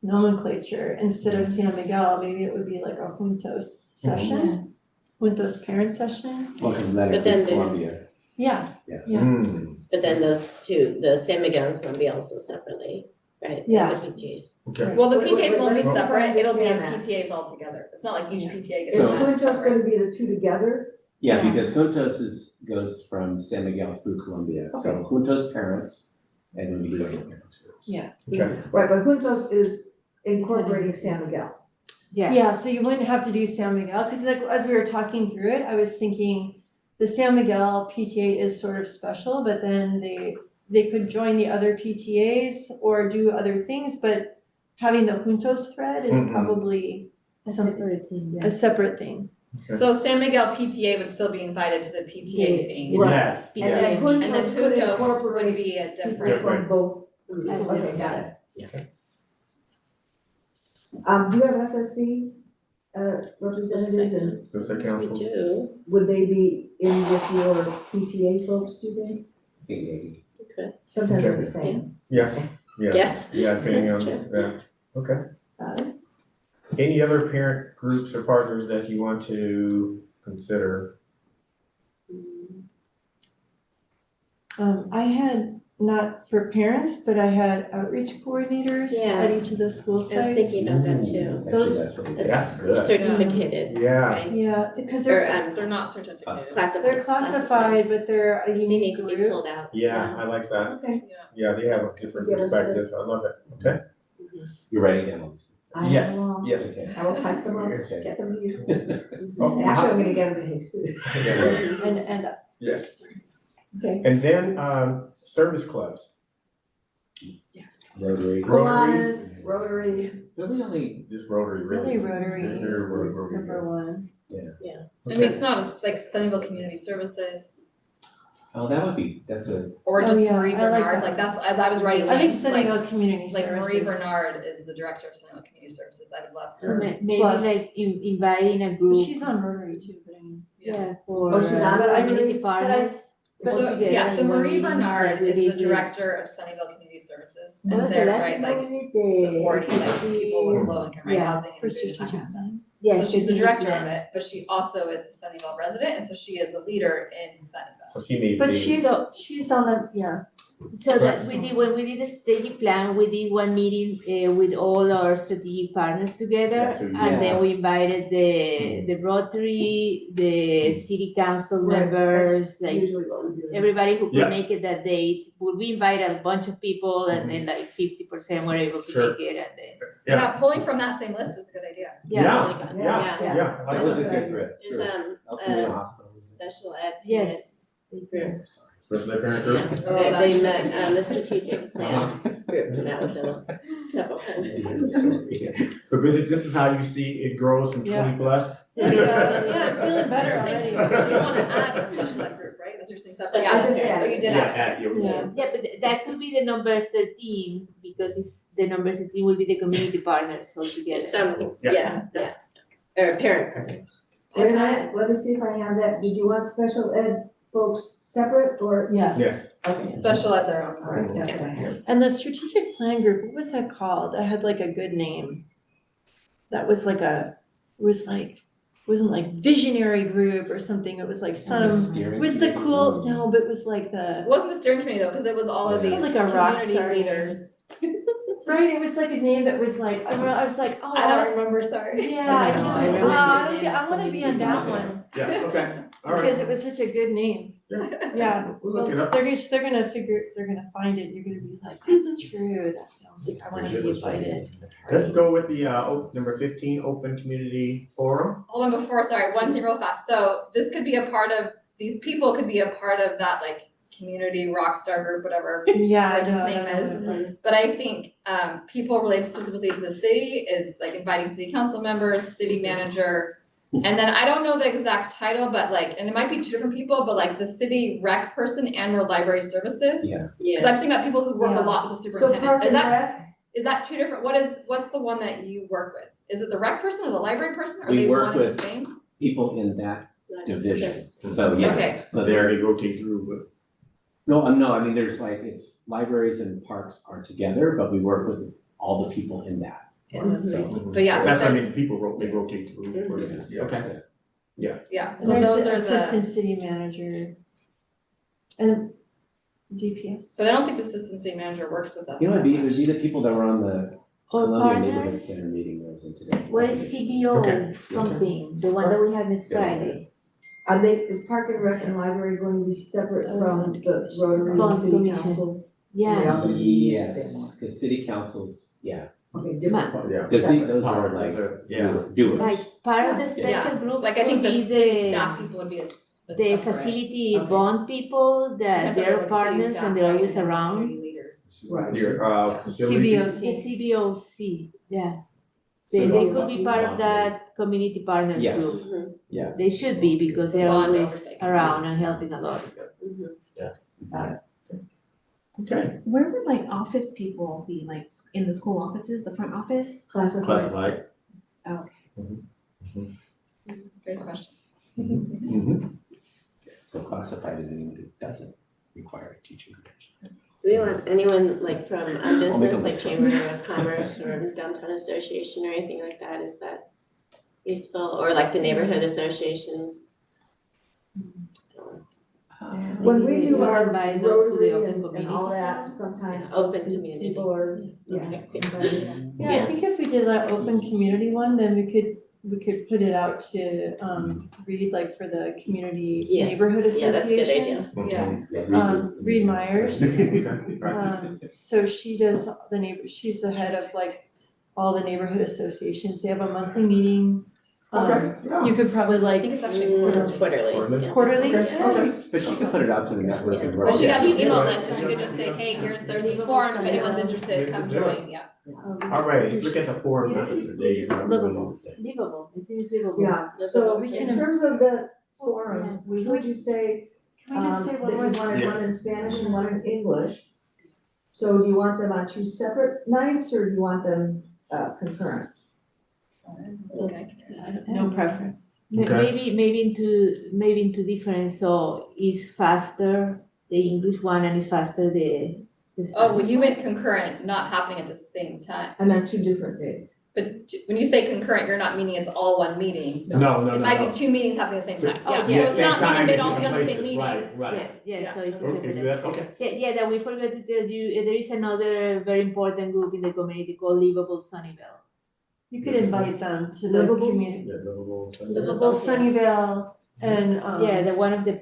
nomenclature. Instead of San Miguel, maybe it would be like a Juntos session, Juntos parent session. Well, because that But then includes there's- Columbia. Yeah, Yeah. yeah. But then those two, the San Miguel and Columbia also separately, right? Yeah. Those are PTAs. Okay. Well, the Wait, PTAs wait, won't be let me separate, it'll be in understand that. PTAs all together. It's not like each PTA gets. Is So- Juntos gonna be the two together? Yeah, because Juntos goes from San Miguel through Columbia, so Juntos parents and then individual parents groups. Yeah. Okay. Right, but Juntos is incorporating San Miguel. Yeah, so you wouldn't have to do San Miguel, because like, as we were talking through it, I was thinking the San Miguel PTA is sort of special, but then they could join the other PTAs or do other things, but having the Juntos thread is probably a separate thing. So San Miguel PTA would still be invited to the PTA meeting. Right. Yes, And then yes. And then Juntos could Juntos incorporate would be a people different. from both groups. Yes. Okay, got it. Yes. Do you have SSC representatives and So say council. We do, would they be in with your PTA folks, do they? I think maybe. okay. Sometimes they're Okay. the same. Yeah, yeah. Yes. Yeah, depending That's on, yeah, okay. Got it. Any other parent groups or partners that you want to consider? I had, not for parents, but I had outreach coordinators Yeah. at each of the school I was sites. thinking about that too. Actually, Those- that's what we. That's good. Certificated, Yeah. right? Yeah, because Or, they're not certificated. Classified. they're classified, but they're a They unique need to be group. pulled out. Yeah, I like that. Okay. Yeah, they have a different Give us the- perspective. I love it. Okay. You're writing down all these. I have Yes, them all. yes. I will type them up, Okay. get them to you. Oh, Actually, I'm gonna get them to Jesus. And Yes, Okay. and then, service clubs. Rotary. Kiwanis, Rotary, Really only, Just Rotary, really Rotary is They're the Rotary. number one. I mean, it's not as like Sunnyvale Community Services Oh, that would be, that's a, or Oh, just yeah, Marie I like Bernard, that. like that's, as I was writing I think names, like, Sunnyvale Community like Marie Services. Bernard is the director of Sunnyvale Community Services, I would love So her. maybe Plus- like inviting a But group, she's on Rotary too, but I mean. yeah, for Oh, she's on Rotary? community But I- partners. So, all together yeah, so in one Marie meeting, Bernard like we is the did with- director of Sunnyvale Community Services, Oh, and so they're that's right, what like, we did the supporting like people with low income, right, Yeah. housing and For food and that strategic kind of stuff. plan. Yeah, So she's the strategic director of plan. it, but she also is a Sunnyvale resident, and so she is a leader in Sunnyvale. So she may But be- she's on the, yeah. So that we did, when we did the strategic plan, we did one meeting with all our strategic partners together. Yeah, so you- And then we invited the Rotary, the city council Right, members, that's like usually what we do. everybody who Yeah. could make it that date. We invited a bunch of people and then like 50% were able to Sure. make it and then. Yeah. Pulling from that same list is a good idea. Yeah, Yeah. yeah. I that like was a that. good group. There's Elton Hospital. special ed. Yes. Group. Special ed parent group? Oh, They that's- met, the strategic plan group met with them several times. So Bridget, this is how you see it grows from Yeah. 20 plus? Yeah, I'm feeling better So already. you wanna add a special ed group, right? That's your saying stuff. Special Yeah, ed. so you did Yeah, add it. Yeah. Yeah, but that could be the number 13 because it's the number 13 will be the community partners altogether. Some, Yeah. yeah. Or parent partners. Wait a minute, let me see if I have that. Did you want special ed folks separate or? Yes. Yes. Okay. Special ed their own. Alright, that's what I have. And the strategic plan group, what was that called? That had like a good name. That was like wasn't like visionary group or something. It was like some, Steering was the committee. cool, no, but it was like the, It wasn't the steering committee though, because it was all of Yeah. these Like a rock community star name. leaders. right, it was like a name that was like, I was like, oh, I don't remember, sorry. yeah, I I can't, know, I remember I the don't, name. I wanna be on that one. Yeah, okay, all right. Because it was such a good name. Yeah. Yeah, We'll look it up. they're gonna find it, you're gonna be like, that's true, that sounds like I wanna be invited. Let's go with the, number 15, open community forum. Hold on before, sorry, one thing real fast. So this could be a part of, these people could be a part of that like community rock star group, whatever Yeah, I Bridget's know, I name don't know is. what it was. But I think people related specifically to the city is like inviting city council members, city manager. And then I don't know the exact title, but like, and it might be two different people, but like the city rec person and or library services. Yeah. Cause I've seen about people who work Yeah. a lot with the So superintendent. park Is and that, rec, is that two different, what's the one that you work with? Is it the rec person or the library person? Are We they work one and with- the same? People in that division, Services. so yeah. Okay. So There they're, they rotate through, no, I mean, there's like, it's libraries and parks are together, but we work with all the people in that. In those So- spaces, but yeah, so That's, I there's, mean, people they rotate through. versus- Okay. yeah, And so there's those the are assistant the, city manager. And DPS. but I don't think the assistant city manager works with us. You know, that it would be much. the people that were on the All Columbia Neighborhood partners, Center meeting that was in today. what is CBO Okay. something, the one that we have next Yeah. Friday? are they, is park and rec and library going to be separate from the Rotary and Bond city commission. council? Yeah, Yeah. Yes, because city councils, yeah, Okay, different. Yeah. because those are like Yeah. doers. like part of the Yeah. special groups Like I think could the be city staff people would be a the separate. facility Okay. bond people that Because they're like city partners staff, and they're right, always and around. community leaders. Right. Your, Yeah. facility. The CBOC. CBOC, yeah. They could be part of that community partners Yes. group. Yes. They should be because The they're bond always oversight. around and helping a lot. Okay, Where would like office people be, like in the school offices, the front office? Classified. classified. Okay. Good question. Mm-hmm. So classified as anyone who doesn't require a teaching credential. Do we want anyone like from a I'll make business, a like list. Chamber of Commerce or Downtown Association or anything like that, is that useful? Or like the neighborhood associations? When we Maybe do we our invite those to the Rotary open and community. all that, sometimes Open community. people are, yeah. invited. Yeah, I think if we did that open community one, then we could put it out to read like for the community Yes. neighborhood Yeah, that's a good idea. associations. Yeah. Reed Myers. Okay. So she does she's the head of like all the neighborhood associations. They have a monthly meeting. Okay, yeah. You could probably I think it's actually Quarterly. Yeah. quarterly. Okay. But she can put it out to the network and. But she has an email list, so she could just say, hey, there's this forum, if anyone's interested, come join, yeah. All right, let's look at the forum members today. Livable. Livable, it is livable. Yeah, so We in can- terms of the forums, would you say, Can we just say that one you more? wanted Yeah. one in Spanish and one in English? So do you want them on 2 separate nights, or do you want them concurrent? Okay. No preference. Okay. Maybe into different, so is faster the English one and is faster the Oh, Spanish when you one? meant concurrent, not happening at the same time. I meant 2 different days. But when you say concurrent, you're not meaning it's all one meeting. No. It might be 2 meetings happening at the same time, yeah, so Yeah, it's not same meaning time they'd in all be on the different same places, meeting. right. Yeah, so it's a Okay, separate. do that, okay. Yeah, that we forgot to tell you, there is another very important group in the community called Livable Sunnyvale. You could invite them to the Livable? community. Yeah, livable. Livable Sunnyvale and Yeah, the one of the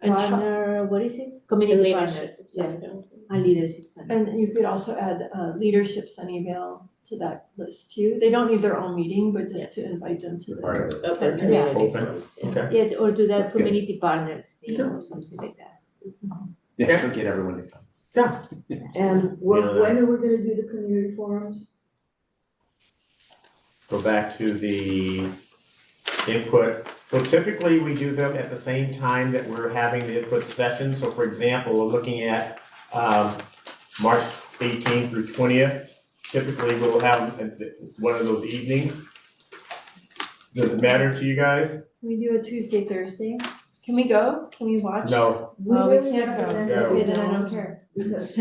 and partner, what is it? Community partners, Leadership, yeah, so. and leadership center. And you could also add Leadership Sunnyvale to that list too. They don't need their own meeting, but just to invite them to Part the. of it. Open Yeah. community Open. forum. Okay. Yeah, or to that That's good. community partners thing or something like that. Yeah, she'll get everyone to come. And You know that. when are we gonna do the community forums? Go back to the input. So typically, we do them at the same time that we're having the input session. So for example, we're looking at March 18th through 20th. Typically, we'll have one of those evenings. Does it matter to you guys? Can we do a Tuesday, Thursday? Can we go? Can we watch? No. We Oh, we really can't have go. to No. Okay, then I don't care. Because.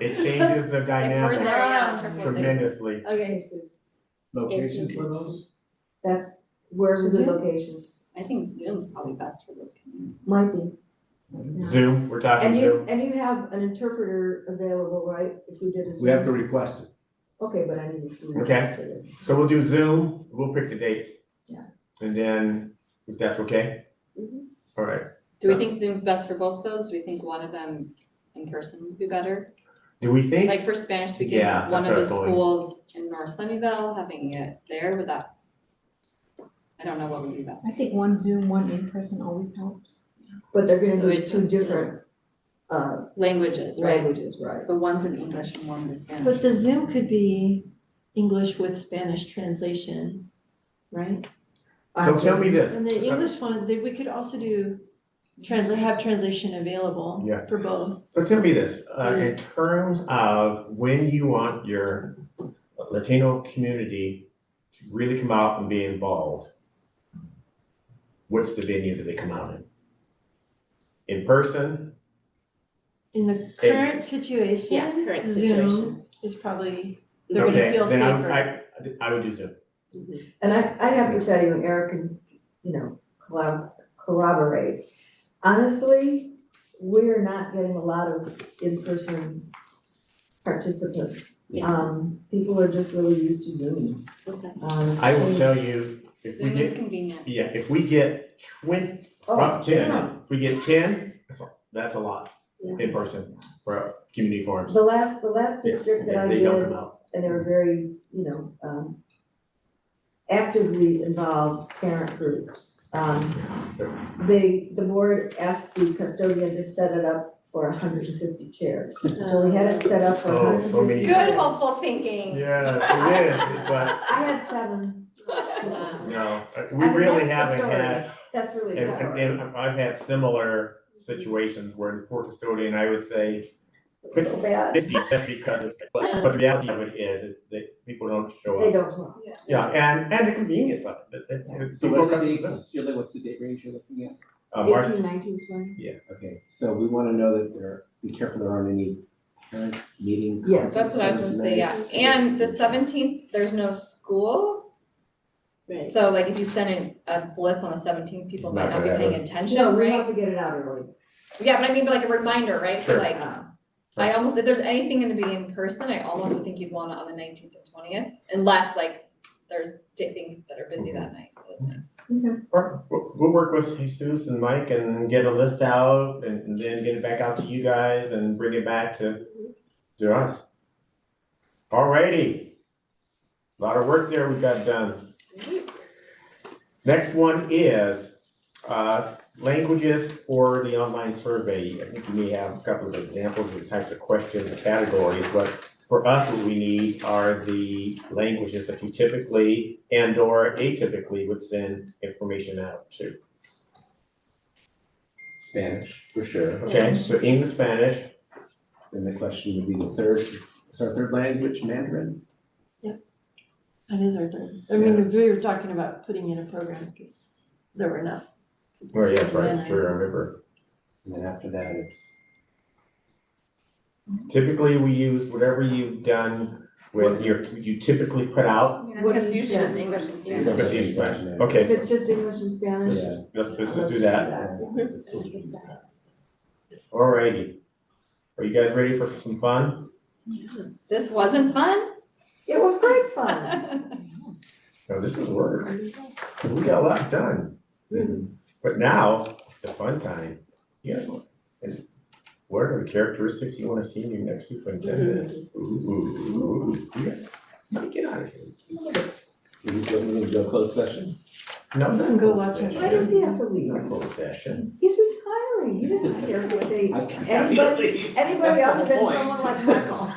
It changes the If we're there, dynamic yeah, I don't care if we're there. tremendously. Okay. Location for those? That's, where's the Zoom? location? I think Zoom's probably best for those communities. Might be. Zoom, we're talking Zoom. And you have an interpreter available, right, if we did a Zoom? We have to request it. Okay, but I need to. Okay. request it. So we'll do Zoom, we'll pick the dates. Yeah. And then, if that's okay? All right. Do we think Zoom's best for both of those? Do we think one of them in person would be better? Do we think? Like for Spanish speaking, Yeah, one that's of the what I was going. schools in North Sunnyvale, having it there, would that? I don't know what would be best. I think one Zoom, one in person always helps. But they're gonna be Wait, 2 different Languages, right? languages, right? So one's in English and one's in Spanish. But the Zoom could be English with Spanish translation, right? So tell me this. And the English one, we could also do have translation available Yeah. for both. So tell me this, in terms of when you want your Latino community to really come out and be involved, what's the venue that they come out in? In person? In the current situation, Yeah, current Zoom situation. is probably, they're gonna feel Okay, safer. then I would do Zoom. And I have to tell you, and Eric can, corroborate, honestly, we're not getting a lot of in-person participants. People are just really used to Zoom. Okay. I will tell you, if we Zoom is get, convenient. yeah, if we get 10, if we get 10, that's a lot in person for community forums. The last district that Yeah, I they did, don't come out. and they were very, actively involved parent groups. The board asked the custodian to set it up for 150 chairs. So we had it set up for Oh, 150 so many. Good hopeful thinking. Yes, it is, but I had 7. no, we I mean, really that's the haven't story. had. That's really the story. And I've had similar situations where the poor custodian, I would say, So bad. 50 just because it's, but the reality of it is that people don't show They up. don't talk. Yeah, and the convenience of it. So People what are come the to Zoom. dates, Shirley, what's the date range you're looking at? March, 18, 19, 20. Yeah, okay, so we wanna know that be careful there aren't any parent meeting. Yes. That's what I was gonna say, yeah. And the 17th, there's no school. Right. So like if you send in a blitz on the 17th, people might Not not be gonna paying happen. attention, No, we right? have to get it out early. Yeah, but I mean, like a reminder, right? So Sure. like, I almost, if there's anything gonna be in person, I almost would think you'd want it on the 19th and 20th, unless like there's things that are busy that night, those nights. or we'll work with Jesus and Mike and get a list out and then get it back out to you guys and bring it back to us. Alrighty. A lot of work there we got done. Next one is languages for the online survey. I think you may have a couple of examples of the types of questions and categories, but for us, what we need are the languages that you typically and/or atypically would send information out to. Spanish, for sure. Okay, so English, Spanish. Then the question would be the third, is our third language Mandarin? That is our third. I mean, if we were talking about putting in a program, because there were enough. Oh, yes, right, it's true, I remember. And then after that, it's. Typically, we use whatever you've done with you typically put out. I think it's usually just English and Spanish. Just English, Spanish. Okay, If it's just English and Spanish. Yeah, let's just do that. Alrighty. Are you guys ready for some fun? This wasn't fun? It was great fun. No, this is work. We got a lot done. But now, it's the fun time. Yeah. And what are the characteristics you wanna see in your next superintendent? Ooh, yes. Get out of here. We go closed session? No, it's not Go closed watch it. session. Why does he have to leave? Not closed session. He's retiring. He doesn't care if we say I can't anybody, leave. anybody That's other the than point. someone like Michael.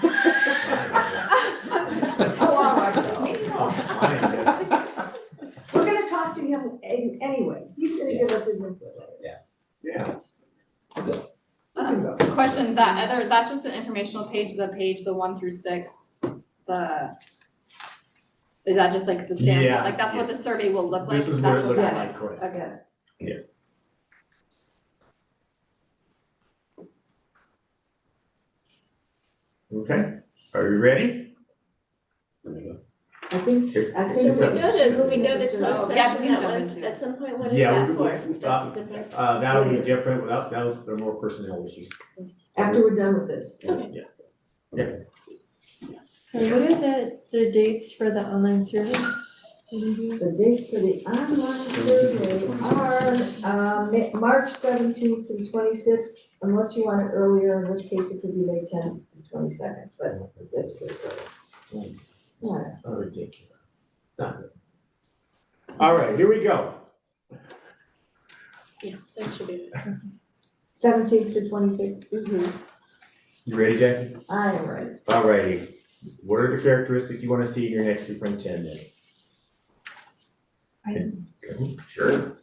Oh, all right, let's meet him. We're gonna talk to him anyway. He's gonna give us his input later. Yeah. Question, that's just an informational page, the 1 through 6, is that just like the sample, Yeah, like that's what the survey will look like? This is what it That's looks that like, is? correct. Okay. Yeah. Okay, are you ready? I think, If- I think. if we so- We know the closed Yeah, session we can at jump one, into it. at some point, what is Yeah, that we- for? That's different. That'll be different, without, there are more personnel issues. After we're done with this. Okay. So what are the dates for the online survey? The dates for the online survey are, March 17th and 26th, unless you want it earlier, in which case it could be May 10th and 22nd, but that's pretty early. Yeah. Oh, ridiculous. Not good. All right, here we go. Yeah, that should be. 17th to 26th. You ready, Jackie? I am ready. All righty. What are the characteristics you wanna see in your next superintendent? Sure.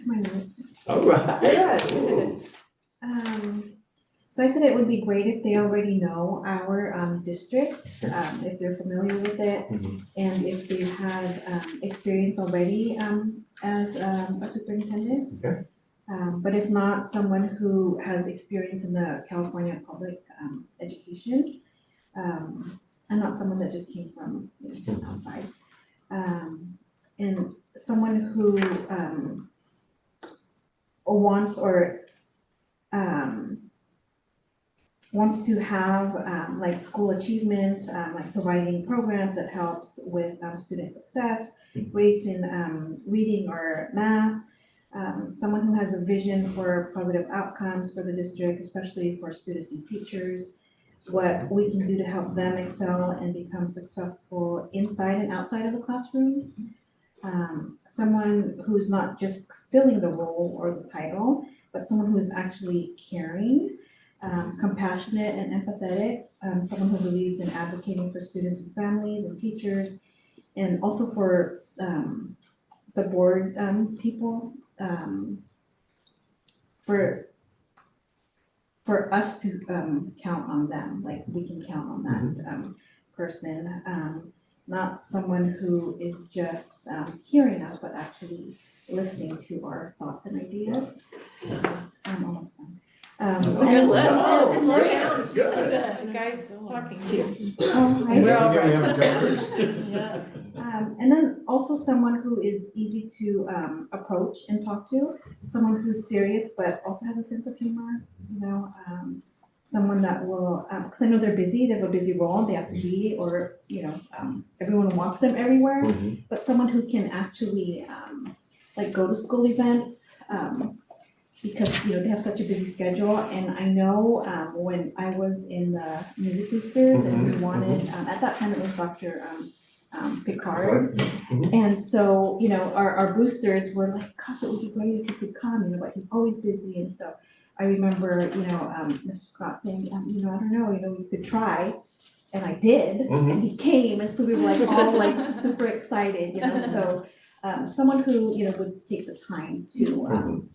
My notes. All right. Good. So I said it would be great if they already know our district, if they're familiar with it, and if they've had experience already as a superintendent. Okay. But if not, someone who has experience in the California public education, and not someone that just came from outside. And someone who wants to have like school achievements, like providing programs that helps with student success, grades in reading or math. Someone who has a vision for positive outcomes for the district, especially for students and teachers, what we can do to help them excel and become successful inside and outside of the classrooms. Someone who's not just filling the role or the title, but someone who is actually caring, compassionate and empathetic, someone who believes in advocating for students and families and teachers, and also for the board people, for us to count on them, like we can count on that person, not someone who is just hearing us, but actually listening to our thoughts and ideas. I'm almost done. That's a good list. That's good. The guy's talking to you. Oh, hi. We're all We right. have a coverage. Yeah. And then also someone who is easy to approach and talk to, someone who's serious but also has a sense of humor, someone that will, because I know they're busy, they have a busy role, they have to be, or, everyone wants them everywhere, but someone who can actually like go to school events, because, they have such a busy schedule, and I know, when I was in the Music Boosters and we wanted, at that time it was Dr. Picard. And so, our boosters were like, gosh, it would be great if you could come, but he's always busy, and so I remember, Mr. Scott saying, I don't know, you could try, and I did, and he came, and so we were like all like super excited, so someone who, would take the time to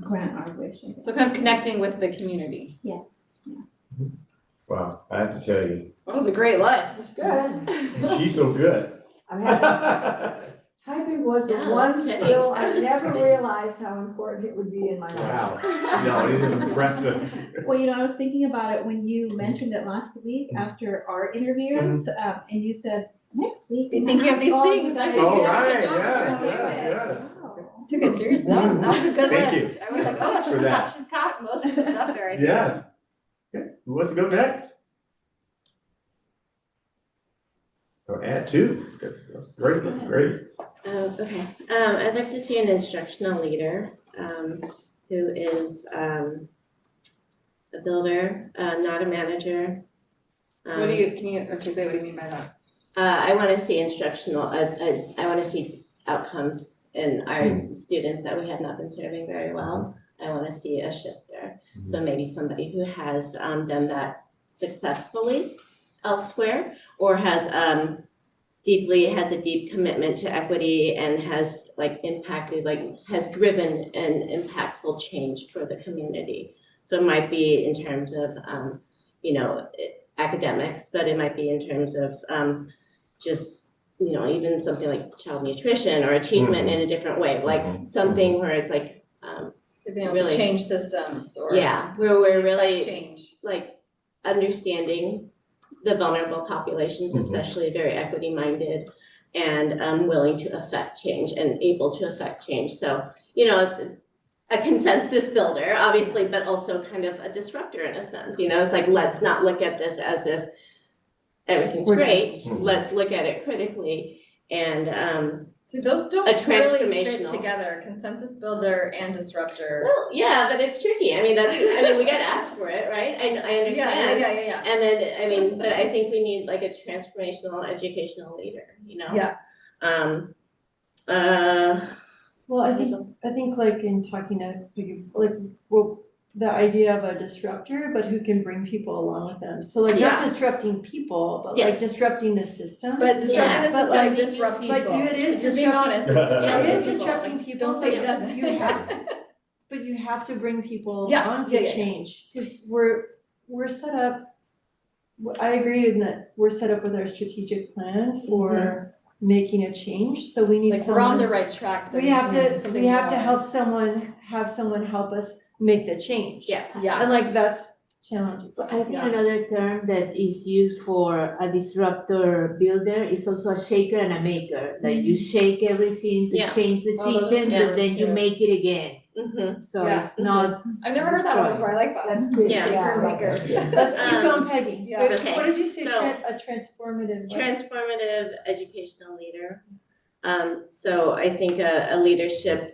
grant our wish. I guess. So kind of connecting with the community. Yeah. Wow, I have to tell you, That was a great list. It's good. she's so good. I'm happy. Typing was the one skill I never realized how important it would be in my life. Wow, no, it is impressive. Well, I was thinking about it when you mentioned it last week after our interviews, and you said, next week. Be thinking of these all things. I think Oh, you did a right, good job. yes. Took it serious. That was a good Thank you. list. I was like, oh, For that. she's got most of the stuff there, I think. Yes. Okay, who wants to go next? Or add two, that's great, great. Okay, I'd like to see an instructional leader, who is, a builder, not a manager. Can you articulate what you mean by that? I wanna see instructional, I wanna see outcomes in our students that we have not been serving very well. I wanna see a shift there. So maybe somebody who has, done that successfully elsewhere, or has, has a deep commitment to equity and has has driven an impactful change for the community. So it might be in terms of, academics, but it might be in terms of, just, even something like child nutrition or achievement in a different way, like something where it's like, They've been able really to change systems or. where we're really Change. like understanding the vulnerable populations, especially very equity minded and willing to affect change and able to affect change. So, a consensus builder, obviously, but also kind of a disruptor in a sense, it's like, let's not look at this as if everything's great, let's look at it critically and Those don't a really fit transformational. together, consensus builder and disruptor. Well, yeah, but it's tricky. We got asked for it, right? I understand. Yeah. And then, but I think we need like a transformational educational leader, Yeah. Well, I think like in talking to, the idea of a disruptor, but who can bring people along with them. So like not Yeah. disrupting people, but like Yes. disrupting the system. But disrupting the But system like, disrupts people. Like it is If you're being honest, it's disrupting, it is disrupting people. disrupting Like, people, don't say it but doesn't. you have, but you have to bring people Yeah, on to yeah, yeah. change, because we're set up, I agree in that we're set up with our strategic plan for making a change, so we need Like we're on someone, the right track. we have to help have someone help us make the change. Yeah. Yeah. And like that's challenging. I think another term that is used for a disruptor builder is also a shaker and a maker. Like you shake everything to Yeah. change the All those system, but words then you too. make it again. Mm-hmm. So Yeah. it's not. I've never heard that one before. I like that. That's good. Yeah. Shaker maker. Let's keep going, Peggy. Yeah. Okay, What did you say, so- a transformative? what? Transformative educational leader. So I think a leadership,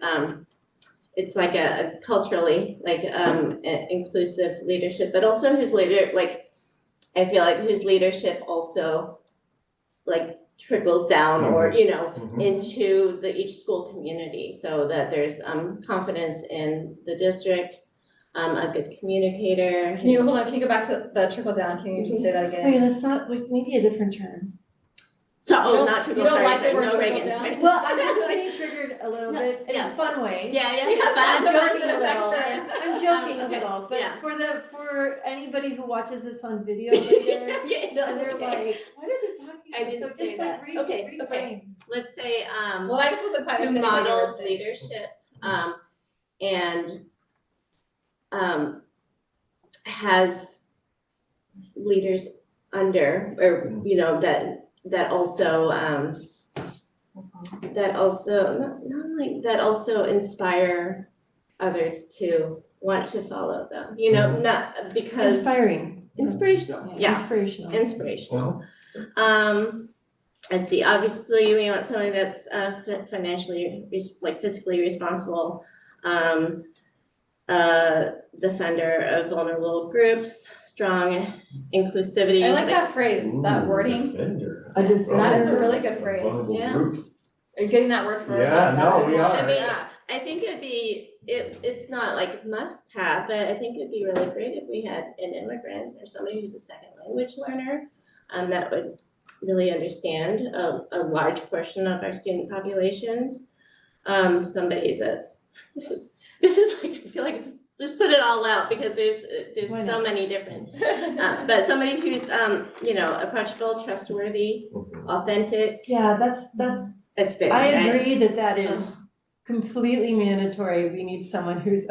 it's like a culturally, inclusive leadership, but also whose I feel like whose leadership also trickles down or, into each school community, so that there's confidence in the district, a good communicator. Can you go back to the trickle down? Can you just say that again? Wait, that's not, maybe a different term. So, You don't- not trickle, you don't sorry, like the word no trickle Reagan. down? Well, I'm just getting triggered a little bit in yeah. a fun way. Yeah, She has fun. I'm lots of words joking that a affect little. her. I'm joking a Okay, little, but yeah. for anybody who watches this on video later, and they're like, what are they talking I about? didn't So say just that. like Okay. reframe. Let's say, Well, I just wasn't quite who understanding what you were models saying. leadership, and has leaders under, or, that also inspire others to want to follow them, not because. Inspirational, yeah. Inspirational. Let's see, obviously, we want somebody that's financially, fiscally responsible, Defender of vulnerable groups, strong inclusivity. I like that phrase, that wording. Defender. A defender. That is a really good phrase. Vulnerable Yeah. groups. Are you getting that word for? Yeah, no, we are. I mean, Yeah. I think it'd be, it's not like must have, but I think it'd be really great if we had an immigrant or somebody who's a second language learner, that would really understand a large portion of our student population. Somebody that's, this is like, I feel like it's, just put it all out because there's Why so not? many different, but somebody who's, approachable, trustworthy, authentic, Yeah, that's, it's big, I right? agree that is completely mandatory. We need someone who's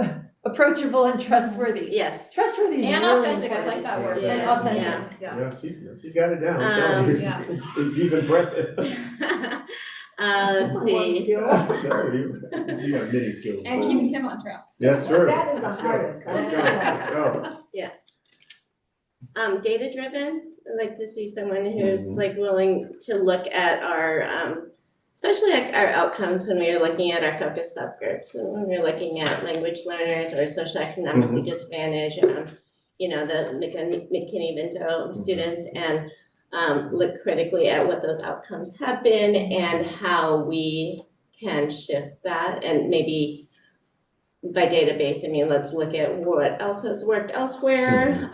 approachable and trustworthy. Yes. Trustworthy is And really authentic, I like important. that word. Yeah, And authentic. yeah. Yeah. She got it down. I'm telling you. Yeah. She's impressive. Let's One see. skill. No, you have many skills. And but- keeping him on track. That's true. That is the Let's go. hardest. Let's go. Let's go. Data driven, I'd like to see someone who's like willing to look at our, especially like our outcomes when we are looking at our focus subgroups and when we're looking at language learners or socioeconomically disadvantaged, the McKinney-Vento students, and look critically at what those outcomes have been and how we can shift that, and maybe by database, I mean, let's look at what else has worked elsewhere,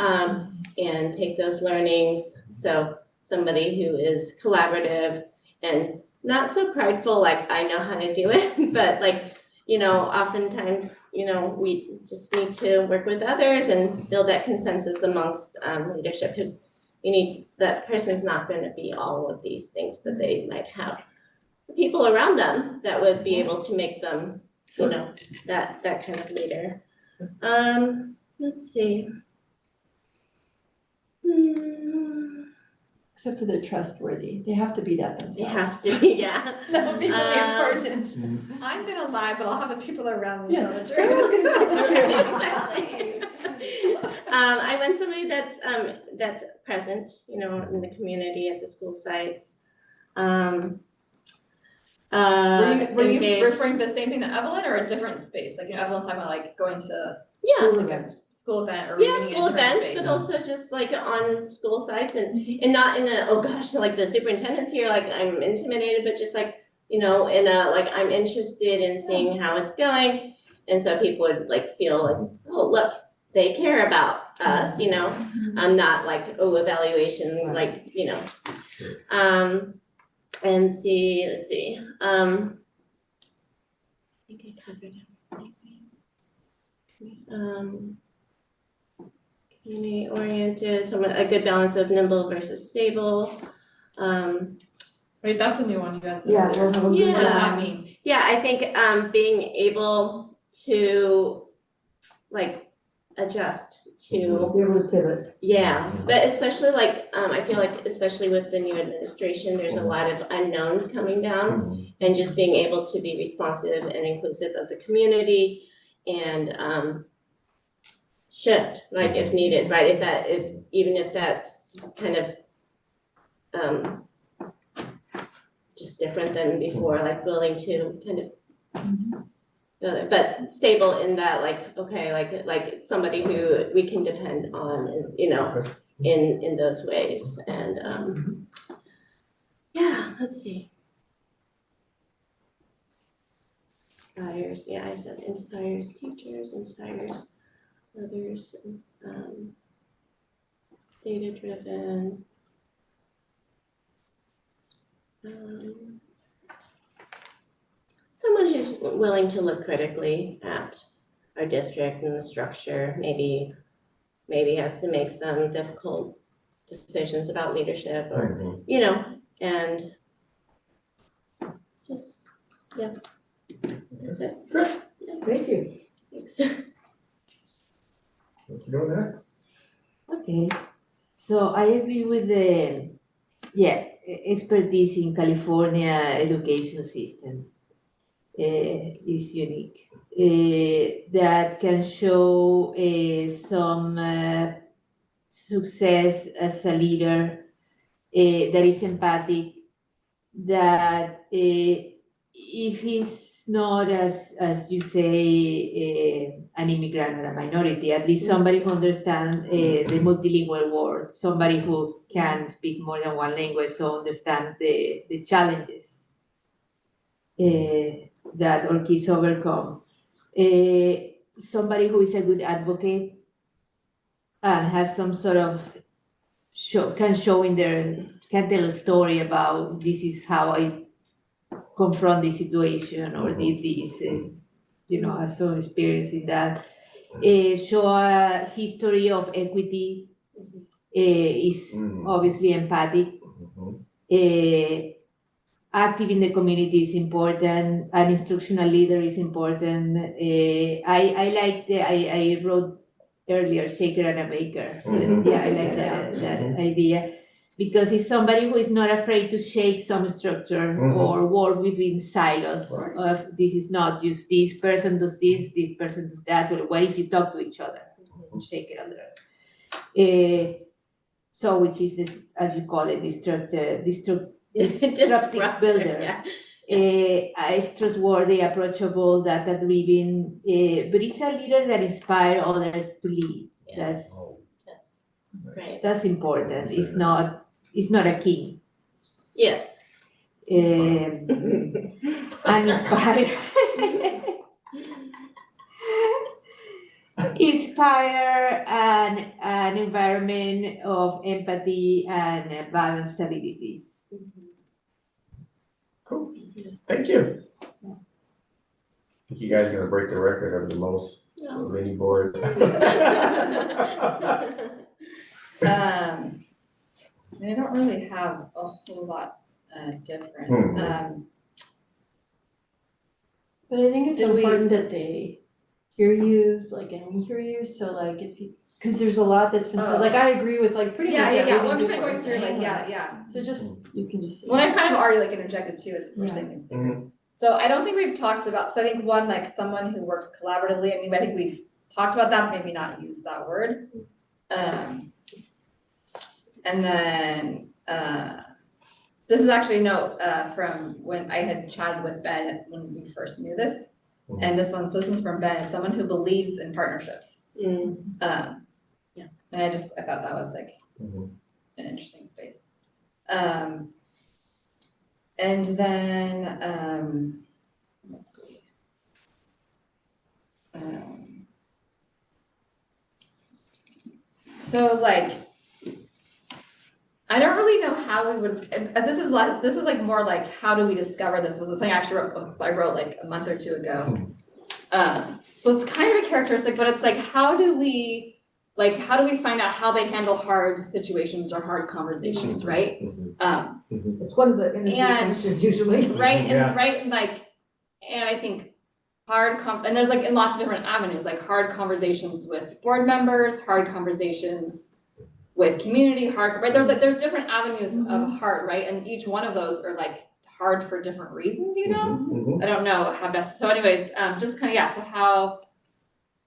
and take those learnings. So somebody who is collaborative and not so prideful, like I know how to do it, but like, oftentimes, we just need to work with others and build that consensus amongst leadership, because that person's not going to be all of these things, but they might have people around them that would be able to make them, that kind of leader. Let's see. Except for the trustworthy. They have to be that themselves. They have to be, yeah. That would be really important. I'm gonna lie, but I'll have the people around me tell the They're all truth. gonna tell the truth. Exactly. I want somebody that's present, in the community, at the school sites. Were you Engaged. referring to the same thing that Evelyn, or a different space? Like, Evelyn's talking about like going to Yeah. like a school event or Yeah, reading in a school different events, space. but also just like on school sites and not in a, oh gosh, like the superintendent's here, like I'm intimidated, but just like, in a, like I'm interested in seeing how it's going. And so people would like feel like, oh, look, they care about us, I'm not like, oh, evaluation, like, and let's see. I think I covered everything. Community oriented, a good balance of nimble versus stable. Wait, that's a new one you guys. Yeah, we'll have a good Yeah. What does that balance. mean? Yeah, I think being able to like adjust to, Be able to pivot. yeah, but especially like I feel like especially with the new administration, there's a lot of unknowns coming down, and just being able to be responsive and inclusive of the community and shift, like if needed, right? Even if that's kind of just different than before, like willing to kind of but stable in that, like, okay, like somebody who we can depend on is, in those ways. And let's see. Inspires, yeah, I said inspires teachers, inspires others, data driven. Someone who's willing to look critically at our district and the structure, maybe has to make some difficult decisions about leadership or, and just, yeah, that's it. Thank you. Thanks. Let's go next. Okay, so I agree with the, expertise in California education system is unique. That can show some success as a leader, that is empathic, that if he's not as you say, an immigrant or a minority, at least somebody who understands the multilingual world, somebody who can speak more than one language, so understand the challenges that our kids overcome. Somebody who is a good advocate and has some sort of can tell a story about this is how I confront this situation or this, has some experience in that. Show a history of equity, is obviously empathic. Active in the community is important. An instructional leader is important. I wrote earlier, shaker and a baker. Yeah, I like that idea. Because it's somebody who is not afraid to shake some structure or work between silos of this is not just this person does this person does that. Well, what if you talk to each other and shake it a little? So which is this, as you call it, disruptive builder. Is trustworthy, approachable, data-driven, but it's a leader that inspires others to lead. That's important. It's not a king. Yes. And inspire an environment of empathy and balanced stability. Cool. Thank you. I think you guys are gonna break the record of the most mini board. I don't really have a whole lot different. But I think it's Did we- important that they hear you, and we hear you, so if you, because there's a lot that's been said, I agree with pretty much everything Well, I'm just people kind are of going through saying, yeah. So you can just say. What I kind of already interjected too is the first thing is So I don't think we've talked about, so I think one, someone who works collaboratively, I think we've talked about that, maybe not used that word. And then, this is actually a note from when I had chatted with Ben when we first knew this. And this one's from Ben, is someone who believes in partnerships. And I thought that was an interesting space. And then, let's see. So I don't really know how we would, and this is more how do we discover this? Was something I wrote a month or two ago. So it's kind of a characteristic, but it's how do we find out how they handle hard situations or hard conversations, right? It's one of the interview questions usually. Right, and and I think and there's in lots of different avenues, hard conversations with board members, hard conversations with community, right? There's different avenues of hard, right? And each one of those are hard for different reasons, I don't know how best. So anyways, just so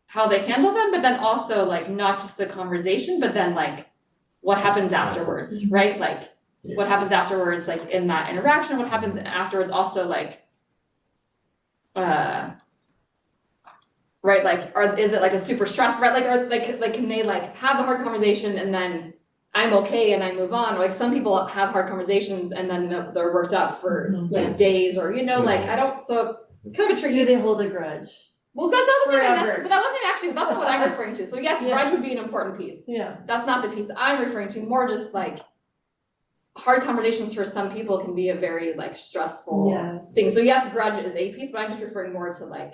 how they handle them, but then also not just the conversation, but then what happens afterwards, right? What happens afterwards, in that interaction, what happens afterwards also right, is it a super stress, right? Can they have the hard conversation and then I'm okay and I move on? Some people have hard conversations and then they're worked up for days or I don't, so it's kind of a tricky. Do they hold a grudge? Well, that's not what I'm referring to. So yes, grudge would be an important piece. Yeah. That's not the piece I'm referring to, more just hard conversations for some people can be a very stressful thing. So yes, grudge is a piece, but I'm just referring more to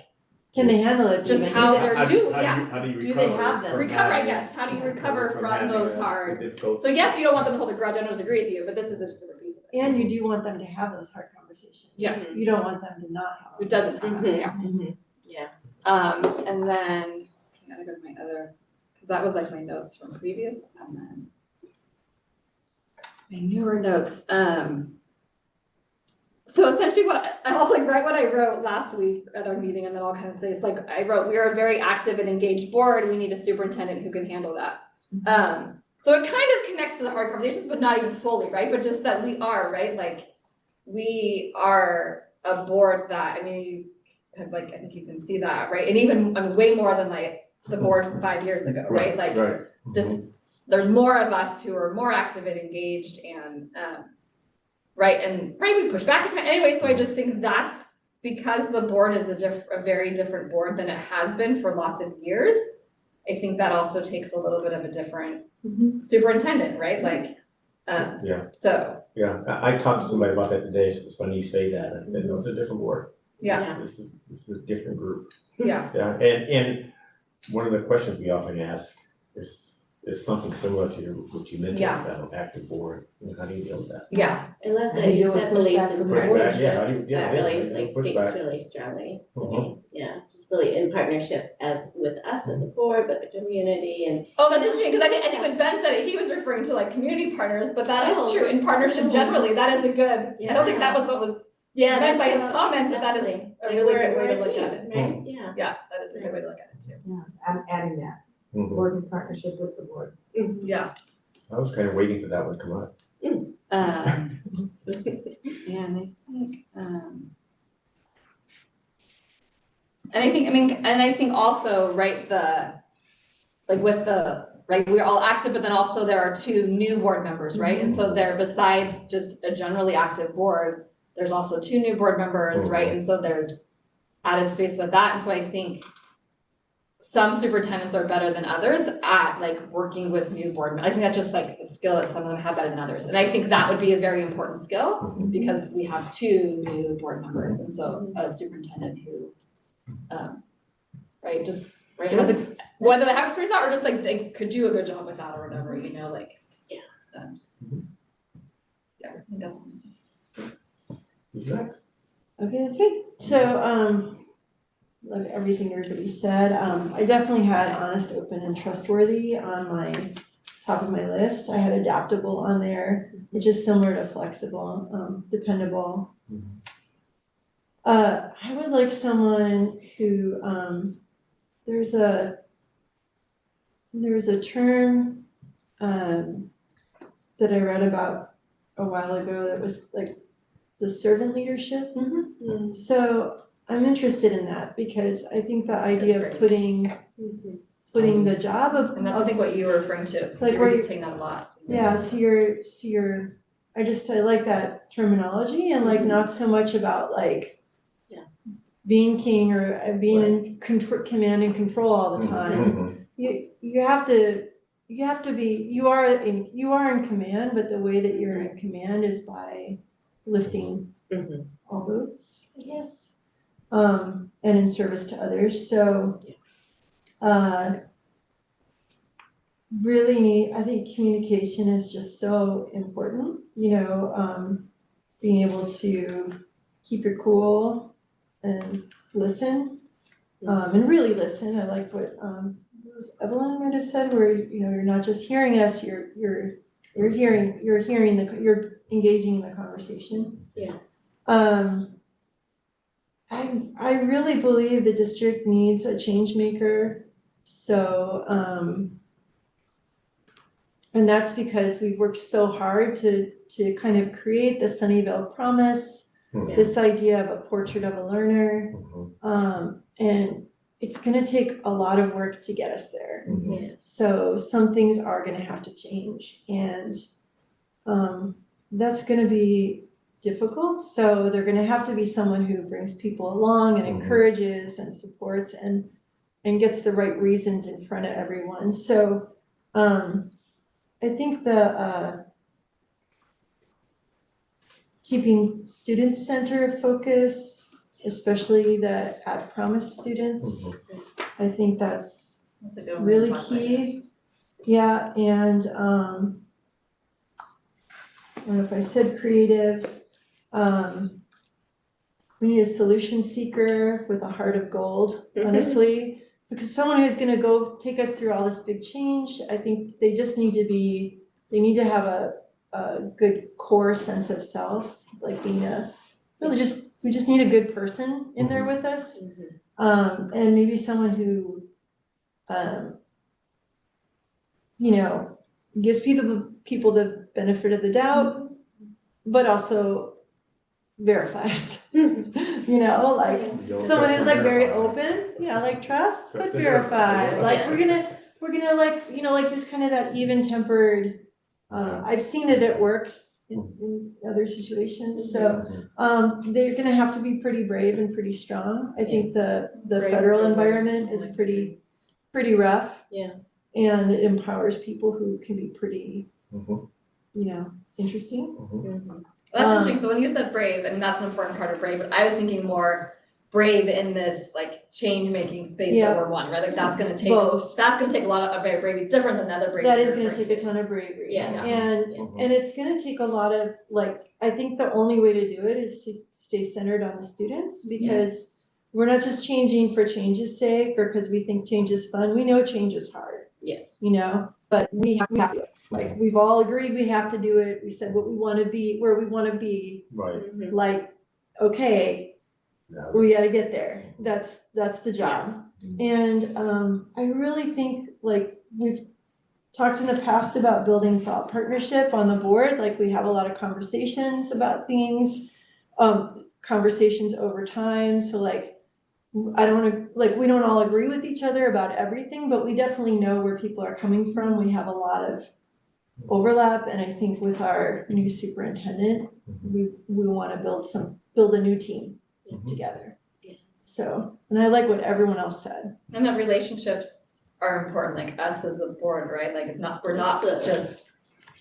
can they handle it? Just how they're doing, How do you Do they have them? recover, I guess. How do you recover from those hard? So yes, you don't want them to hold a grudge, I don't disagree with you, but this is just a different piece of it. And you do want them to have those hard conversations. Yes. You don't want them to not have them. It doesn't have them, Yeah. And then, I gotta go to my other, because that was my notes from previous, and then my newer notes. So essentially I'll write what I wrote last week at our meeting, and then I'll kind of say, it's I wrote, we are a very active and engaged board. We need a superintendent who can handle that. So it kind of connects to the hard conversations, but not even fully, right? But just that we are, right? We are a board that, I think you can see that, right? And even, I mean, way more than like the board from 5 years ago, right? Like this, there's more of us who are more active and engaged and, right, we push back at times. Anyway, so I just think that's because the board is a very different board than it has been for lots of years. I think that also takes a little bit of a different superintendent, right? Like, so. Yeah, I talked to somebody about that today, so it's funny you say that, I said, no, it's a different board. Yeah. This is a different group. Yeah. Yeah, and one of the questions we often ask is something similar to what you mentioned about active board, and how do you deal with that? Yeah. I love How that do you you deal with said beliefs pushback and from the board? partnerships, Yeah, that really yeah, like speaks pushback. really strongly to me. Yeah, just really in partnership with us as a board, but the community and. Oh, that's interesting, because I think when Ben said it, he was referring to like community partners, but that is true, in partnership generally, that is a good, I don't think that was what was meant by his comment, but that is a really good way to look at it. Right, yeah. Yeah, that is a good way to look at it too. Yeah, I'm adding that, board in partnership with the board. Yeah. I was kind of waiting for that one to come up. Yeah, and I think, and I think also, right, right, we're all active, but then also there are 2 new board members, right? And so there, besides just a generally active board, there's also 2 new board members, right? And so there's added space with that. And so I think some superintendents are better than others at like working with new board members. I think that's just like a skill that some of them have better than others. And I think that would be a very important skill because we have 2 new board members. And so a superintendent who, right, just, right, has, whether they have experience out or just like they could do a good job with that or whatever, you know, like, yeah, I think that's awesome. Next. Okay, that's good. So, like everything everybody said, I definitely had honest, open, and trustworthy on my top of my list. I had adaptable on there, which is similar to flexible, dependable. I would like someone who, there's a term that I read about a while ago that was like the servant leadership. So I'm interested in that because I think the idea of putting the job of. And that's I think what you were referring to, like you were just saying that a lot. Yeah, so you're, I like that terminology and like not so much about like being king or being in command and control all the time. You have to be, you are in command, but the way that you're in command is by lifting all boats, I guess, and in service to others. So, really I think communication is just so important, being able to keep your cool and listen, and really listen. I like what Evelyn might have said, where you're not just hearing us, you're engaging in the conversation. Yeah. I really believe the district needs a change maker. So, and that's because we worked so hard to kind of create the Sunnyvale Promise, this idea of a portrait of a learner. And it's gonna take a lot of work to get us there. So some things are gonna have to change, and that's gonna be difficult. So they're gonna have to be someone who brings people along and encourages and supports and gets the right reasons in front of everyone. So I think the keeping student-centered focus, especially the at Promise students, I think that's really key. Yeah, and I don't know if I said creative. We need a solution seeker with a heart of gold, honestly, because someone who's gonna go take us through all this big change, I think they just need to have a good core sense of self, like being we just need a good person in there with us. And maybe someone who, gives people the benefit of the doubt, but also verifies, you know, like someone who's like very open, yeah, like trust but verify, like we're gonna like, you know, like just kind of that even tempered, I've seen it at work in other situations, so they're gonna have to be pretty brave and pretty strong. I think the Brave, federal good word. environment is pretty rough. Yeah. And it empowers people who can be pretty, you know, interesting. That's interesting, so when you said brave, and that's an important part of brave, but I was thinking more brave in this like change-making space that we're one, right? Like that's gonna take, Both. that's gonna take a lot of bravery, different than the other bravery. That is you're gonna referring take a to. ton of bravery. Yes. And it's gonna take a lot of, like, I think the only way to do it is to stay centered on the students, because we're not just changing for change's sake or because we think change is fun. We know change is hard. Yes. You know, but we have to do it. Like, we've all agreed we have to do it. We said what we wanna be, where we wanna be. Right. Like, okay, we gotta get there. That's the job. And I really think, like, we've talked in the past about building thought partnership on the board. Like, we have a lot of conversations about things, conversations over time. So like, I don't wanna, like, we don't all agree with each other about everything, but we definitely know where people are coming from. We have a lot of overlap, and I think with our new superintendent, we wanna build a new team together. So, and I like what everyone else said. And that relationships are important, like us as a board, right? Like we're not Absolutely. just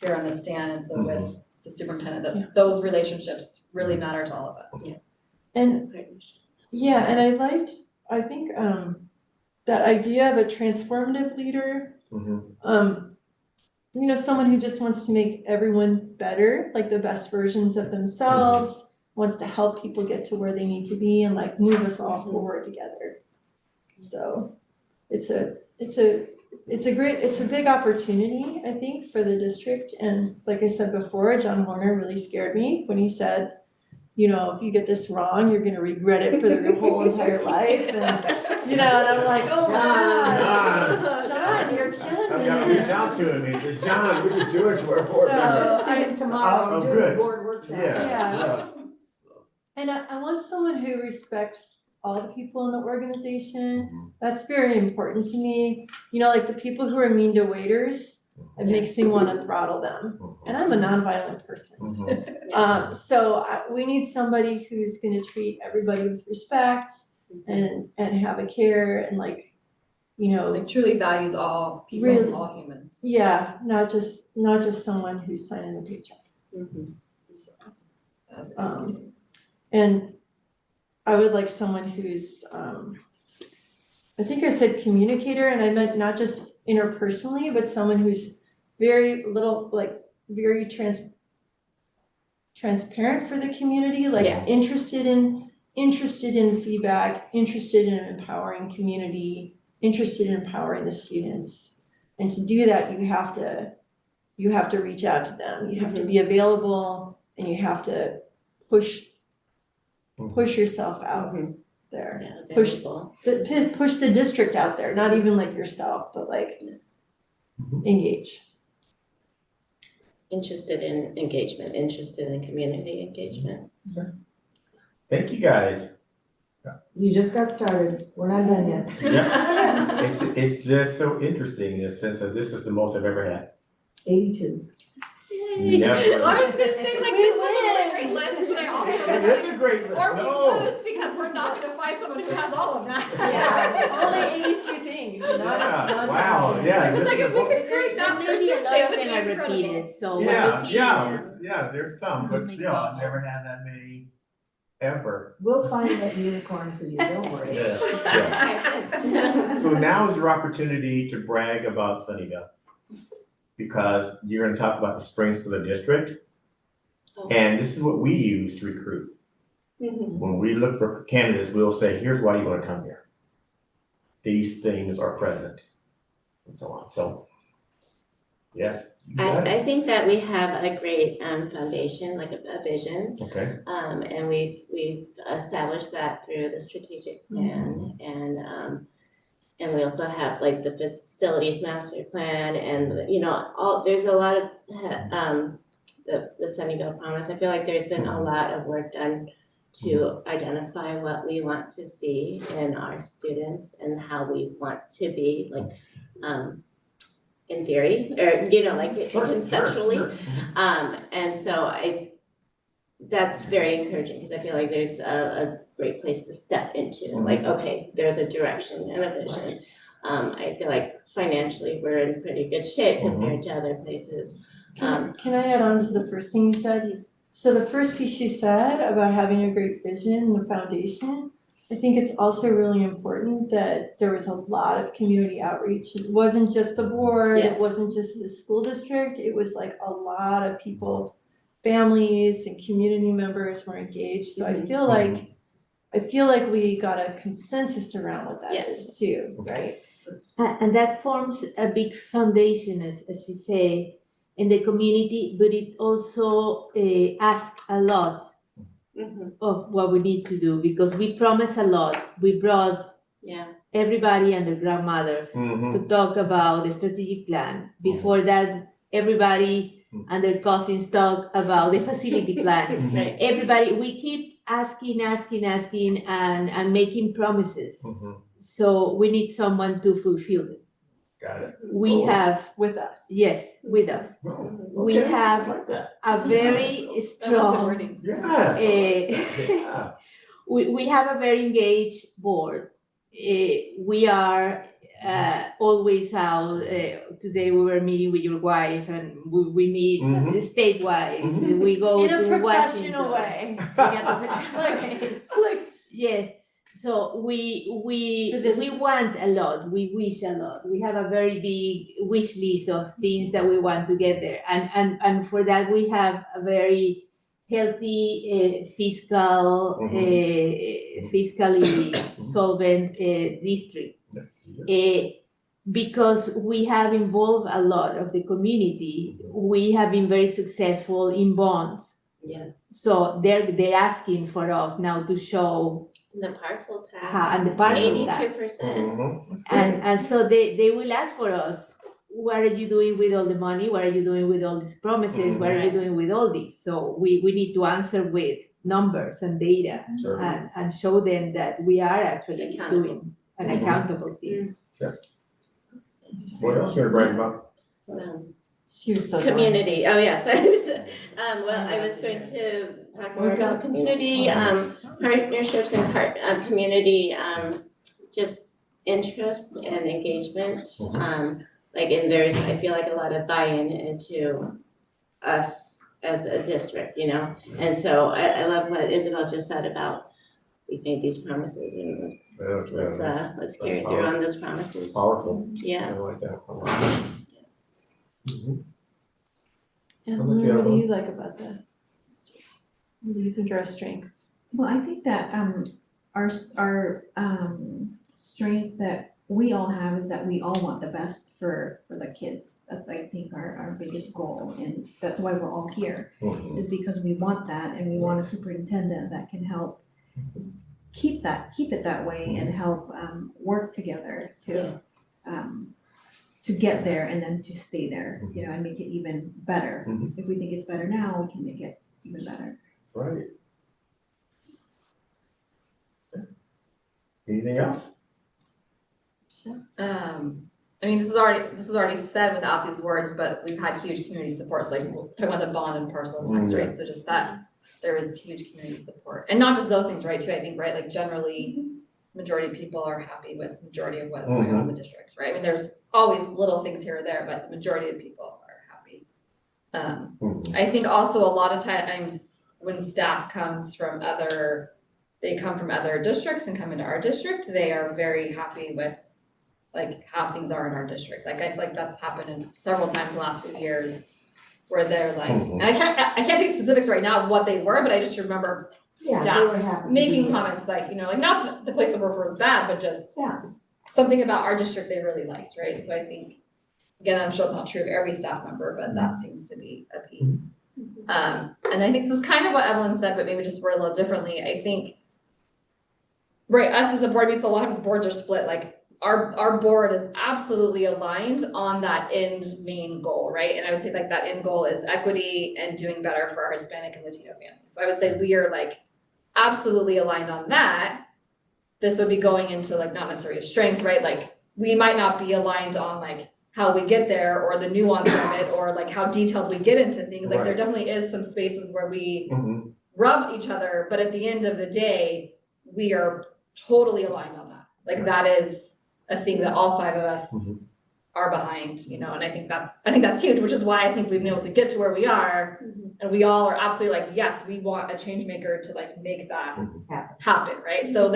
here on the stand, and so with the superintendent, that those relationships really matter to all of us. And yeah, and I think that idea of a transformative leader, you know, someone who just wants to make everyone better, like the best versions of themselves, wants to help people get to where they need to be and like move us all forward together. So it's a big opportunity, I think, for the district. And like I said before, John Horner really scared me when he said, you know, if you get this wrong, you're gonna regret it for your whole entire life. And, you know, and I'm like, oh my God, John, you're killing me. I've got to reach out to him. He said, John, we can do it for a board member. See him tomorrow, Oh, do the good. board workshop. Yeah. And I want someone who respects all the people in the organization. That's very important to me. You know, like the people who are mean to waiters, it makes me want to throttle them. And I'm a nonviolent person. So we need somebody who's going to treat everybody with respect and have a care and like, you know, Like truly values all people, Really. all humans. yeah, not just someone who's signing a paycheck. And I would like someone who's, I think I said communicator, and I meant not just interpersonally, but someone who's very transparent for the community, like interested in feedback, interested in empowering community, interested in empowering the students. And to do that, you have to reach out to them. You have to be available, and you have to push yourself out there. Yeah, Push available. push the district out there, not even like yourself, but like engage. Interested in engagement, interested in community engagement. Thank you, guys. You just got started, we're not done yet. Yeah. It's just so interesting in the sense that this is the most I've ever had. 82. Never. Well, I was gonna say, like, this was a really great list, but I also was It is a great list. or we No. lose because we're not gonna find someone who has all of that. Yeah, only 82 things, not Yeah, wow, yeah. It was like, if we could create that Maybe person, a it lot would of be them are incredible. repeated, so we're Yeah, looking. yeah, there's some, but still, I've never had that many ever. We'll find that unicorn for you, don't worry. So now is your opportunity to brag about Sunnyvale. Because you're gonna talk about the strengths of the district. And this is what we use to recruit. When we look for candidates, we'll say, here's why you wanna come here. These things are present, and so on, so. Yes, you got it. I think that we have a great foundation, like a vision. Okay. And we've established that through the strategic plan and we also have like the facilities master plan and, you know, there's a lot of the Sunnyvale Promise. I feel like there's been a lot of work done to identify what we want to see in our students and how we want to be, like, in theory, or, you know, like conceptually. And so that's very encouraging, because I feel like there's a great place to step into, like, okay, there's a direction and a vision. I feel like financially, we're in pretty good shape compared to other places. Can I add on to the first thing you said? So the first piece you said about having a great vision and the foundation, I think it's also really important that there was a lot of community outreach. It wasn't just the board, Yes. it wasn't just the school district, it was like a lot of people, families and community members were engaged. So I feel like we got a consensus around what that is too, right? And that forms a big foundation, as you say, in the community, but it also asks a lot of what we need to do, because we promise a lot. We brought everybody and their grandmothers to talk about the strategic plan. Before that, everybody and their cousins talk about the facility plan. Right. Everybody, we keep asking and making promises. So we need someone to fulfill them. Got it. We have with us. Yes, with us. We have a very strong. We have a very engaged board. We are always out. Today we were meeting with your wife, and we meet statewide. We go In a to professional Washington. way. In a professional way. Yes. So we want a lot. We wish a lot. We have a very big wish list of things that we want to get there, and for that we have a very healthy fiscally solvent district. Because we have involved a lot of the community, we have been very successful in bonds. Yeah. So they're asking for us now to show the parcel tax. And the parcel tax. 82%. And so they will ask for us, what are you doing with all the money? What are you doing with all these promises? What are you doing with all this? So we need to answer with numbers and data and show them that we are actually doing an accountable thing. What else are you writing about? Community, oh yes, I was going to talk more about community, partnerships and community, just interest and engagement. I feel like a lot of buy-in into us as a district, you know? And so I love what Isabel just said about, we made these promises and let's carry through on those promises. Powerful. Yeah. I like that a lot. And How about you, what do Ellen? you like about that? What do you think are our strengths? Well, I think that our strength that we all have is that we all want the best for the kids. That's, I think, our biggest goal, and that's why we're all here, is because we want that, and we want a superintendent that can help keep it that way and help work together to get there and then to stay there, you know, and make it even better. If we think it's better now, we can make it even better. Right. Anything else? I mean, this was already said without these words, but we've had huge community support, so like talking about the bond and parcel tax, right? So just that there is huge community support, and not just those things, right? Too, I think, right? Like generally, majority of people are happy with majority of what's going on in the district, right? I mean, there's always little things here or there, but the majority of people are happy. I think also a lot of times when staff comes from they come from other districts and come into our district, they are very happy with like how things are in our district. Like I feel like that's happened several times in the last few years where they're like, and I can't think of specifics right now of what they were, but I just remember staff making comments like, you know, like not the place that we're for was bad, but just something about our district they really liked, right? So I think, again, I'm sure it's not true of every staff member, but that seems to be a piece. And I think this is kind of what Evelyn said, but maybe just word a little differently. I think, right, us as a board, so a lot of times boards are split, like our board is absolutely aligned on that main goal, right? And I would say like that end goal is equity and doing better for our Hispanic and Latino families. So I would say we are like absolutely aligned on that, this would be going into like not necessarily a strength, right? Like we might not be aligned on like how we get there or the nuance of it or like how detailed we get into things. Like there definitely is some spaces where we rub each other, but at the end of the day, we are totally aligned on that. Like that is a thing that all five of us are behind, you know, and I think that's huge, which is why I think we've been able to get to where we are. And we all are absolutely like, yes, we want a change maker to like make that happen, right? So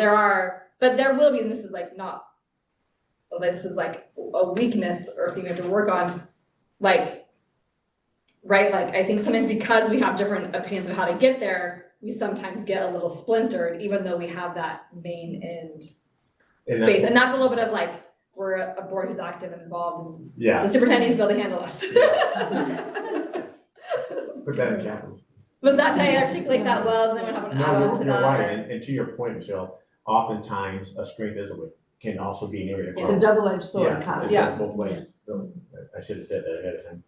but there will be, and this is like not, this is like a weakness or a thing we have to work on, like, right? Like I think sometimes because we have different opinions of how to get there, we sometimes get a little splintered, even though we have that main end space. And that's a little bit of like, we're a board who's active and involved, and the superintendent needs to be able to handle us. Put that in capital. Was that, did I articulate that well? Does anyone have an add-on to that? You're right, and to your point, Michelle, oftentimes a strength can also be an area. It's a double-edged sword. Yeah, it goes both ways. So I should have said that ahead of time.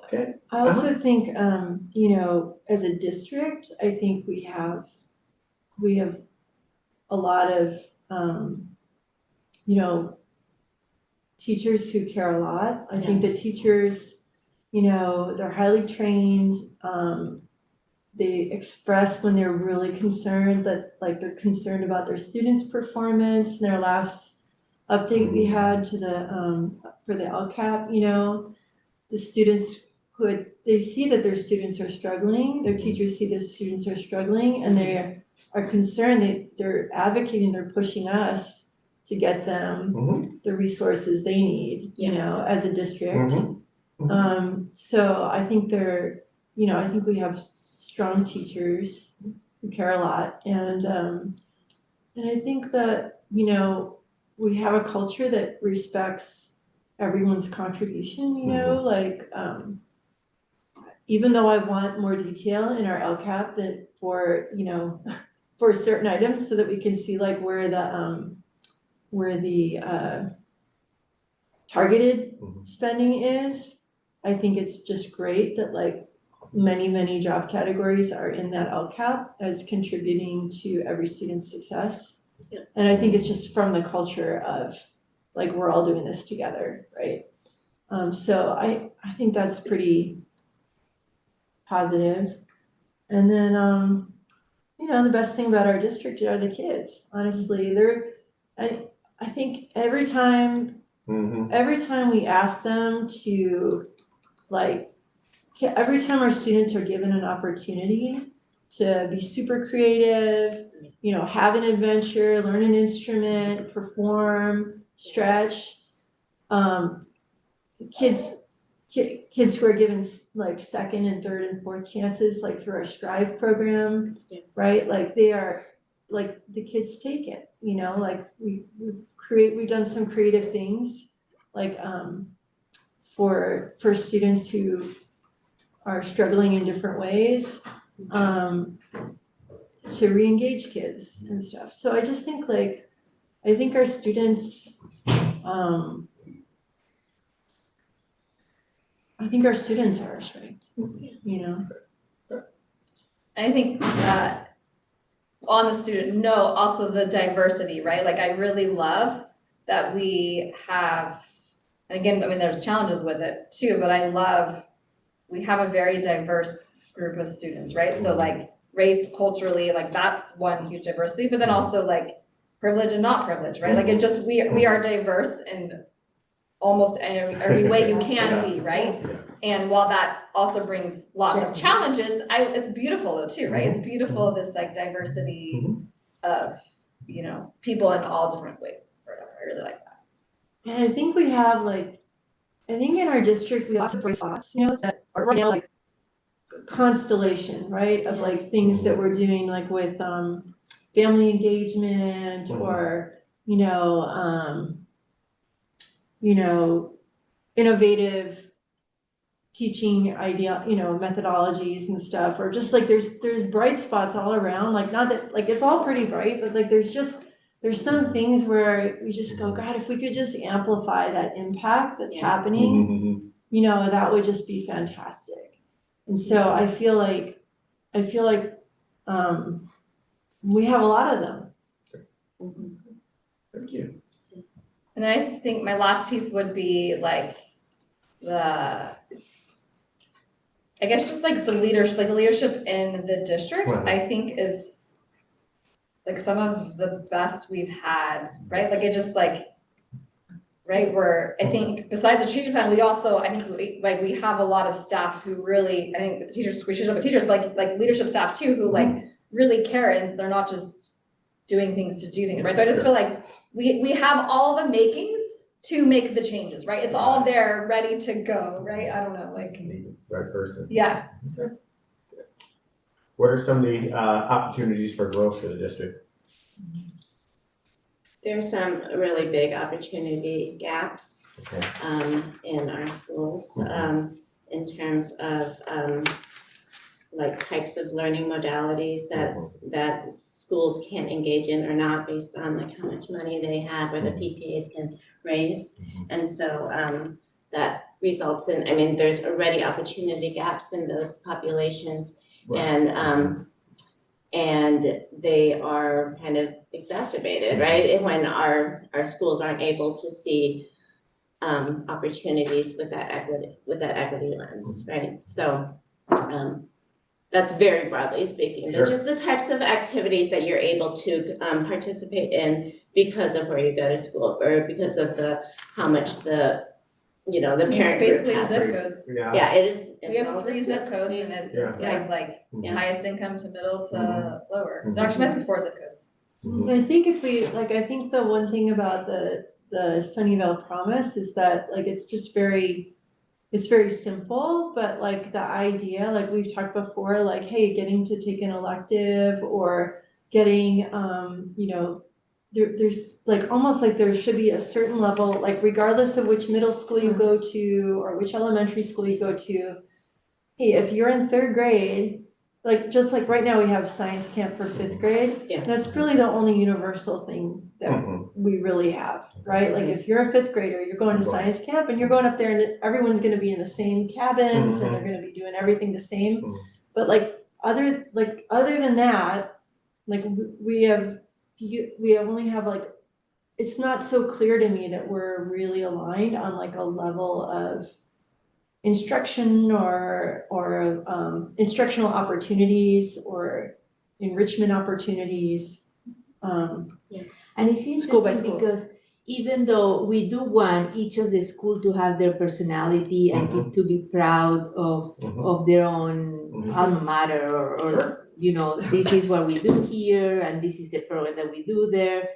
Okay. I also think, you know, as a district, I think we have a lot of, you know, teachers who care a lot. I think the teachers, you know, they're highly trained. They express when they're really concerned that like they're concerned about their students' performance. Their last update we had to the for the LCAP, you know, the students they see that their students are struggling, their teachers see their students are struggling, and they are concerned. They're advocating, they're pushing us to get them the resources they need, you know, as a district. So I think I think we have strong teachers who care a lot, and I think that, you know, we have a culture that respects everyone's contribution, you know, like even though I want more detail in our LCAP that for, you know, for certain items so that we can see like where the targeted spending is. I think it's just great that like many job categories are in that LCAP as contributing to every student's success. And I think it's just from the culture of like we're all doing this together, right? So I think that's pretty positive. And then you know, the best thing about our district are the kids. Honestly, I think every time we ask them to like, every time our students are given an opportunity to be super creative, you know, have an adventure, learn an instrument, perform, stretch, kids who are given like second and third and fourth chances, like through our Strive program, right? Like they are, like the kids take it, you know, like we've done some creative things, like for students who are struggling in different ways, to re-engage kids and stuff. So I just think like, I think our students, are our strength, you know? I think that on the student note, also the diversity, right? Like I really love that we have, and again, I mean, there's challenges with it too, but we have a very diverse group of students, right? So like race, culturally, like that's one huge diversity, but then also like privilege and not privilege, right? Like it just, we are diverse in almost every way you can be, right? And while that also brings lots of challenges, it's beautiful though too, right? It's beautiful, this like diversity of, you know, people in all different ways, or whatever. I really like that. And I think we have like, I think in our district, we also bright spots, you know, that are right now like constellation, right? Of like things that we're doing like with family engagement or, you know, innovative teaching idea, you know, methodologies and stuff, or just like there's bright spots all around, like not that like it's all pretty bright, but like there's some things where we just go, God, if we could just amplify that impact that's happening, you know, that would just be fantastic. And so I feel like we have a lot of them. Thank you. And I think my last piece would be like I guess just like the leadership in the district, Right. I think is like some of the best we've had, right? Like it just like, right, I think besides the strategic plan, we also, I think we have a lot of staff who really, I think the teachers, we should have teachers, like leadership staff too, who like really care and they're not just doing things to do things, right? So I just feel like we have all the makings to make the changes, right? It's all there, ready to go, right? I don't know, like. Right person. Yeah. Okay. What are some of the opportunities for growth for the district? There's some really big opportunity gaps Okay. in our schools in terms of like types of learning modalities that schools can't engage in or not based on like how much money they have or the PTAs can raise. And so that results in, I mean, there's already opportunity gaps in those populations. And they are kind of exacerbated, right? When our schools aren't able to see opportunities with that equity lens, right? So that's very broadly speaking, but just the types of activities that you're able to participate in because of where you go to school or because of how much the parent It's group basically has. zip codes. Yeah, it is. We have 3 zip codes and it's like highest income to middle to lower. There actually might be 4 zip codes. I think I think the one thing about the Sunnyvale Promise is that like it's very simple, but like the idea, like we've talked before, like, hey, getting to take an elective or getting, there's like almost like there should be a certain level, like regardless of which middle school you go to or which elementary school you go to, hey, if you're in 3rd grade, like just like right now we have science camp for 5th grade. Yeah. That's really the only universal thing that we really have, right? Like if you're a 5th grader, you're going to science camp and you're going up there and everyone's gonna be in the same cabins and they're gonna be doing everything the same. But other than that, like we only have like, it's not so clear to me that we're really aligned on like a level of instruction or instructional opportunities or enrichment opportunities. And it's School by interesting school. because even though we do want each of the school to have their personality and kids to be proud of their own alma mater or this is what we do here and this is the program that we do there.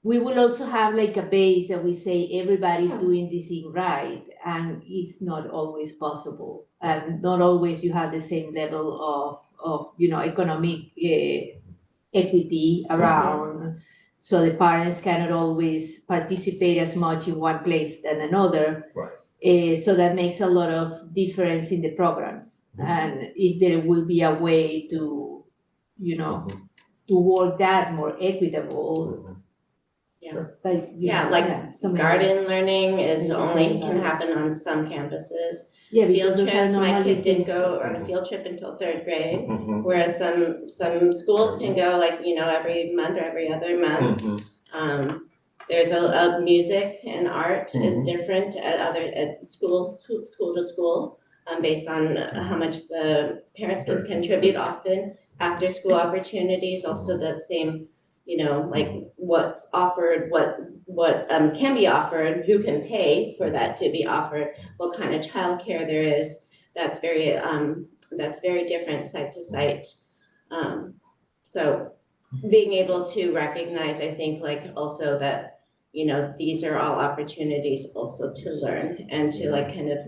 We will also have like a base that we say everybody's doing this thing right, and it's not always possible. And not always you have the same level of economic equity around, so the parents cannot always participate as much in one place than another. Right. So that makes a lot of difference in the programs. And if there will be a way to, to work that more equitable. Garden learning can happen on some campuses. Yeah, Field because those are trips, my normally kid didn't things- go on a field trip until 3rd grade, whereas some schools can go like, every month or every other month. There's a music and art is different at school to school, based on how much the parents can contribute often. After school opportunities, also that same, like what's offered, what can be offered, who can pay for that to be offered, what kind of childcare there is. That's very different site to site. So being able to recognize, I think, like also that, these are all opportunities also to learn and to like kind of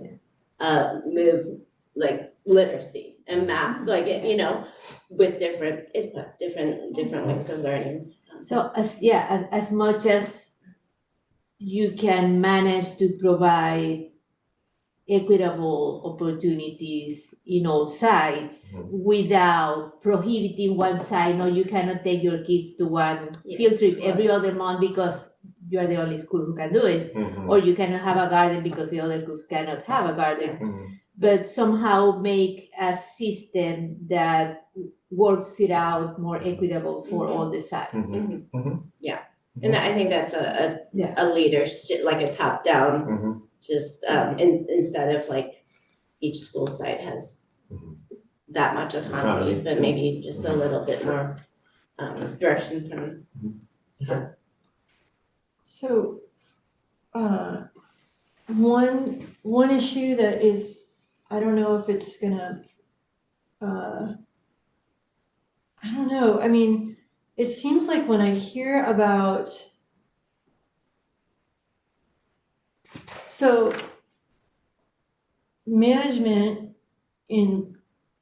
move like literacy and math, like, with different input, different ways of learning. So as much as you can manage to provide equitable opportunities in all sides without prohibiting one side. No, you cannot take your kids to one field trip every other month because you are the only school who can do it, or you cannot have a garden because the other schools cannot have a garden. But somehow make a system that works it out more equitable for all the sides. Yeah, and I think that's Yeah. a leadership, like a top-down, just instead of like each school site has that much autonomy, but maybe just a little bit more direction from. So, one issue that is, I don't know if it's gonna, I don't know, I mean, it seems like when I hear about, so management in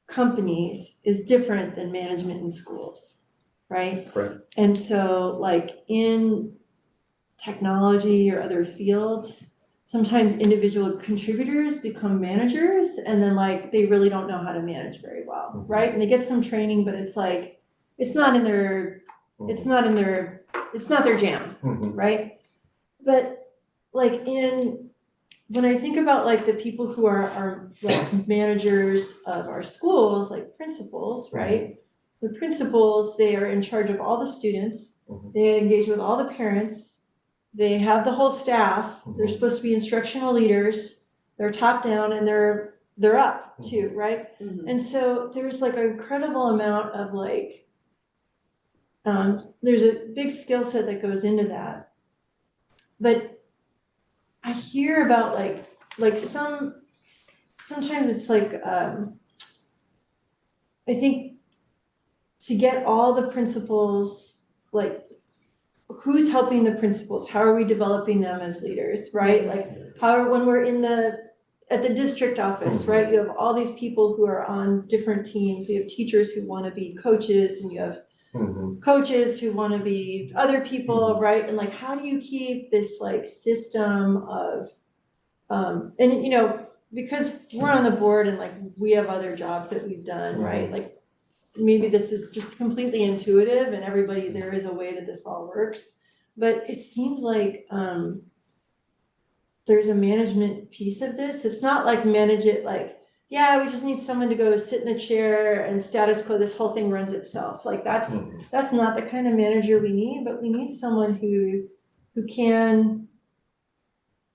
companies is different than management in schools, right? Correct. And so like in technology or other fields, sometimes individual contributors become managers and then like they really don't know how to manage very well, right? And they get some training, but it's like, it's not their jam, right? But like when I think about like the people who are like managers of our schools, like principals, right? The principals, they are in charge of all the students, they engage with all the parents, they have the whole staff, they're supposed to be instructional leaders, they're top down and they're up too, right? And so there's like an incredible amount of like, there's a big skill set that goes into that. But I hear about like sometimes it's like, I think to get all the principals, like who's helping the principals? How are we developing them as leaders, right? Like when we're at the district office, right? You have all these people who are on different teams. You have teachers who want to be coaches and you have coaches who want to be other people, right? And like, how do you keep this like system of, and you know, because we're on the board and like we have other jobs that we've done, right? Like maybe this is just completely intuitive and everybody, there is a way that this all works. But it seems like there's a management piece of this. It's not like manage it like, yeah, we just need someone to go sit in the chair and status quo, this whole thing runs itself. Like that's not the kind of manager we need, but we need someone who can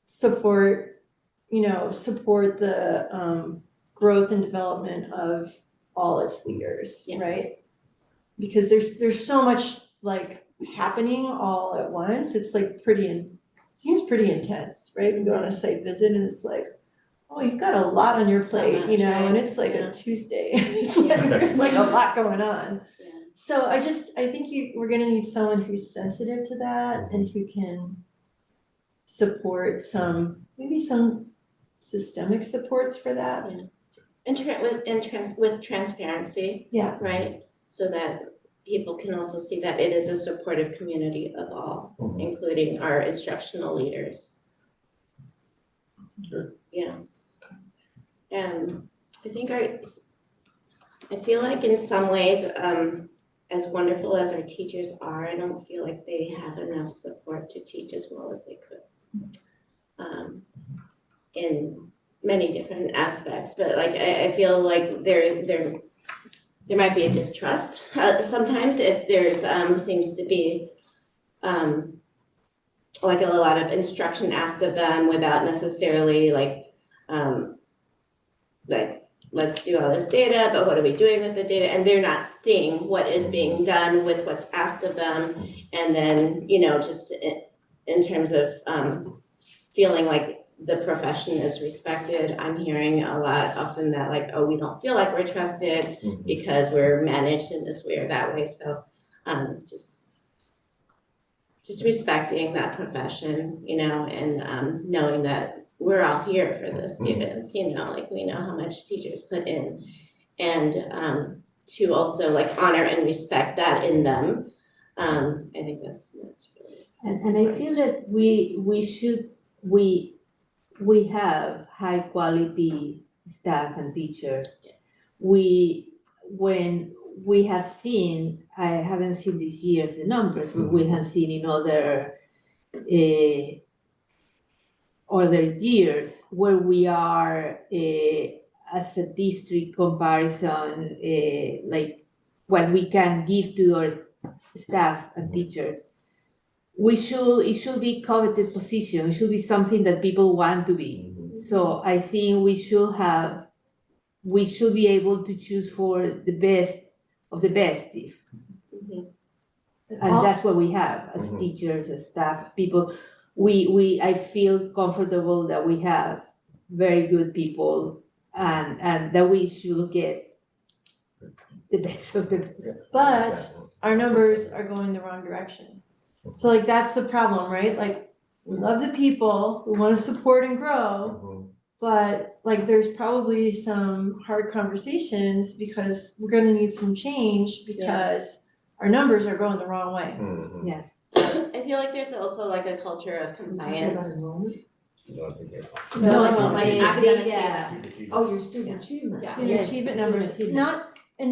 support the growth and development of all its leaders, right? Because there's so much like happening all at once. It's like seems pretty intense, right? We go on a site visit and it's like, oh, you've got a lot on your plate, you know, and it's like a Tuesday. It's like there's like a lot going on. So I think we're gonna need someone who's sensitive to that and who can support maybe some systemic supports for that. With transparency. Yeah. Right? So that people can also see that it is a supportive community of all, including our instructional leaders. Sure. Yeah. I think I feel like in some ways, as wonderful as our teachers are, I don't feel like they have enough support to teach as well as they could. In many different aspects, but like I feel like there might be a distrust sometimes if there's seems to be like a lot of instruction asked of them without necessarily like let's do all this data, but what are we doing with the data? And they're not seeing what is being done with what's asked of them. And then, you know, just in terms of feeling like the profession is respected. I'm hearing a lot often that like, oh, we don't feel like we're trusted because we're managed in this way or that way. So just respecting that profession, you know, and knowing that we're all here for the students, you know, like we know how much teachers put in, and to also like honor and respect that in them. I think that's really and I feel that we have high quality staff and teachers. When we have seen, I haven't seen this year's the numbers, but we have seen in other years where we are as a district comparison, like what we can give to our staff and teachers. It should be coveted position, it should be something that people want to be. So I think we should be able to choose for the best of the best, and that's what we have as teachers, as staff, people. I feel comfortable that we have very good people and that we should get the best of the best. But our numbers are going the wrong direction. So like, that's the problem, right? Like, we love the people, we wanna support and grow, but like, there's probably some hard conversations because we're gonna need some change because our numbers are going the wrong way. Yeah. I feel like there's also like a culture of compliance. No, like academic yeah. data. Oh, your student achievement. Student Yes, achievement student numbers, achievement.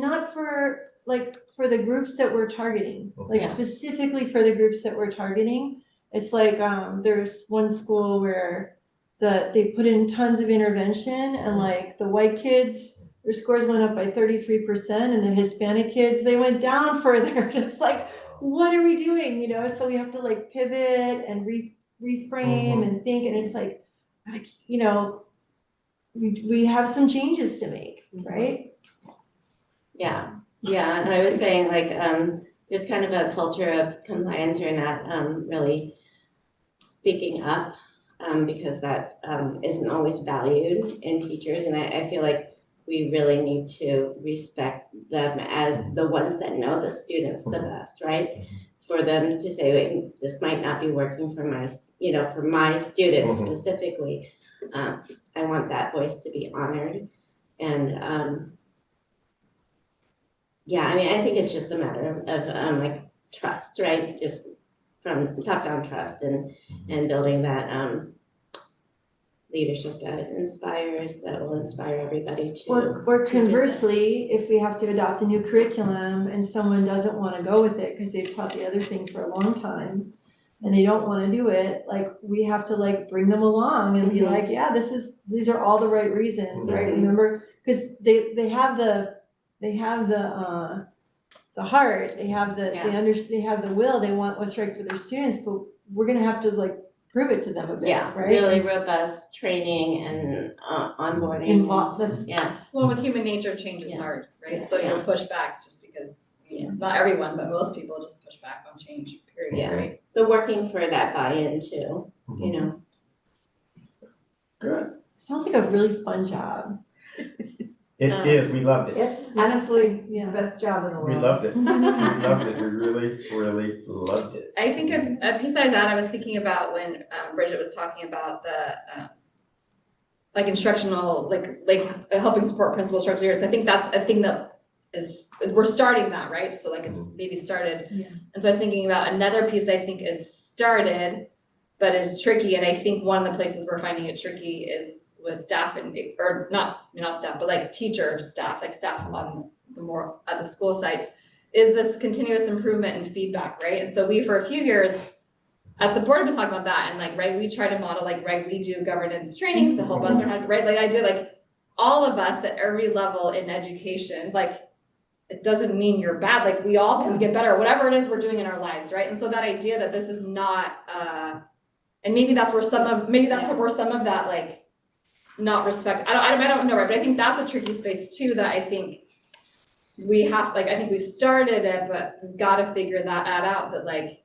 not for, like, for the groups that we're targeting, like Yeah. specifically for the groups that we're targeting. It's like, there's one school where they put in tons of intervention and like the white kids, their scores went up by 33% and the Hispanic kids, they went down further. It's like, what are we doing, you know? So we have to like pivot and reframe and think, and it's like, you know, we have some changes to make, right? Yeah, and I was saying like, there's kind of a culture of compliance or not really speaking up, because that isn't always valued in teachers, and I feel like we really need to respect them as the ones that know the students the best, right? For them to say, wait, this might not be working for my, for my students specifically. I want that voice to be honored. And yeah, I mean, I think it's just a matter of like trust, right? Just from top-down trust and building that leadership that inspires, that will inspire everybody to. Or conversely, if we have to adopt a new curriculum and someone doesn't wanna go with it because they've taught the other thing for a long time and they don't wanna do it, like, we have to like bring them along and be like, yeah, these are all the right reasons, right? Remember, because they have the heart, they have they have the will, they want what's right for their students, but we're gonna have to like prove it to them a bit, right? Really robust training and onboarding. Well, with human nature, change is hard, right? So you'll push back just because, not everyone, but most people just push back on change, period, right? So working for that buy-in too, you know. Good. Sounds like a really fun job. It is, we loved it. Yep, Honestly, yeah. Best job in the world. We loved it. We loved it. We really, really loved it. I think a piece I was thinking about when Bridget was talking about the like instructional, like helping support principal structures. I think that's a thing that is we're starting that, right? So like it's maybe started. Yeah. And so I was thinking about another piece I think is started, but is tricky. And I think one of the places we're finding it tricky is with staff or not staff, but like teacher staff, like staff on the more at the school sites, is this continuous improvement and feedback, right? And so we, for a few years at the board, have been talking about that, and like, right, we try to model, like, right, we do governance training to help us learn how to, right, like I did, like all of us at every level in education, like it doesn't mean you're bad, like we all can get better, whatever it is we're doing in our lives, right? And so that idea that this is not, and maybe that's where some of that, like, not respect, I don't know, right, but I think that's a tricky space too, that I think we have, like, I think we started it, but we've got to figure that out, that like,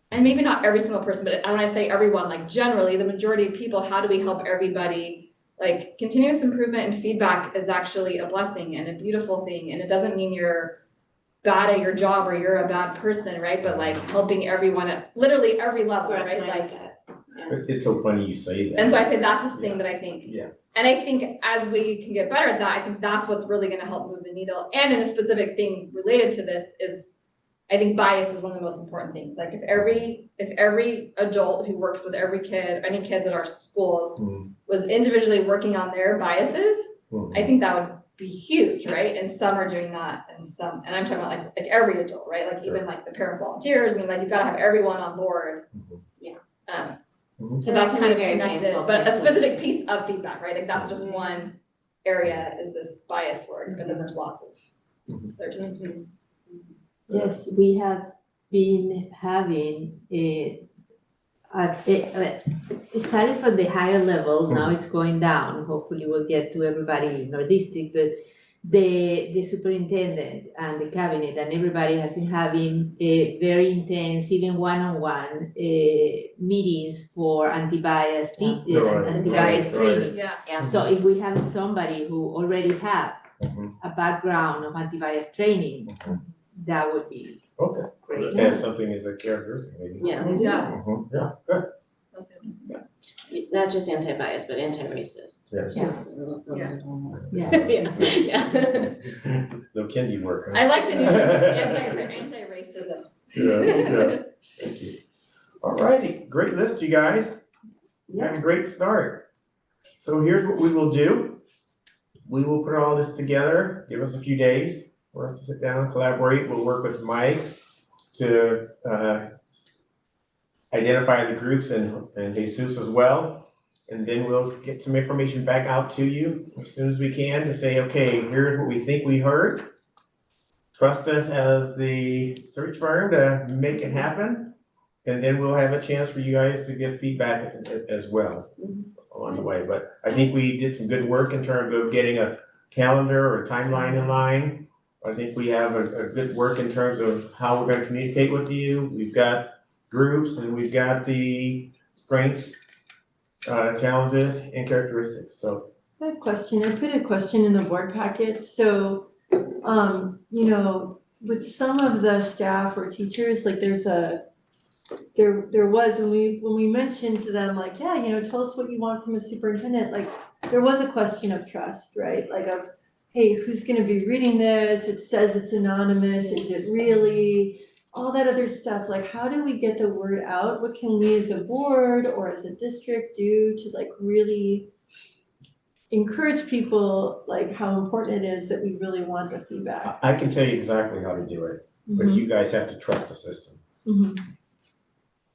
and maybe not every single person, but when I say everyone, like generally the majority of people, how do we help everybody? Like continuous improvement and feedback is actually a blessing and a beautiful thing, and it doesn't mean you're bad at your job or you're a bad person, right? But like helping everyone at literally every level, right? Like, It's so funny you say that. and so I say that's the thing that I think. Yeah. And I think as we can get better at that, I think that's what's really gonna help move the needle. And in a specific thing related to this is, I think bias is one of the most important things. Like if every adult who works with every kid, any kids at our schools was individually working on their biases, I think that would be huge, right? And some are doing that, and I'm talking about like every adult, right? Like even like the parent volunteers, I mean, like you've gotta have everyone on board. Yeah. So that's kind of Very connected, painful but a person. specific piece of feedback, right? Like that's just one area is this bias work, but then there's lots of There's instances. Yes, we have been having it started from the higher level, now it's going down, hopefully we'll get to everybody in our district, but the superintendent and the cabinet and everybody has been having a very intense, even one-on-one meetings for anti-bias anti-bias training. Yeah. So if we have somebody who already have a background of anti-bias training, that would be Okay. great. Add something as a characteristic, maybe. Yeah. Yeah. Yeah, good. That's it. Not just anti-bias, but anti-racist. Yeah. Just a little Yeah. more. Yeah. Yeah. No Kendi work, huh? I like the new term, anti-racism. Yeah. Thank you. All righty, great list, you guys. You had a great start. So here's what we will do. We will put all this together, give us a few days for us to sit down and collaborate. We'll work with Mike to identify the groups and Jesus as well. And then we'll get some information back out to you as soon as we can to say, okay, here's what we think we heard. Trust us as the search firm to make it happen. And then we'll have a chance for you guys to give feedback as well along the way. But I think we did some good work in terms of getting a calendar or a timeline in line. I think we have a good work in terms of how we're gonna communicate with you. We've got groups and we've got the strengths, challenges and characteristics, so. I have a question. I put a question in the board packet. So, you know, with some of the staff or teachers, like there was, when we mentioned to them, like, yeah, you know, tell us what you want from a superintendent, like, there was a question of trust, right? Like of, hey, who's gonna be reading this? It says it's anonymous. Is it really? All that other stuff, like how do we get the word out? What can we as a board or as a district do to like really encourage people, like how important it is that we really want the feedback? I can tell you exactly how to do it, but you guys have to trust the system.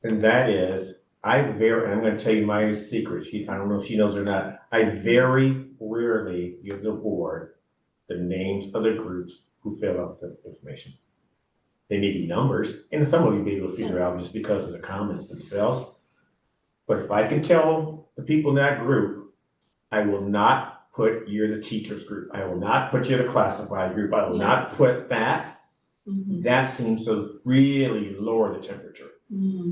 And that is, I'm gonna tell you my secret, I don't know if she knows or not, I very rarely give the board the names of the groups who fill out the information. They may be numbers, and some of you may be able to figure out just because of the comments themselves. But if I can tell the people in that group, I will not put you're the teacher's group. I will not put you in the classified group. I will not put that. That seems to really lower the temperature.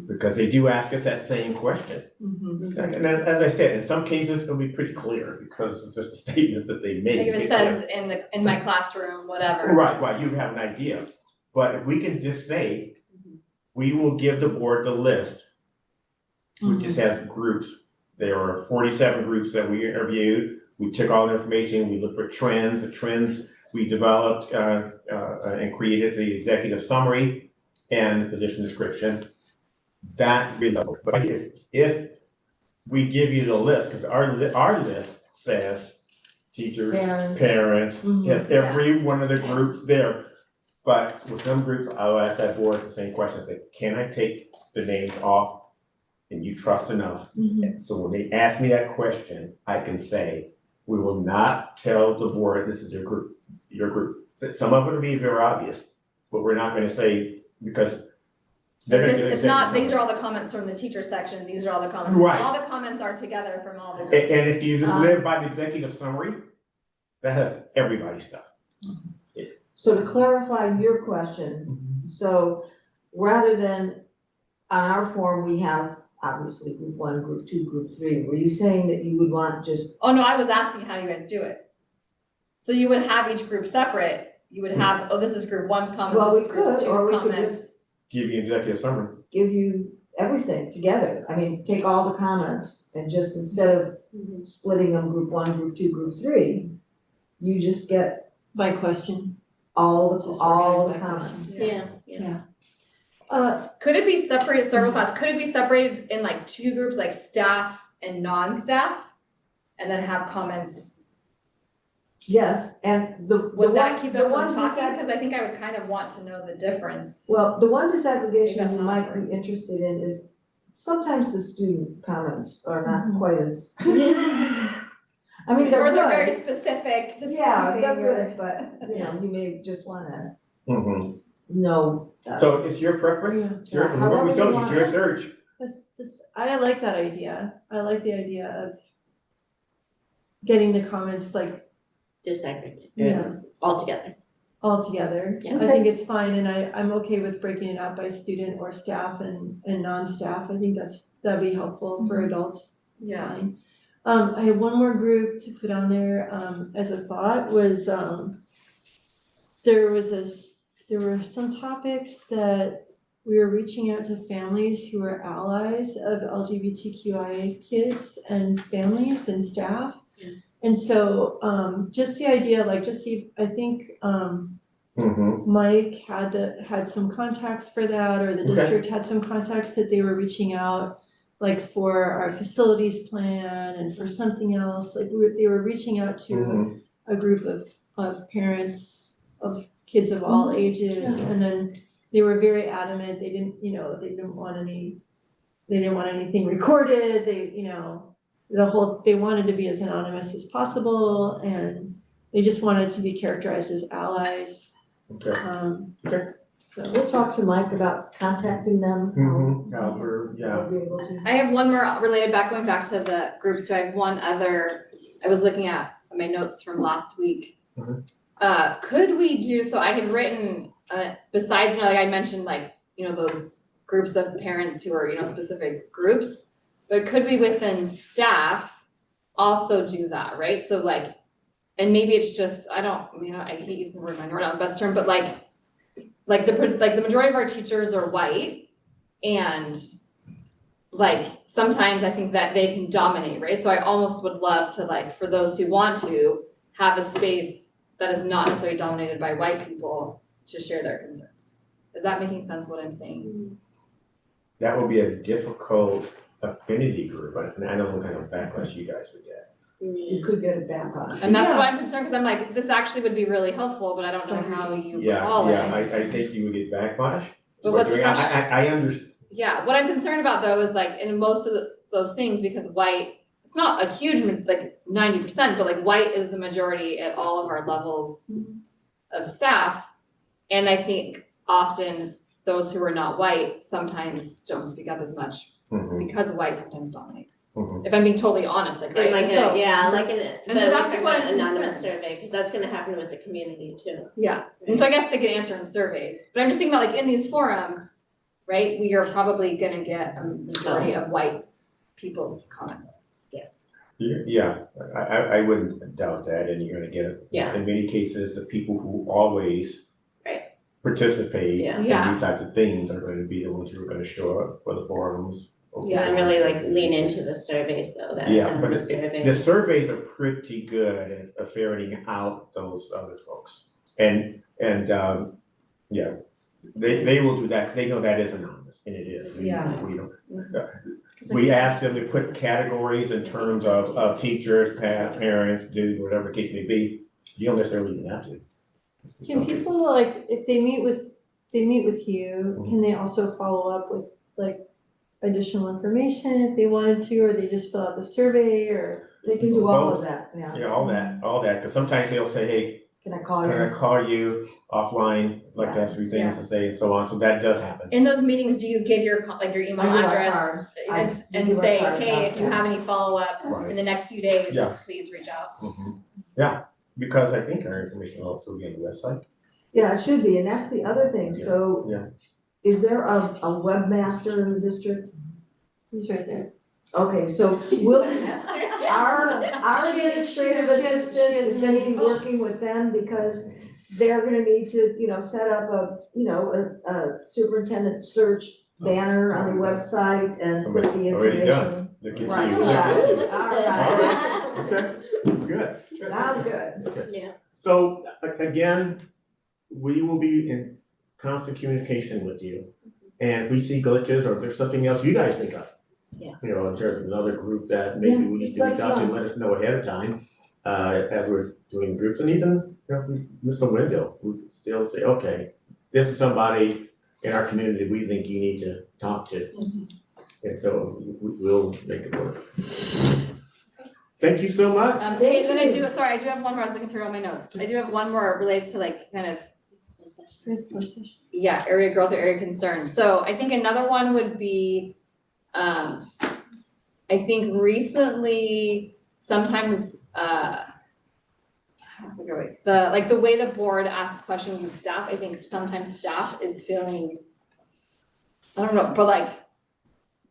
Because they do ask us that same question. And then, as I said, in some cases, it'll be pretty clear because it's just the statements that they make. Like if it says in my classroom, whatever. Right, you have an idea. But if we can just say, we will give the board the list, which just has groups. There are 47 groups that we interviewed. We took all the information, we looked for trends. The trends we developed and created the executive summary and the position description. That really, but if we give you the list, because our list says teachers, parents, has every one of the groups there. But with some groups, I'll ask that board the same question, say, can I take the names off and you trust enough? So when they ask me that question, I can say, we will not tell the board this is your group. Some of it will be very obvious, but we're not gonna say, because they're gonna get It's not, these are all the comments from the teacher section, these are all the comments. Right. All the comments are together from all the. And if you just live by the executive summary, that has everybody's stuff. So to clarify your question, so rather than on our form, we have obviously group 1, group 2, group 3, were you saying that you would want just? Oh, no, I was asking how you guys do it. So you would have each group separate, you would have, oh, this is group 1's comments, Well, this we is group could, 2's or we could comments. just Give you executive summary. give you everything together. I mean, take all the comments and just instead of splitting them group 1, group 2, group 3, you just get by question. all Just the organize by comments. Yeah. Could it be separated, sorry, real fast, could it be separated in like 2 groups, like staff and non-staff? And then have comments? Yes, and the Would that one, keep the everyone one talking? Cause I think I would kind of want to know the difference. well, the one disaggregation That's you not might hard. be interested in is sometimes the student comments are not quite as. I mean, they're Or they're good. very specific to Yeah, they're something or- good, but, you know, you may just wanna Mhm. know. So it's your preference, it's your, Yeah, what we however told you you, it's your want. search. I like that idea. I like the idea of getting the comments like Disaggregate, Yeah. all together. all together. Yeah. I think it's fine, and I'm okay with breaking it out by student or staff and non-staff. I think that'd be helpful for adults. It's Yeah. fine. I had one more group to put on there, as a thought was, there were some topics that we were reaching out to families who are allies of LGBTQIA kids and families and staff. And so, just the idea, like, just see, I think, Mike had some contacts for that, or the Okay. district had some contacts that they were reaching out, like for our facilities plan and for something else, like they were reaching out to a group of parents of kids of all ages, and then they were very adamant, they didn't want anything recorded, they wanted to be as anonymous as possible, and they just wanted to be characterized as allies. Okay. So We'll talk to Mike about contacting them. Yeah. We'll be able to. I have one more related going back to the groups too. I have one other, I was looking at my notes from last week. Could we do, so I had written, besides, like I mentioned, like, those groups of parents who are, specific groups, but could we within staff also do that, right? So like, and maybe it's just, I hate using the word minority, not the best term, but like the majority of our teachers are white, and like sometimes I think that they can dominate, right? So I almost would love to, like, for those who want to, have a space that is not necessarily dominated by white people to share their concerns. Is that making sense what I'm saying? That would be a difficult affinity group, and I don't know what kind of backlash you guys would get. You could get it back on. And that's why I'm concerned, because I'm like, this actually would be really helpful, but I don't know how you call it. I think you would get backlash. But what's I understand. Yeah, what I'm concerned about though is like in most of those things, because white, it's not a huge, like 90%, but like white is the majority at all of our levels of staff. And I think often those who are not white sometimes don't speak up as much because white sometimes dominates. If I'm being totally honest, like, right? And so that's what I'm anonymous concerned. survey, because that's gonna happen with the community too. Yeah, and so I guess they can answer in surveys, but I'm just thinking about like in these forums, right, we are probably gonna get a majority of white people's comments. Yeah, I wouldn't doubt that, and you're gonna get, in many cases, the people who always participate in these types of things are going to be the ones who are gonna show up for the forums. And really like lean into the surveys though, that But survey. the surveys are pretty good at ferreting out those other folks. And they will do that, 'cause they know that is anonymous, and it is. We ask them to put categories in terms of teachers, parents, do whatever the case may be. You don't necessarily even have to. can people, like, if they meet with you, can they also follow up with like additional information if they wanted to, or they just fill out the survey, or? They can do all of that, yeah. Yeah, all that, because sometimes they'll say, hey, Can I call you? can I call you offline, like that, three things, and say, and so on, so that does happen. In those meetings, do you give your email I do our address card. and give our say, cards hey, out, if you yeah. have any follow-up in the next few days, Yeah. please reach out? Yeah, because I think our information will also be on the website. Yeah, it should be, and that's the other thing, so. Yeah. Is there a webmaster in the district? He's right there. Okay, so our administrative assistant is gonna be working with them, because they're gonna need to, set up a superintendent search banner on the website and put the Somebody's information. already done. Look at you, Right, look at you. all right. Okay, good. Sounds good. Okay. Yeah. So again, we will be in constant communication with you. And if we see glitches or if there's something else you guys think of, Yeah. in terms of another group that maybe we need to reach out to, let us know ahead of time, as we're doing groups, and even if we miss a window, we can still say, okay, this is somebody in our community we think you need to talk to. And so we'll make it work. Thank you so much. Okay, then I do have one more, I was looking through all my notes. I do have one more related to like kind of, yeah, area growth or area concerns. So I think another one would be, I think recently, sometimes, the way the board asks questions of staff, I think sometimes staff is feeling, I don't know, but like,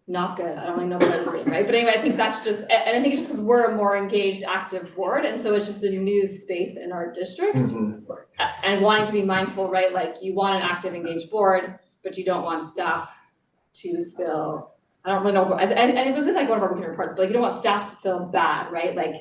not good, I don't really know the right wording, right? But anyway, I think that's just, and I think it's just because we're a more engaged, active board, and so it's just a new space in our district. And wanting to be mindful, right, like you want an active, engaged board, but you don't want staff to feel, I don't really know, and it was in like one of our weekend reports, but like you don't want staff to feel bad, right, like,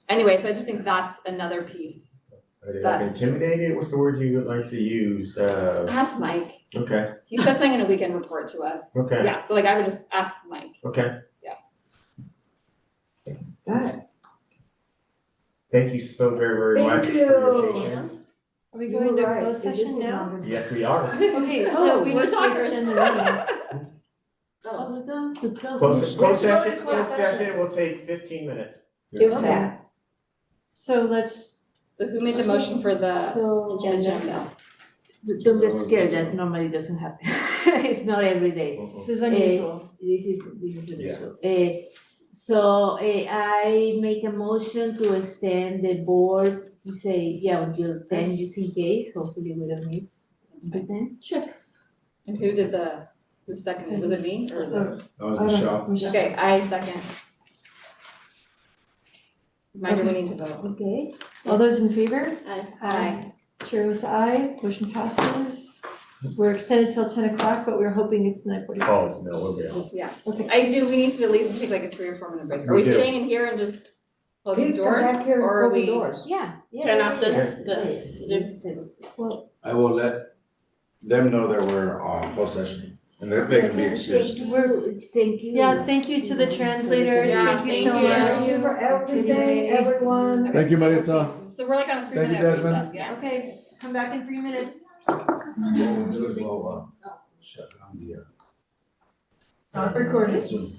anyway, so I just think that's another piece. Are they like intimidated? What's the word you would like to use? Ask Mike. Okay. He said something in a weekend report to us. Okay. Yeah, so like I would just ask Mike. Okay. Yeah. Got it. Thank you so very much for your patience. Are we going to closed session now? Yes, we are. Okay, so we need to extend the meeting. Oh, we're going to close. Closed session will take 15 minutes. Okay. So let's. So who made the motion for the agenda? Don't get scared, that normally doesn't happen. It's not every day. This is unusual. This is unusual. So I make a motion to extend the board to say, until 10, just in case, hopefully we don't need until 10. Sure. And who seconded, was it me or the? That was Michelle. Okay, I second. Reminder, we need to vote. Okay. All those in favor? Aye. Chair votes aye, motion passes. We're extended till 10 o'clock, but we're hoping it's 9:45. Oh, no, we'll be out. Yeah. Okay. We need to at least take like a 3 or 4 minute break. Are We we do. staying in here and just closing Come doors? back here and Or are close the we? doors. Yeah. Turn off the Well, I will let them know that we're on closed session and that they can be excused. Thank you. yeah, thank you to the translators, Yeah, thank you so thank you. much. Thank you for everything, everyone. Thank you, Maritza. So we're like on a 3 Thank you, minute Desmond. recess, yeah? Okay, come back in 3 minutes. We'll do as well, shut down the, Stop recording. Zoom.